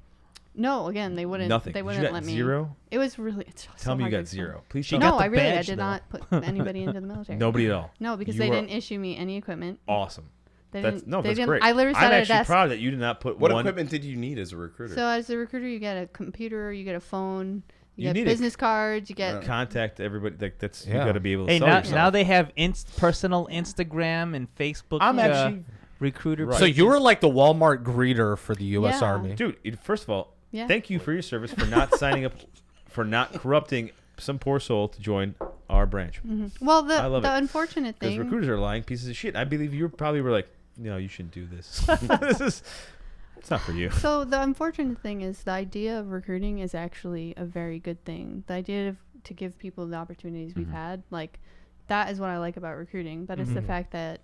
No, again, they wouldn't. Nothing. They You wouldn't got let me. zero? It was really. It's so Tell me you hard to got explain. zero. Please. She tell got No, the I really. I badge, did though. not put anybody into the military. Nobody at all. No, because You they were didn't issue me any equipment. Awesome. They That's didn't. no, they that's didn't, great. I literally sat I'm at a actually desk. proud that you did not put What one. equipment did you need as a recruiter? So as a recruiter, you get a computer, you get a phone, you You get need a business cards, you get. Contact everybody. Like that's you Yeah. got to be able to Hey, sell now, yourself. now they have personal Instagram and Facebook. I'm actually recruiter. Right. So you were like the Walmart greeter for the U.S. Yeah. Army. dude. First of all, Yeah. thank you for your service for not signing up, for not corrupting some poor soul to join our branch. Well, I love the it. unfortunate Because thing. recruiters are lying pieces of shit. I believe you probably were like, no, you shouldn't do this. It's not for you. So the unfortunate thing is the idea of recruiting is actually a very good thing. The idea of to give people the opportunities we've had, like that is what I like about recruiting. But it's the fact that,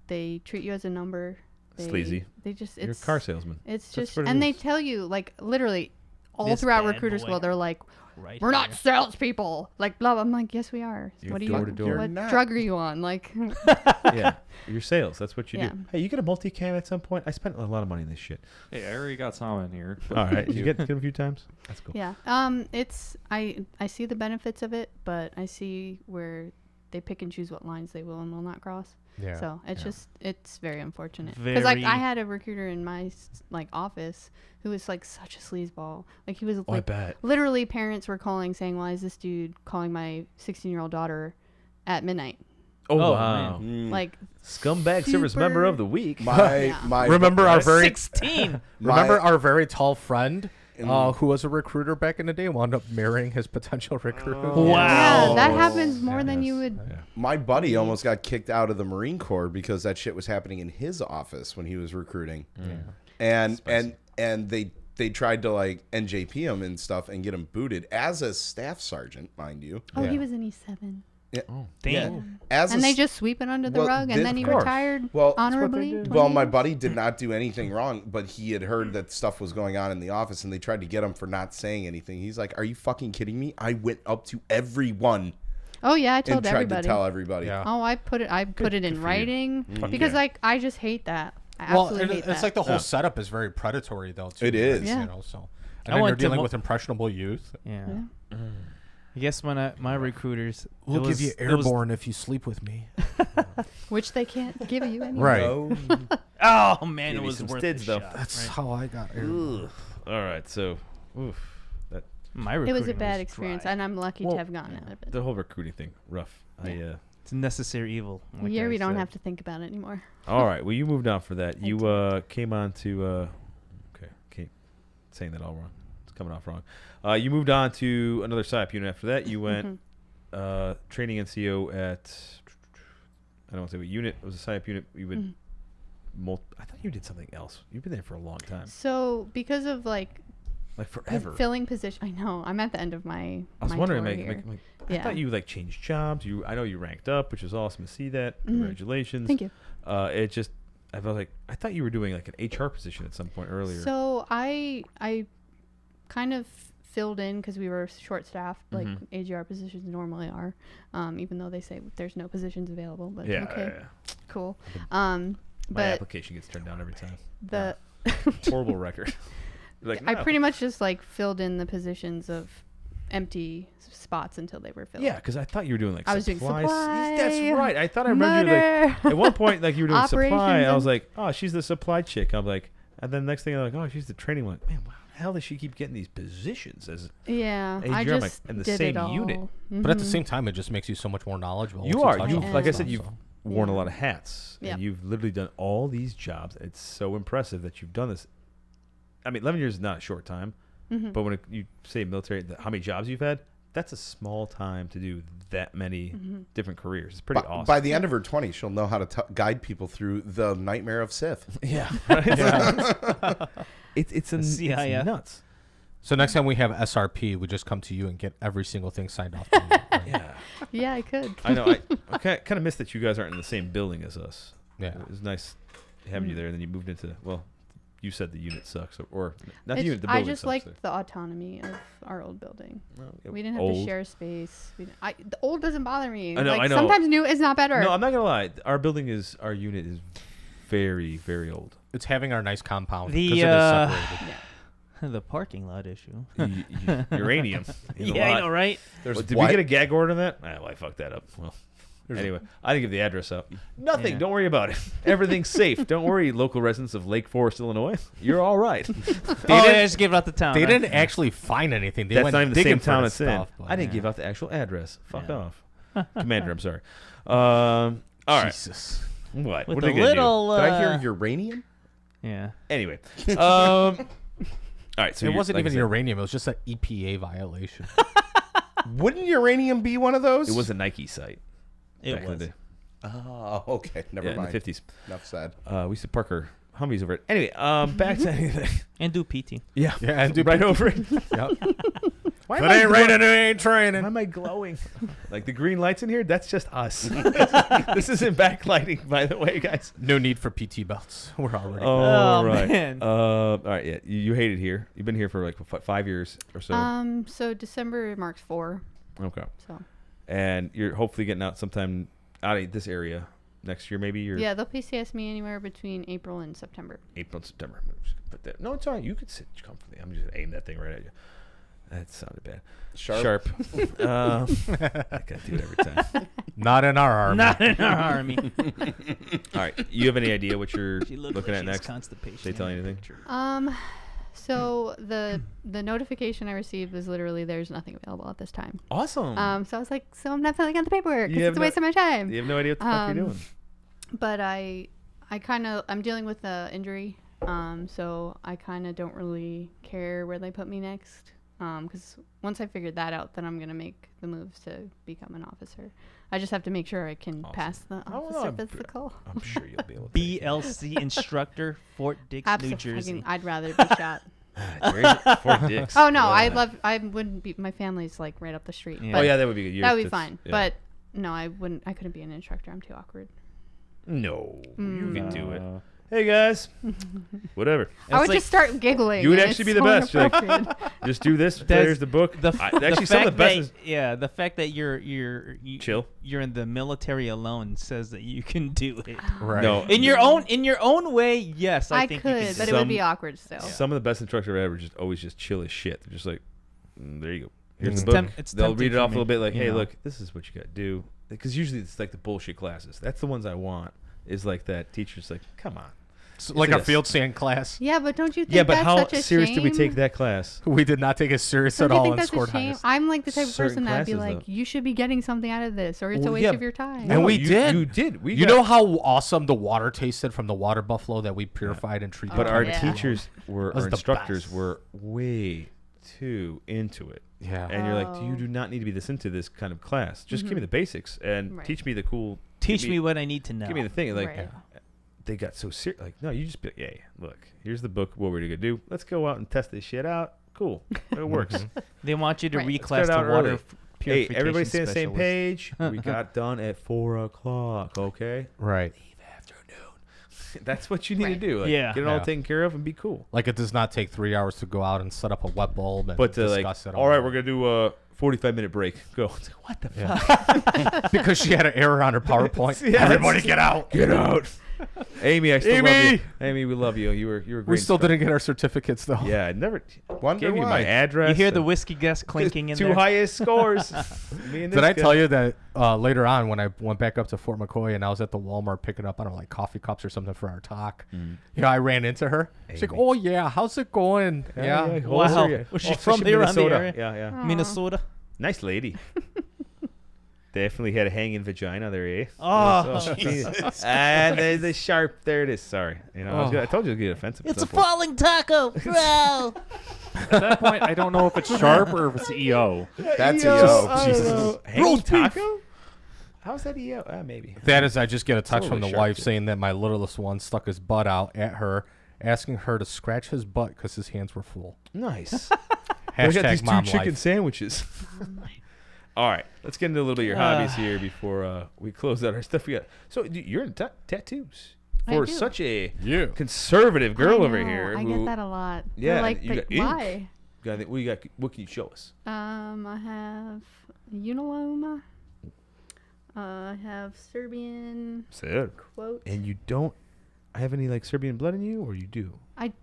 they treat you as a number. Sleazy. They just You're a it's car salesman. It's That's just what it and they is. tell you like literally all This throughout bad recruiter boy. school they're like, Right we're not here. salespeople. Like blah. I'm like, yes we are. You're What do door you? to door. You're What not. drug are you on? Like, Yeah, you're sales. That's what you Yeah. do. Hey, you get a multicam at some point? I spent a lot of money on this shit. Hey, I already got some in here. All right, did you get them a few times? That's cool. yeah. It's I see the benefits of it, but I see where they pick and choose what lines they will and will not cross. Yeah. So it's very unfortunate. Because like I Very- had a recruiter in my like office who was like such a sleazeball. Like he was I like bet. literally parents were calling saying, "Why is this dude calling my 16-year-old daughter at midnight?" Oh, Oh, wow. man. Like Scumbag service member super- of the week. My Remember our very 16. remember My- our very tall friend who was a recruiter back in the day, wound up marrying his potential recruiter. Wow. yeah, that happens more than you would. My buddy almost got kicked out of the Marine Corps because that shit was happening in his office when he was recruiting. And they tried to like NJP him and stuff and get him booted as a staff sergeant, mind you. Oh, he was in E7. Yeah. Damn. As And a they s- just sweep it under the well, rug, and then he of course. retired Well, honorably. Well, 20 my years. buddy did not do anything wrong, but he had heard that stuff was going on in the office, and they tried to get him for not saying anything. He's like, "Are you fucking kidding me? I went up to everyone Oh yeah, I and told tried everybody. to tell everybody." Yeah. Oh, I put it in writing because yeah. like I just hate that. I Well, absolutely hate it's that. like the whole setup is very predatory, though. Too, It is. Yeah. You know, so I and then went you're to dealing mo- with impressionable youth. Yeah. I guess when my recruiters, We'll it give you was- it was- airborne if you sleep with me. Which they can't give you anymore. Right. Oh man, Give it me was some worth stids, the though. shot, That's right? how I got airborne. All right, so that My It was a recruiting bad experience, dry. and I'm lucky Well, to have gotten out of it. the whole recruiting thing, rough. It's a necessary evil. like Here I we don't said. have to think about it anymore. All right, well, you moved on for that. I You came on to okay, saying that all wrong. It's coming off wrong. You moved on to another PSYOP unit. After that, you went training NCO at I don't want to say what unit. It was a PSYOP unit. You would I thought you did something else. You've been there for a long time, So because of like forever. filling position, I know I'm at the end of my. I was my wondering, tour like, here. I Yeah. thought you like changed jobs. I know you ranked up, which is awesome to see that. Congratulations. Thank you. It just I felt like I thought you were doing like an HR position at some point earlier. So I kind of filled in because we were short staffed, like AGR positions normally are, even though they say there's no positions available. But okay, cool. My But application gets turned down every time. the Horrible record. Like, I no. pretty much just like filled in the positions of empty spots until they were filled. Yeah, because I thought you were doing like I was doing supplies. supply, That's right. I thought I remembered you like at one point like you were doing supply. Operations I was and- like, oh, she's the supply chick. I'm like, and then next thing I'm like, oh, she's the training one. Man, wow, how the hell does she keep getting these positions as Yeah, I AGR, just in the did same it all. unit? But at the Mhm. same time, it just makes you so much more knowledgeable. You once are. touch You on like I stuff, said, you've so. worn a lot of hats, Yep. and you've literally done all these jobs. It's so impressive that you've done this. I mean, 11 years is not a short time, but when you say military, how many jobs you've had, that's a small time to do that many different careers. It's pretty awesome. By the end of her 20s, she'll know how to guide people through the nightmare of Sith. Yeah, right? It's CIF. nuts. So next time we have SRP, we just come to you and get every single thing signed off. From you. Right? Yeah, Yeah, I could. I know. I kind of miss that you guys aren't in the same building as us. Yeah. It was nice having you there, and then you moved into you said the unit sucks, or not the It's- unit. The I building just sucks liked there. the autonomy of our old building. Well, yeah, We didn't have old. to share space. The old doesn't bother me. I know, Like, I know. Sometimes new is not better. No, I'm not gonna lie. Our unit is very, very old. It's having our nice compound. The, 'cause it is separated. the parking lot issue. Uranium. in the Yeah, I lot. know, right? There's Well, did white- we get a gag order on that? Well, I fucked that up. Well, anyway, I didn't give the address out. Nothing. Yeah. Don't worry about it. Everything's safe. Don't worry, local residents of Lake Forest, Illinois. You're all right. Oh, yeah, just give it out the town. They huh? didn't actually find anything. They That's went not even the digging same for town this it's in. stuff, I didn't yeah. give out the actual address. Fuck Yeah. off. Commander, I'm sorry. All right. Jesus. What? With What a are they gonna little. Did I hear uranium? Yeah. do? Anyway. All right. So It you're- wasn't like I even said, uranium. It was just an EPA violation. Wouldn't uranium be one of those? It was a Nike site. It back in the was. day. Oh, okay. Never Yeah, in mind. the 50s. Enough said. We used to park our Humvees over it. Anyway, back to anything. And do PT. Yeah. Yeah, and do right over it. Yep. Why If it ain't raining, it ain't training. Why am I glowing? Like the green lights in here? That's just us. This isn't backlighting, by the way, guys. No need for PT belts. We're already. Oh, right. man. All right. Yeah. You hate it here. You've been here for like 5 years or so. So December marks 4. Okay. So And you're hopefully getting out sometime out of this area next year, maybe. Or yeah, they'll PCS me anywhere between April and September. April and September. I'm just gonna put that. No, it's all right. You can sit comfortably. I'm just gonna aim that thing right at you. That sounded bad. Sharp. I gotta do it every time. Not in our army. Not in our army. All right. You have any idea what you're She looks looking like at she has next? constipation They tell in you her anything? picture. So the notification I received was literally there's nothing available at this time. Awesome. So I was like, so I'm not filling out the paperwork You because have it's a waste of my time. You have no idea what the fuck you're doing. But I'm dealing with an injury. So I kind of don't really care where they put me next. Because once I figured that out, then I'm going to make the moves to become an officer. I just have to make sure I can pass the officer physical. I'm sure you'll be able to. BLC instructor, Fort Dix, New Jersey. I'd rather be shot. Fort Dix. Oh no, I wouldn't be. My family's like right up the street. Yeah. But Oh yeah, that would be good. that would be fine. Yeah. But no, I wouldn't. I couldn't be an instructor. I'm too awkward. No, you can do it. Hey guys, whatever. I would like- just start giggling. You would and actually it's be the so best. You're like, inappropriate. just do this. There's the book. Actually, some of the best. The fact that you Chill. You're in the military alone says that you can do it. Right. No, In your own way, yes, I think you could, can. but do it would be awkward still. Some of the best instructors ever just always just chill as shit. They're just like, there you go. Here's It's the book. temp- it's They'll tempting read it for off a me, little bit like, you hey, know. look, this is what you got to do. Because usually it's like the bullshit classes. That's the ones I want. Is like that teacher's like, come on. So, like our Yes. field stand class. Yeah, but don't you think Yeah, but that's how such a serious shame? did we take that class? We did not take it serious Don't at you all think and that's a scored shame? highest. I'm like the type of Certain person that'd be classes, like, though. you should be getting something out of this, or it's a waste of your time. And we did. You did. You know how awesome the water tasted from the water buffalo that we purified and treated? But our yeah. teachers were, Was our the instructors best. were way too into it. Yeah. And you're like, you Oh. do not need to be this into this kind of class. Just give me the basics and Right. teach me the cool. Teach give me what I need to know. Give me the thing. Like, Right. they got so serious. Like, no, you just be like, hey, look, here's the book. What we're gonna do? Let's go out and test this shit out. Cool, it works. They want you to Right. Let's reclass start out to water early. Hey, purification everybody stay on the same specialist. page. We got done at 4:00. Okay, Right. afternoon. That's what you need Right. to do. Like, Yeah. get it all Yeah. taken care of and be cool. Like it does not take 3 hours to go out and set up a wet bulb and But like, discuss it. all right, we're gonna do a 45-minute break. Go. It's like, what the fuck? because she had an error on her PowerPoint. Yeah, Everybody that's- get out. Get out. Amy, I still love Amy! you. Amy, we love you. You were great. We still instructor. didn't get our certificates though. Yeah, I never Wonder gave you my why. address. You hear the and- whiskey glass clinking in Two there. highest scores. Me and Did this I guy. tell you that later on when I went back up to Fort McCoy and I was at the Walmart picking up, I don't know, like coffee cups or something for our talk? You know, I ran into her. She's like, Amy. "Oh yeah, how's it going?" Yeah. Wow. Yeah. Was she Oh, from she's here around the Minnesota. area? Yeah, yeah. Minnesota. Nice lady. Definitely had a hanging vagina there, eh? Oh, Jesus. And the sharp. There it is. Sorry. You know, I told you to get offensive. It's a falling taco, bro. At that point, I don't know if it's sharp or if it's EO. That's EO. EO. Jesus. Hanging taco? How's that EO? Maybe. That is, I just get a text from Totally the sharp, wife too. saying that my littlest one stuck his butt out at her, asking her to scratch his butt because his hands were full. Nice. We got Hashtag these mom two chicken life. sandwiches. All right, let's get into a little bit of your hobbies here before we close out our stuff. We got so you're into tattoos I for do. such a Yeah. conservative girl I over know, here. I who, get that a lot. Yeah, They're like, you got ink. why? What you got? What can you show us? I have Uniloma. I have Serbian Sad. quote. And you don't have any like Serbian blood in you, or you do?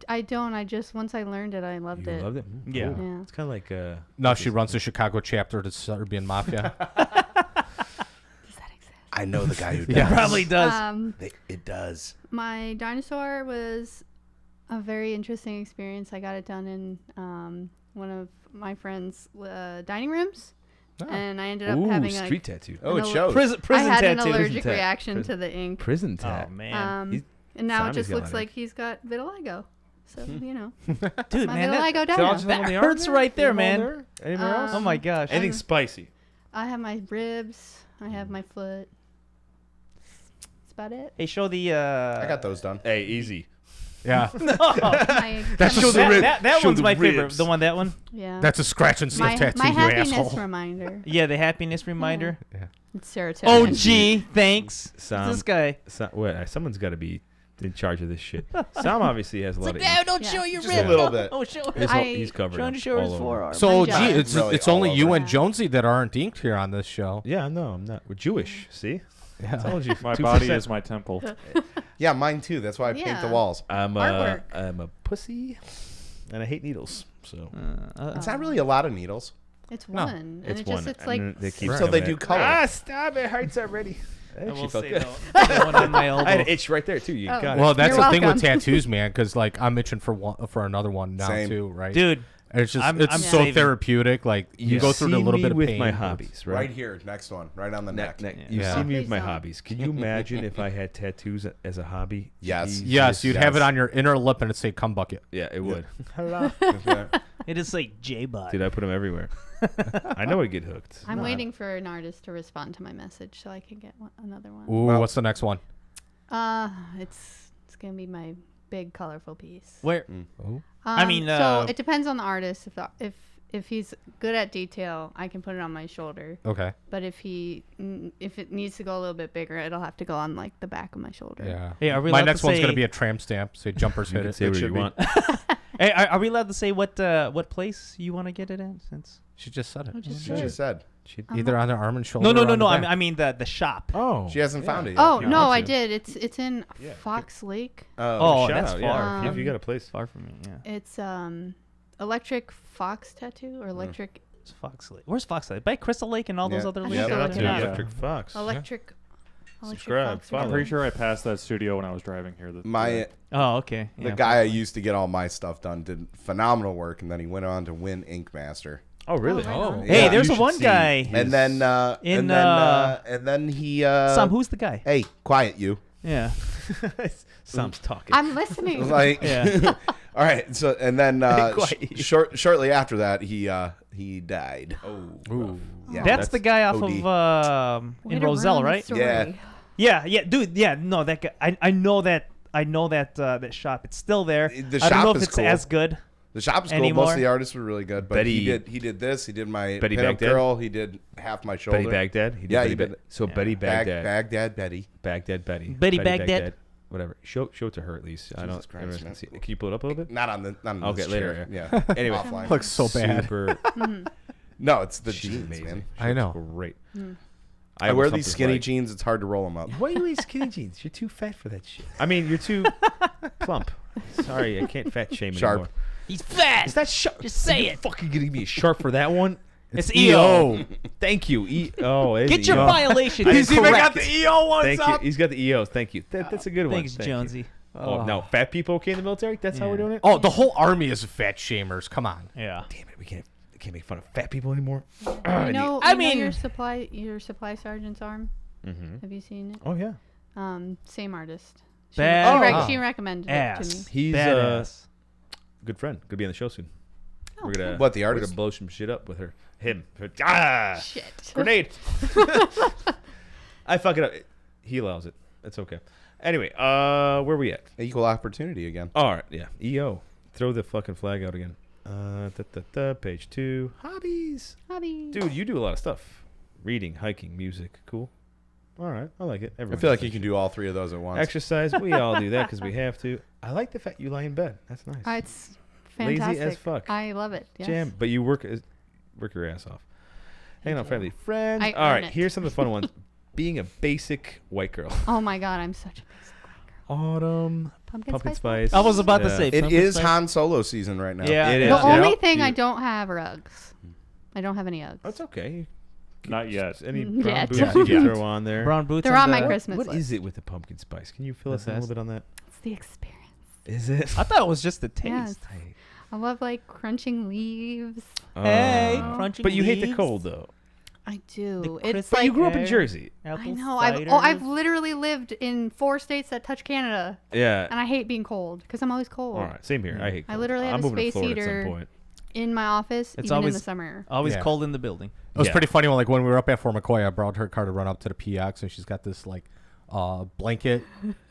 I don't. I just once I learned it, I loved You it. loved it. Yeah. Cool. Yeah. It's kind of like Now she runs the Chicago chapter of the Serbian Mafia. Does that exist? I know the guy who does. Yeah. probably does. It does. My dinosaur was a very interesting experience. I got it done in one of my friends' dining rooms, and I ended up ooh, having street tattoo. Oh, it An shows. Prison I had an tattoo. allergic tat. reaction Prison- to the ink. Prison tat. Oh man, And now it Sami's just got looks it. like he's got vitiligo. So, you know, dude, my man, vitiligo Is it all dino. just that on the arm hurts there? right there, Anything man. there? Anywhere else? oh my gosh. Anything spicy? I have my ribs. I have my foot. That's about it. Hey, show the. I got those done. Hey, easy. Yeah. My That's chemi- just the rib. that show one's the my favorite. ribs. The one, that one. yeah. That's a scratch and sniff tattoo, my you happiness asshole. reminder. Yeah, the happiness reminder. It's serotonin. Oh, gee, thanks. Sam, This guy. Someone's got to be in charge of this shit. Sam obviously has a lot of. Dad, don't Yeah. show your Just rib. a little bit. Oh, show He's, I- he's covered. Trying to up show all his over. forearm. So, job. gee, it's Really only all you over. and Jonesy that aren't inked here on this show. Yeah, no, I'm not. We're Jewish. See, I Yeah. told you. My 2%. body is my temple. Yeah, mine too. That's why I paint the Yeah. walls. I'm Artwork. a pussy, and I hate needles. So It's not really a lot of needles. It's No, one. And It's it one. just, it's and like, then they keep So they coming do at- color. Ah, stop! It hurts already. I That will shit felt say good. the one on my elbow. I had an itch right there too. You Oh. got it. Well, that's You're the thing with welcome. tattoos, man. Because like I'm itching for another one now Same. too, right? Dude, And it's just I'm it's so saving. therapeutic. Like you go through the see little me bit of with pain. my but- hobbies, Right right? here, next one, right on the neck. You Yeah. see me with Please my don't. hobbies. Can you imagine if I had tattoos as a hobby? Yes. Jesus. Yes, you'd have Yes. it on your inner lip and it'd say "cum bucket." Yeah, it would. Okay. it is like J-Bot. Dude, I put them everywhere. I know I get hooked. I'm waiting for an artist to respond to my message so I can get another one. Ooh, Well- what's the next one? It's gonna be my big colorful piece. Where? I mean, so it depends on the artist. If he's good at detail, I can put it on my shoulder. Okay. But if it needs to go a little bit bigger, it'll have to go on like the back of my shoulder. Yeah. Hey, are we My allowed next to one's say- gonna be a tramp stamp. Say jumpers You hit can it. say whatever should you be. want. Hey, are we allowed to say what place you want to get it in? Since She just said it. Oh, just She say just it. said. Either on the arm and shoulder. no. or on the I back. mean the shop. Oh, She hasn't found it yet. Oh you no, want I to. did. It's in Fox Lake. Oh, shout that's out, far. Yeah. If you got a place, Far from me. Yeah. It's electric fox tattoo or electric It's Fox Lake. Where's Fox Lake? By Crystal Lake and all those Yeah. other I lakes. think shout so, out to yeah. Electric Fox. electric. Subscribe, Fox or follow. I'm something. pretty sure I passed that studio when I was driving here. Oh, okay. The Yeah. guy I used to get all my stuff done did phenomenal work, and then he went on to win Ink Master. Oh, really? right on. Hey, Yeah, there's you a should one see guy. his- And then and then he Sam, who's the guy? hey, quiet you. Yeah. Sam's talking. I'm listening. Like Yeah. all right, so and then Quiet. shortly after that he died. Ooh. Yeah, That's the guy off OD. of Way in to Roselle, ruin the right? story. Yeah. Yeah, dude. Yeah, no, that guy. I know that. I know that that shop. It's still there. The I don't know shop if is it's cool. as good. The shop is cool. Anymore? Most of the artists were really good, but Betty- he did this. He did my Betty pinup Baghdad? girl. He did half my shoulder. Betty Baghdad. He did Yeah, Betty he Ba- did. So Betty Baghdad. Baghdad Betty. Baghdad Betty. Betty Baghdad. Whatever. Show it to her at least. I don't. Jesus Christ, everyone man. can see. Can you pull it up a little bit? Not on Okay, this later, chair. Yeah. Anyway. Offline. Looks so bad. Super. No, it's the She's jeans, amazing. man. She I looks know. Great. I wear was these something skinny like- jeans. It's hard to roll them up. Why do you eat skinny jeans? You're too fat for that shit. I mean, you're too plump. Sorry, I can't fat shame Sharp. anymore. He's fat. Is that sharp? Just say You're it. fucking gonna be sharp for that one? It's EO. Thank you. EO. Get your violation. He's even got correct. the EO ones Thank you. He's got the EOs. Thank you. That's a good one. Thanks, Thank you. Jonesy. Oh, no. Fat people okay in the military? That's how we're doing it? Oh, the whole army is fat shamers. Come on. Yeah. Damn it. We can't make fun of fat people anymore. You know, I you know mean- your supply sergeant's arm. Mm-hmm. Have you seen it? Oh, yeah. Same artist. She, Bad she recommended it ass. to me. He's a Badass. good friend. Gonna be on the show soon. Oh, We're gonna What, the we're artist? gonna blow some shit up with her. Him. Ah! Shit. Grenade. I fuck it up. He allows it. It's okay. Anyway, where we at? Equal opportunity again. All right, yeah. EO. Throw the fucking flag out again. Page 2. Hobbies. Hobby. Dude, you do a lot of stuff. Reading, hiking, music. Cool. All right, I like it. I Everyone feel like does you can that do all three of those at shit. once. Exercise. We all do that because we have to. I like the fact you lie in bed. That's nice. It's Lazy fantastic. as fuck. I love it. Yes. Jam, but you work your ass off. Hanging out with family, friends. I All earn right, it. here's some of the fun ones. Being a basic white girl. Oh my god, I'm such a basic white girl. Autumn. Pumpkin spice. I was about to Yeah. say. It pumpkin is spice. Han Solo season right now. Yeah. It The is. The only Yep. thing I You- don't have are Uggs. I don't have any Uggs. That's okay. Not yet. Any Mm, brown yet. boots you can throw on there? Brown boots. They're and on my the- Christmas What list. is it with the pumpkin spice? Can you fill us in a little best. bit on that? It's the experience. Is it? I thought it was just the taste. Yes. I love like crunching leaves. Hey, Uh, crunching But you hate the leaves. cold though. I do. The It's crisp- But you like grew up in Hey. Jersey. I Apple know. cider. I've literally lived in 4 states that touch Canada, Yeah. and I hate being cold because I'm always cold. All right. Same here. I hate. I cold. literally have I'm a moving to space Florida heater. at some point. In my office, It's even in always- the summer. Always Yeah. cold in the building. It was Yeah. pretty funny when when we were up at Fort McCoy, I brought her car to run up to the PX, and she's got this like blanket,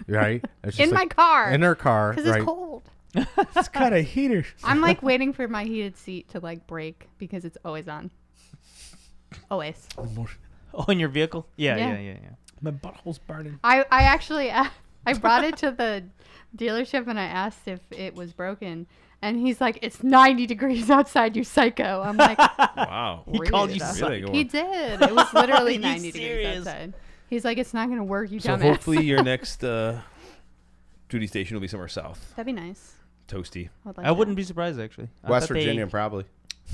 right? It's just, In my like, car. in her car, Because right? it's cold. It's got a heater. I'm like waiting for my heated seat to like break because it's always on. Always. Oh, in your vehicle? Yeah. Yeah. My butthole's burning. I actually I brought it to the dealership and I asked if it was broken, and he's like, "It's 90 degrees outside, you psycho." I'm like, Wow. He called you Really psycho. going. he did. It was literally You 90 serious? degrees outside. He's like, "It's not gonna work, you So dumbass." hopefully your next duty station will be somewhere south. That'd be nice. Toasty. I would like I that. wouldn't be surprised actually. I West thought they- Virginia, probably.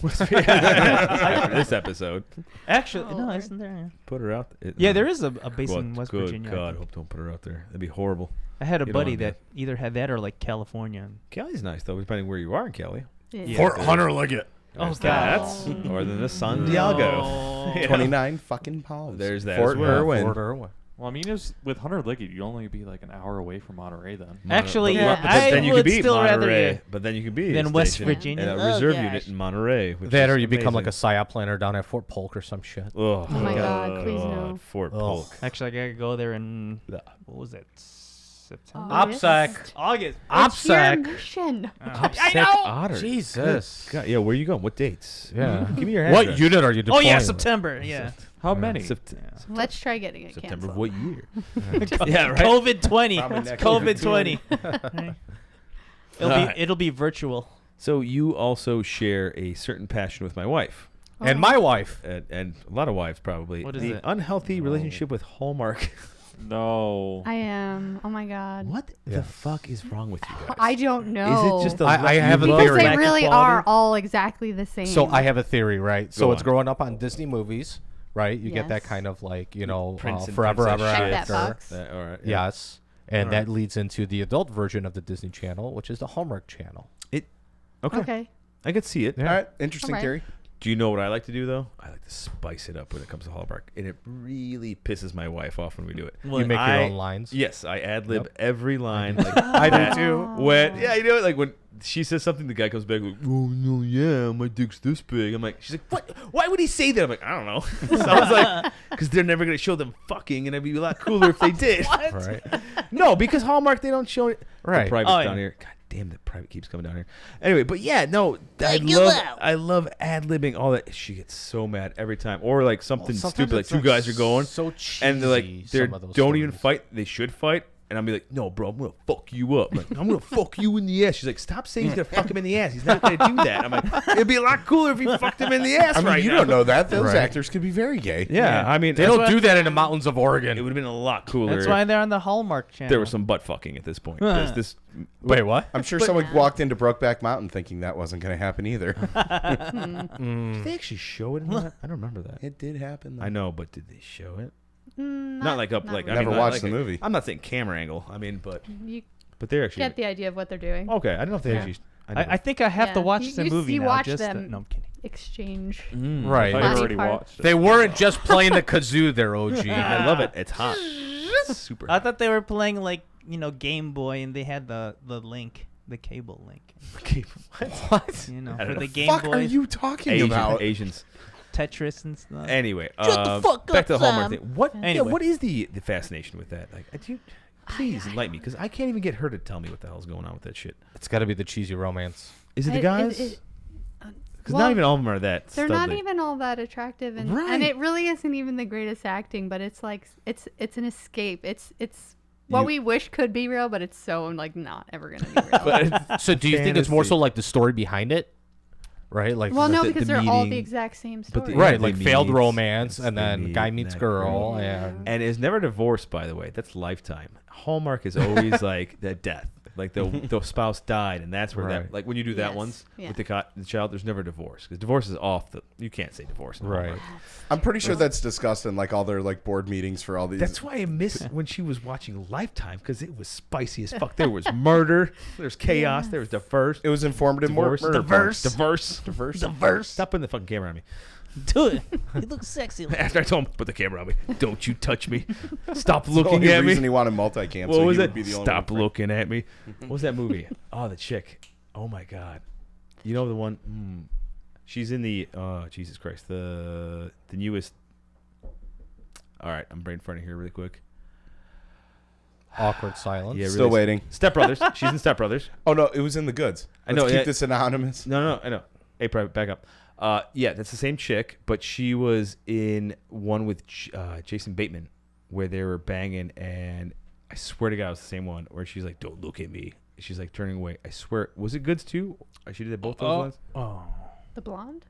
After this episode. Actually, no, isn't there? Put her out. Yeah, there is a base in West Good Virginia. I God, think. hope don't put her out there. That'd be horrible. I had a You don't buddy want that either had that or like California. Cali's nice though, depending where you are in Cali. Yeah. Fort Hunter Liggett. There's God. that. Or than the San Diego. You know? 29 fucking pounds. There's that Fort as well. Irwin. Fort Irwin. Well, I mean, with Hunter Liggett, you'd only be like an hour away from Monterey then. Actually, Yeah. But I then you would could be still rather Monterey. you But then you could be than West stationed Virginia. in a Oh, reserve gosh. unit in Monterey. Which That is or you become like a amazing. PSYOP planner down at Fort Polk or some shit. Oh my God, please no. Fort Ugh. Polk. Actually, I gotta go there in what was that? September. OPSEC. August. It's your OPSEC. mission. OPSEC Otter. Jesus. God, yeah, where you going? What dates? Yeah. Give me your What address. unit are you Oh deploying? yeah, September. Yeah. How many? Let's try getting it September of canceled. what year? Yeah, right. COVID 20. Probably It's next COVID year. 20. It'll be virtual. So you also share a certain passion with my wife, And my wife. and a lot of wives probably. What is the it? unhealthy relationship with Hallmark. No. I am. Oh my God. What the fuck is wrong with you guys? I don't know. Is it just a I have a because theory. they lack of really quality? are all exactly the same. So I have a theory, right? So Go it's on. growing up on Disney movies, right? You get that Yes. kind of like, you know, Prince and forever, princess ever Check that after. box. All right. yeah. Yes. And that leads into the adult version of the Disney Channel, which is the Hallmark Channel. Okay. Okay. I could see it. All right, interesting Alright. theory. Do you know what I like to do though? I like to spice it up when it comes to Hallmark, and it really pisses my wife off when we do it. You make your own lines. Yes, I ad lib every line. Like I do that. too. When you know, like when she says something, the guy comes back like, "Oh no, yeah, my dick's this big." I'm like, she's like, "What? Why would he say that?" I'm like, "I don't know." So I was like, because they're never gonna show them fucking, and it'd be a lot cooler if they did. Right. No, because Hallmark they don't show it. Right. The private's Oh, yeah. down here. God damn, the private keeps coming down here. Anyway, but yeah, no, I love ad libbing all that. She gets so mad every time, or like something stupid, like two guys are going, so cheesy. and they're like, they some of those don't even stories. fight. They should fight. And I'll be like, no, bro, I'm going to fuck you up. I'm like, I'm going to fuck you in the ass. She's like, stop saying he's going to fuck him in the ass. He's not going to do that. I'm like, it'd be a lot cooler if he fucked him in the ass I mean, right you now. don't know that. Those Right. actors could be very gay. Yeah, I mean, They don't do that in the mountains of Oregon. It would have been a lot cooler That's why if they're on the Hallmark Channel. there was some butt fucking at this point. 'Cause this, Wait, what? I'm sure someone walked into Brokeback Mountain thinking that wasn't going to happen either. did they actually show it? I don't remember that. It did happen. I know, but did they show it? Not like up, like really. I Never mean, watched like the movie. I'm not saying camera angle. I mean, but You they're actually get the idea of what they're doing. okay. I don't know if they Yeah. actually. I think I have to Yeah. watch You- the you movie see now. watch Just to- them. no, I'm kidding. Exchange. Right. I Funny already part. watched it. They weren't just playing the kazoo there, OG. I love it. It's hot. Super. I thought they were playing like Game Boy, and they had the link, the cable link. What? You know, I don't for know. the Game Fuck Boy, are you talking about? Asians. Tetris and stuff. Anyway, the fuck back up, to the Hallmark Sam. thing. What? Yeah, Anyway. what is the fascination with that? Like, do you, please enlighten me, because I can't even get her to tell me what the hell's going on with that shit. It's got to be the cheesy romance. Is it the guys? Because well, not even all of them are that. They're not studly. even all that attractive, and Right. it really isn't even the greatest acting. But it's like it's an escape. It's what You- we wish could be real, but it's so like not ever gonna be real. But it's So do you think it's more fantasy. so like the story behind it? Right? Like well, no, the- because the they're all the meeting- exact same but story. the- right, they like failed meet, romance and they then meet, guy and meets that girl Yeah. and and is never divorced, by the way. That's Lifetime. Hallmark is always like the death. Like the spouse died, and that's where Right. that, like when you do that Yes, ones yeah. with the child, there's never divorce, because divorce is off the. You can't say divorce. in Right. Hallmark. I'm pretty sure that's discussed in like all their like board meetings for all these. That's why I miss when she was watching Lifetime, because it was spicy as fuck. There was murder, there's chaos, there was divorce. It was informative. Divorce. Murder Diverse. parts. Diverse. Stop putting the fucking camera on me. Do it. You look sexy. After I told him, put the camera on me. Don't you touch me. Stop The looking only at me. reason he wanted multicam. What so was he it? would be the only Stop one. looking at me. What was that movie? Oh, the chick. Oh my god. You know the one? She's in the. Jesus Christ. The newest. All right, I'm brain farting here really quick. awkward silence. Yeah, Still waiting. Step Brothers. She's in Step Brothers. Oh no, it was in the goods. I Let's know, keep yeah. this anonymous. No, I know. Hey, private, back up. Yeah, that's the same chick, but she was in one with Jason Bateman, where they were banging, and I swear to God, it was the same one where she's like, "Don't look at me." She's like turning away. I swear, was it Goods too? Or she did both those ones. Oh. The blonde?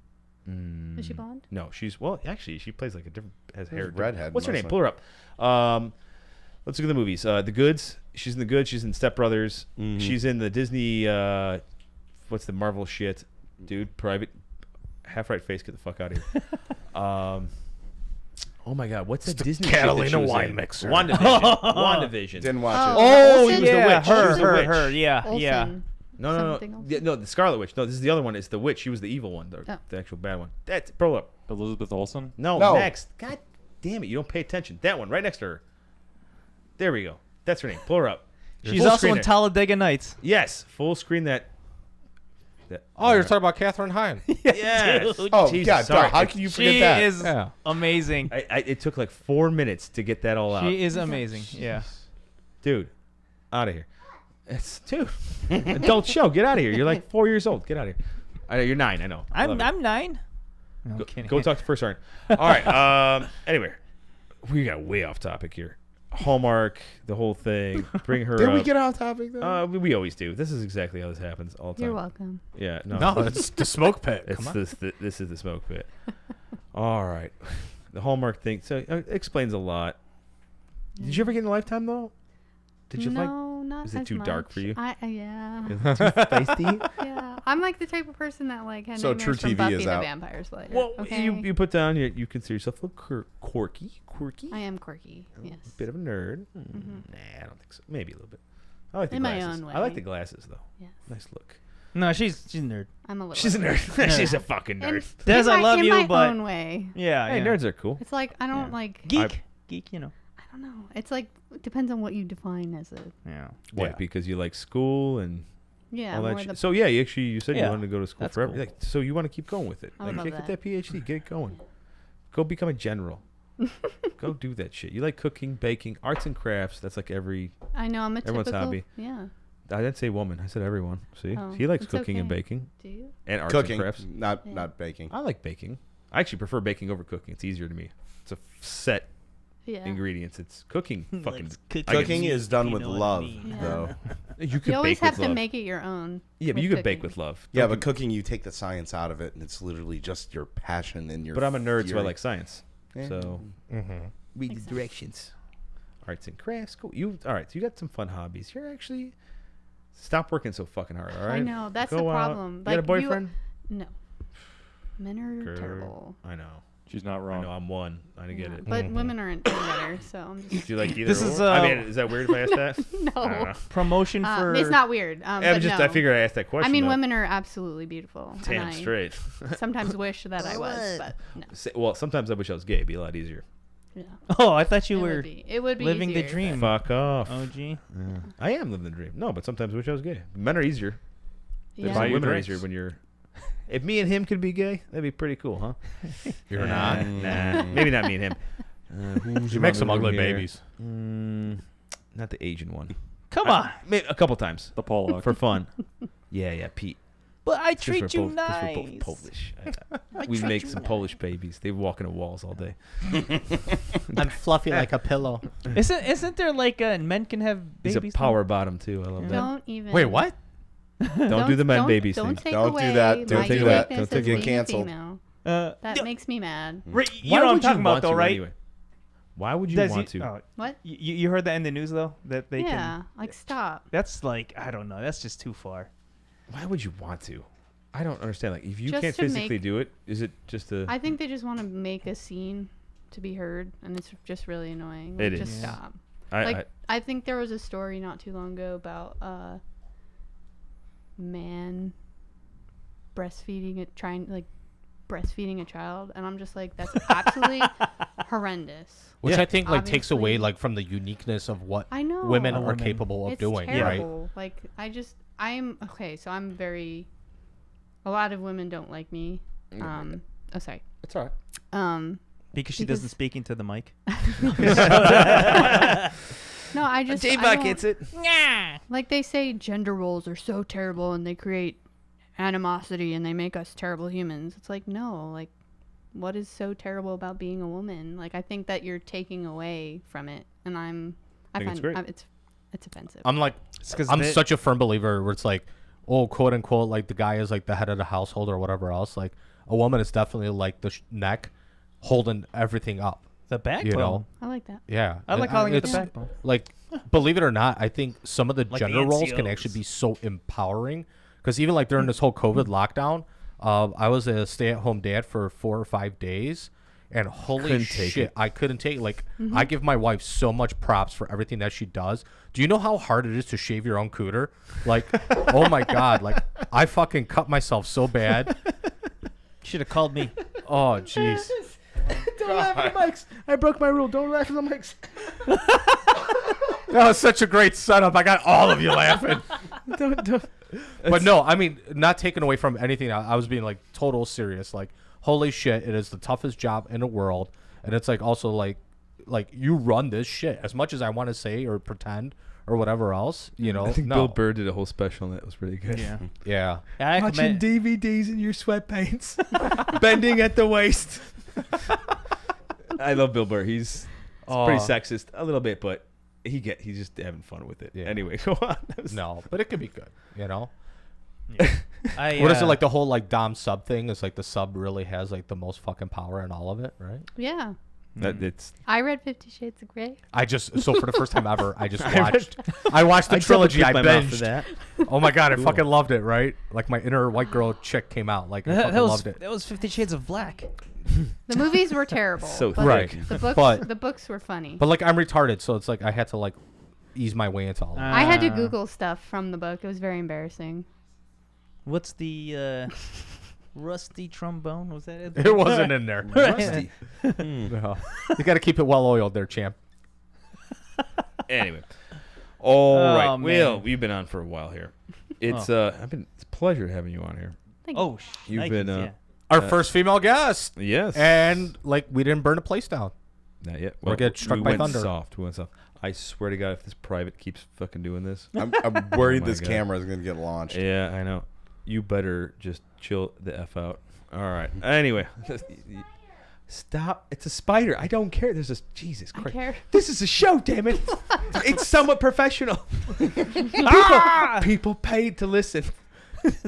Is she blonde? No, she's actually she plays like a different has hair. redhead What's her name? mostly. Pull her up. Let's look at the movies. The Goods. She's in the Goods. She's in Step Brothers. Mhm. She's in the Disney. What's the Marvel shit, dude? Private. Half right face, get the fuck out of here. Oh my God, what's that Disney Catalina shit that she was wine in? mixer. WandaVision. Didn't watch Oh, She was the yeah, witch. She was the witch. her. Yeah, yeah. Olsen. No, Something else? Yeah, no, the Scarlet Witch. No, this is the other one. It's the witch. She was the evil one, the actual bad one. That's pull up. Elizabeth Olsen. No, No. next. God damn it, you don't pay attention. That one, right next to her. There we go. That's her name. Pull her up. She's Full also screen in there. Talladega Nights. Yes, full screen that. Oh, you're talking about Catherine Hine. Yes. Oh, Jesus, God, sorry. how can you forget She that? is Yeah. amazing. It took like 4 minutes to get that all out. She is amazing. Yeah. Dude, out of here. It's dude. Adult show. Get out of here. You're like 4 years old. Get out of here. I know you're 9. I know. I love it. I'm 9. No, Go, kidding. go talk to First Sergeant. All right. Anyway, we got way off topic here. Hallmark, the whole thing. Bring her Did up. we get off topic though? We always do. This is exactly how this happens all the time. You're welcome. Yeah. No. No, it's the smoke pit. It's Come on. this is the smoke pit. All right. The Hallmark thing. So it explains a lot. Did you ever get in Lifetime though? Did you like? No, not is it as too dark for much. you? Yeah. Is it too feisty? Yeah. I'm like the type of person that like had So nightmares True from TV Buffy is the out. Vampire Slayer. Well, okay? you put down you consider yourself a little quirky. I am quirky. Yes. A bit of a nerd. Nah, I don't think so. Maybe a little bit. I like the In my glasses. own I like way. the glasses though. Yes. Nice look. No, she's a nerd. I'm a little. She's a bit. nerd. She's a fucking nerd. Des, I love in you, my but own way. yeah, Hey, yeah. nerds are cool. It's like I don't like. geek, you know. I don't know. It's like it depends on what you define as a. Yeah. What? Yeah. Because you like school and Yeah. all more that shit. the, So yeah, you said you Yeah. wanted to go to school That's forever. cool. Like, so you want to keep going with it. I would Like, love get that PhD. Get it going. Go become a general. Go do that shit. You like cooking, baking, arts and crafts. That's like every. I know. I'm a Everyone's typical. hobby. Yeah. I didn't say woman. I said everyone. See, Oh, he likes it's cooking and okay. baking Do you? and arts Cooking, and crafts. Yeah. not baking. I like baking. I actually prefer baking over cooking. It's easier to me. It's a set Yeah. ingredients. It's cooking. Fucking Cooking is done with know what I love, mean. Yeah. though. You could You always bake have with to love. make it your own. Yeah, but with you could bake cooking. with love. Yeah, Don't but you- cooking, you take the science out of it, and it's literally just your passion and your. But I'm a nerd, so I fury. like science. Yeah. So read the Exactly. directions. Arts and crafts. Cool. You all right? So you got some fun hobbies. You're actually stop working so fucking hard. All right. I know that's Go the out. problem. You got a boyfriend? No. Men are Girl. terrible. I know. She's not I wrong. know. I'm one. I didn't get Yeah, it. But women aren't better, so I'm just. Do you like either? This is, or? I mean, is that weird if I asked that? No. I don't know. Promotion for. It's not weird. Yeah, but but just no. I figured I asked that question. I mean, though. women are absolutely beautiful. Damn and I straight. sometimes wish that I was, but no. Well, sometimes I wish I was gay. It'd be a lot easier. Yeah. Oh, I thought you It were would be. It would be living the easier, dream. Fuck off. OG. Yeah. I am living the dream. No, but sometimes I wish I was gay. Men are easier. but- There's Yeah. Buy you women are drinks. easier when you're. If me and him could be gay, that'd be pretty cool, huh? You're not. Nah, maybe not me and him. You make some ugly babies. Not the Asian one. Come on. Maybe a couple times The Pollock. for fun. Yeah, Pete. But I Since we're treat you both- since nice. We're both Polish. We make some Polish babies. They walk into walls all day. I'm fluffy like a pillow. Isn't there like men can have He's babies? a power bottom too. I love that. Don't even. Wait, what? Don't do the men don't- babies Don't thing. take Don't do away that. Don't my take that. uniqueness Don't take as it being canceled. female. That That makes me mad. you Why know what I'm would talking you about want though, to right? Anyway? Why would you Does want he- to? oh, What? you heard that in the news though that they Yeah, can. like stop. That's like I don't know. That's just too far. Why would you want to? I don't understand. Like, if you Just can't to physically make- do it, is it just a? I think they just want to make a scene to be heard, and it's just really annoying. It Like, is. Just stop. I Like I think there was a story not too long ago about a man breastfeeding a child, and I'm just like, that's absolutely horrendous. Which Yeah. I think like takes away Obviously. like from the uniqueness of what I know women are Women. capable of it's doing, right? terrible. Like I'm okay. So I'm very. A lot of women don't like me. Oh, sorry. it's all right. Because she doesn't speak into the mic. No, I just. I J-Buck don't- hits it. Like they say gender roles are so terrible and they create animosity and they make us terrible humans. It's like, no, like what is so terrible about being a woman? Like I think that you're taking away from it, and I think it's great. it's offensive. I'm like, 'cause I'm they- such a firm believer where it's like, oh, quote unquote, like the guy is like the head of the household or whatever else. Like a woman is definitely like the neck holding everything up. The backbone. You know? I like that. Yeah. I like calling it the It's- backbone. Like, believe it or not, I think some of the Like the gender roles can NCOs. actually be so empowering. Because even like during this whole COVID lockdown, I was a stay-at-home dad for 4 or 5 days, and holy shit, I couldn't take it. Like, I give my wife so much props for everything that she does. Do you know how hard it is to shave your own cooter? Like, oh my God, like, I fucking cut myself so bad. Should have called me. Oh, jeez. Don't laugh at the mics. I broke my rule. Don't laugh at the mics. That was such a great setup. I got all of you laughing. But no, I mean, not taken away from anything. I was being like total serious. Like, holy shit, it is the toughest job in the world. And it's like also like you run this shit. As much as I want to say or pretend or whatever else, you know. I think Bill Burr did a whole special and that was really good. Yeah. Yeah. Watching DVDs in your sweatpants, bending at the waist. I love Bill Burr. He's pretty sexist a little bit, but he's just having fun with it. Yeah. Anyway, go on. No, but it could be good, you know. Yeah. What is it like the whole like dom sub thing? Is like the sub really has like the most fucking power in all of it, right? Yeah. I read 50 Shades of Grey. So for the first time ever, I just watched. I watched the trilogy. I binged that. Oh my God, I fucking loved it. Right, like my inner white girl chick came out. Like I fucking loved it. That was 50 Shades of Black. The movies were terrible. So but right. The books were funny. But like I'm retarded, so it's like I had to like ease my way into all of it. I had to Google stuff from the book. It was very embarrassing. What's the rusty trombone? Was that it? It wasn't in there. Rusty. No. You got to keep it well oiled there, champ. Anyway, all right. man. Will, you've been on for a while here. It's it's a pleasure having you on here. Oh, You've been yeah. Our first female guest, yes, and like we didn't burn a place down. not yet. Or get struck by went thunder. Soft. We went soft. I swear to God, if this private keeps fucking doing this, I'm worried my this God. camera is going to get launched. yeah, I know. You better just chill the F out. All right. Anyway, stop. It's a spider. I don't care. There's this. Jesus I Christ. care. This is a show, damn it. It's somewhat professional. People paid to listen.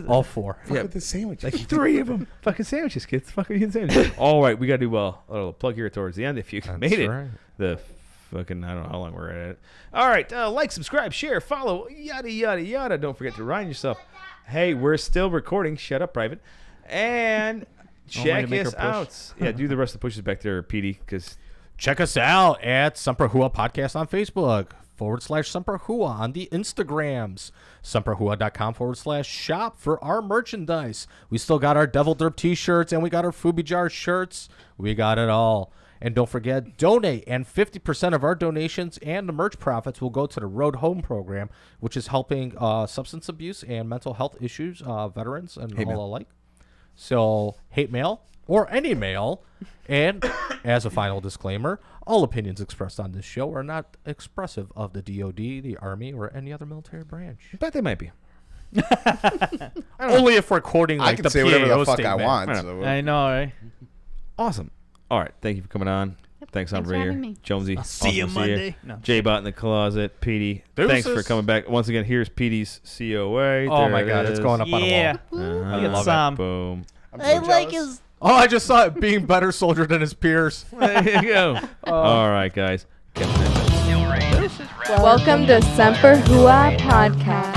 All four. Yeah, With the sandwich. like 3 of them. Fucking sandwiches, kids. Fucking sandwiches. All right, we got to do a little plug here towards the end if you made it. right. The fucking, I don't know how long we're at it. All right, like, subscribe, share, follow, yada, yada, yada. Don't forget to remind yourself, hey, we're still recording. Shut up, private. And check make her us push. out. Yeah, do the rest of the pushes back there, Petey, because Check us out at Semper Hooah Podcast on Facebook /Semper Hooah on the Instagrams. SemperHooah.com/shop for our merchandise. We still got our Devil Derp t-shirts and we got our Fubi Jar shirts. We got it all. And don't forget, donate. And 50% of our donations and the merch profits will go to the Road Home program, which is helping substance abuse and mental health issues, veterans and all alike. So, hate mail or any mail. And as a final disclaimer, all opinions expressed on this show are not expressive of the DOD, the Army, or any other military branch. but they might be. Only if we're quoting like I can the say whatever PAO the fuck statement. I want. Right. So, I know, right? Awesome. All right, thank you for coming on. Thanks on Thanks for being having here. me. Jonesy. See you awesome to Monday. No. J-Bot in the closet. Petey. Deuces. Thanks for coming back. Once again, here's Petey's COA. Oh There my it God, it's is. going up on a Yeah. wall. Uh-huh. I get love it. some. Boom. I'm so jealous. Oh, I just saw it being better soldier than his peers. There you go. All right, guys. Catch you next time. Welcome to Semper Hooah Podcast.